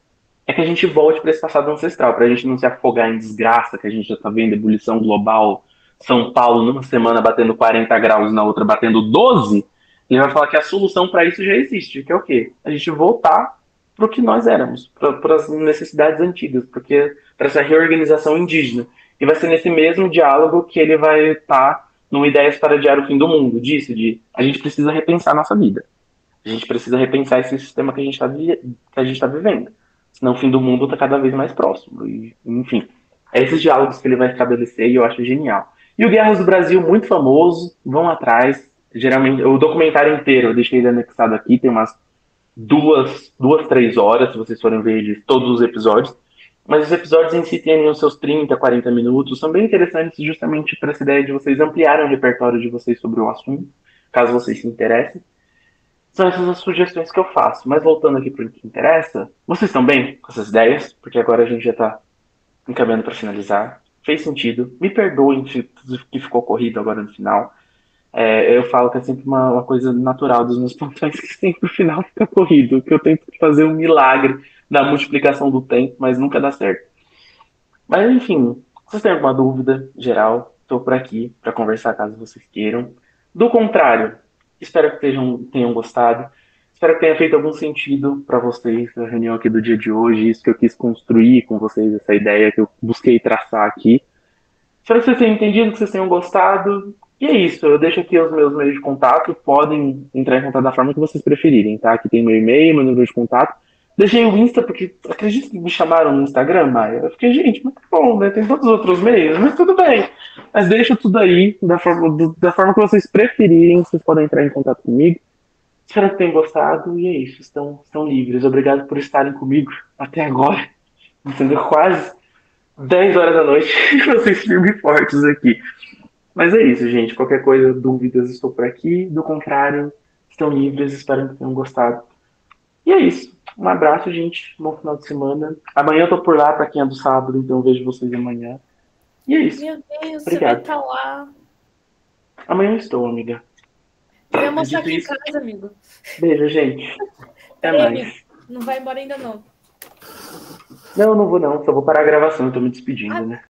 é que a gente volte para esse passado ancestral, para a gente não se afogar em desgraça, que a gente já está vendo, ebulição global, São Paulo numa semana batendo 40 graus, na outra batendo 12, ele vai falar que a solução para isso já existe, que é o quê? A gente voltar para o que nós éramos, para as necessidades antigas, para essa reorganização indígena. E vai ser nesse mesmo diálogo que ele vai estar numa Ideias para Adiar o Fim do Mundo, disso, de a gente precisa repensar a nossa vida. A gente precisa repensar esse sistema que a gente está vivendo. Senão o fim do mundo está cada vez mais próximo. E, enfim, é esses diálogos que ele vai estabelecer e eu acho genial. E o Guerras do Brasil, muito famoso, vão atrás. Geralmente, o documentário inteiro, eu deixei ele anexado aqui, tem umas 2-3 horas, se vocês forem ver de todos os episódios. Mas os episódios em si têm os seus 30, 40 minutos. São bem interessantes justamente para essa ideia de vocês ampliarem o repertório de vocês sobre o assunto, caso vocês se interessem. São essas as sugestões que eu faço. Mas voltando aqui para o que interessa, vocês estão bem com essas ideias? Porque agora a gente já está encaminhando para finalizar. Fez sentido. Me perdoem se tudo que ficou corrido agora no final. Eu falo que é sempre uma coisa natural dos meus plantões, que sempre no final fica corrido, que eu tento fazer um milagre da multiplicação do tempo, mas nunca dá certo. Mas enfim, se vocês têm alguma dúvida geral, estou por aqui para conversar caso vocês queiram. Do contrário, espero que tenham gostado. Espero que tenha feito algum sentido para vocês a reunião aqui do dia de hoje, isso que eu quis construir com vocês, essa ideia que eu busquei traçar aqui. Espero que vocês tenham entendido, que vocês tenham gostado. E é isso, eu deixo aqui os meus meios de contato, podem entrar em contato da forma que vocês preferirem, tá? Aqui tem meu e-mail, meu número de contato. Deixei o Insta, porque acredito que me chamaram no Instagram, Maia. Eu fiquei, gente, mas tá bom, né? Tem todos os outros meios, mas tudo bem. Mas deixa tudo aí, da forma que vocês preferirem, vocês podem entrar em contato comigo. Espero que tenham gostado, e é isso, estão livres. Obrigado por estarem comigo até agora, entendeu? Quase 10 horas da noite, e vocês firmes e fortes aqui. Mas é isso, gente. Qualquer coisa, dúvidas, estou por aqui. Do contrário, estão livres. Espero que tenham gostado. E é isso. Um abraço, gente. Bom final de semana. Amanhã eu tô por lá, para quem é do sábado, então eu vejo vocês amanhã. E é isso. Meu Deus, Obrigado. você vai estar lá. Amanhã eu estou, amiga. Vai almoçar aqui em casa, amigo. Beijo, gente. Até mais. Amigo, não vai embora ainda, não. Não vou não. Só vou parar a gravação. Eu tô me despedindo, né?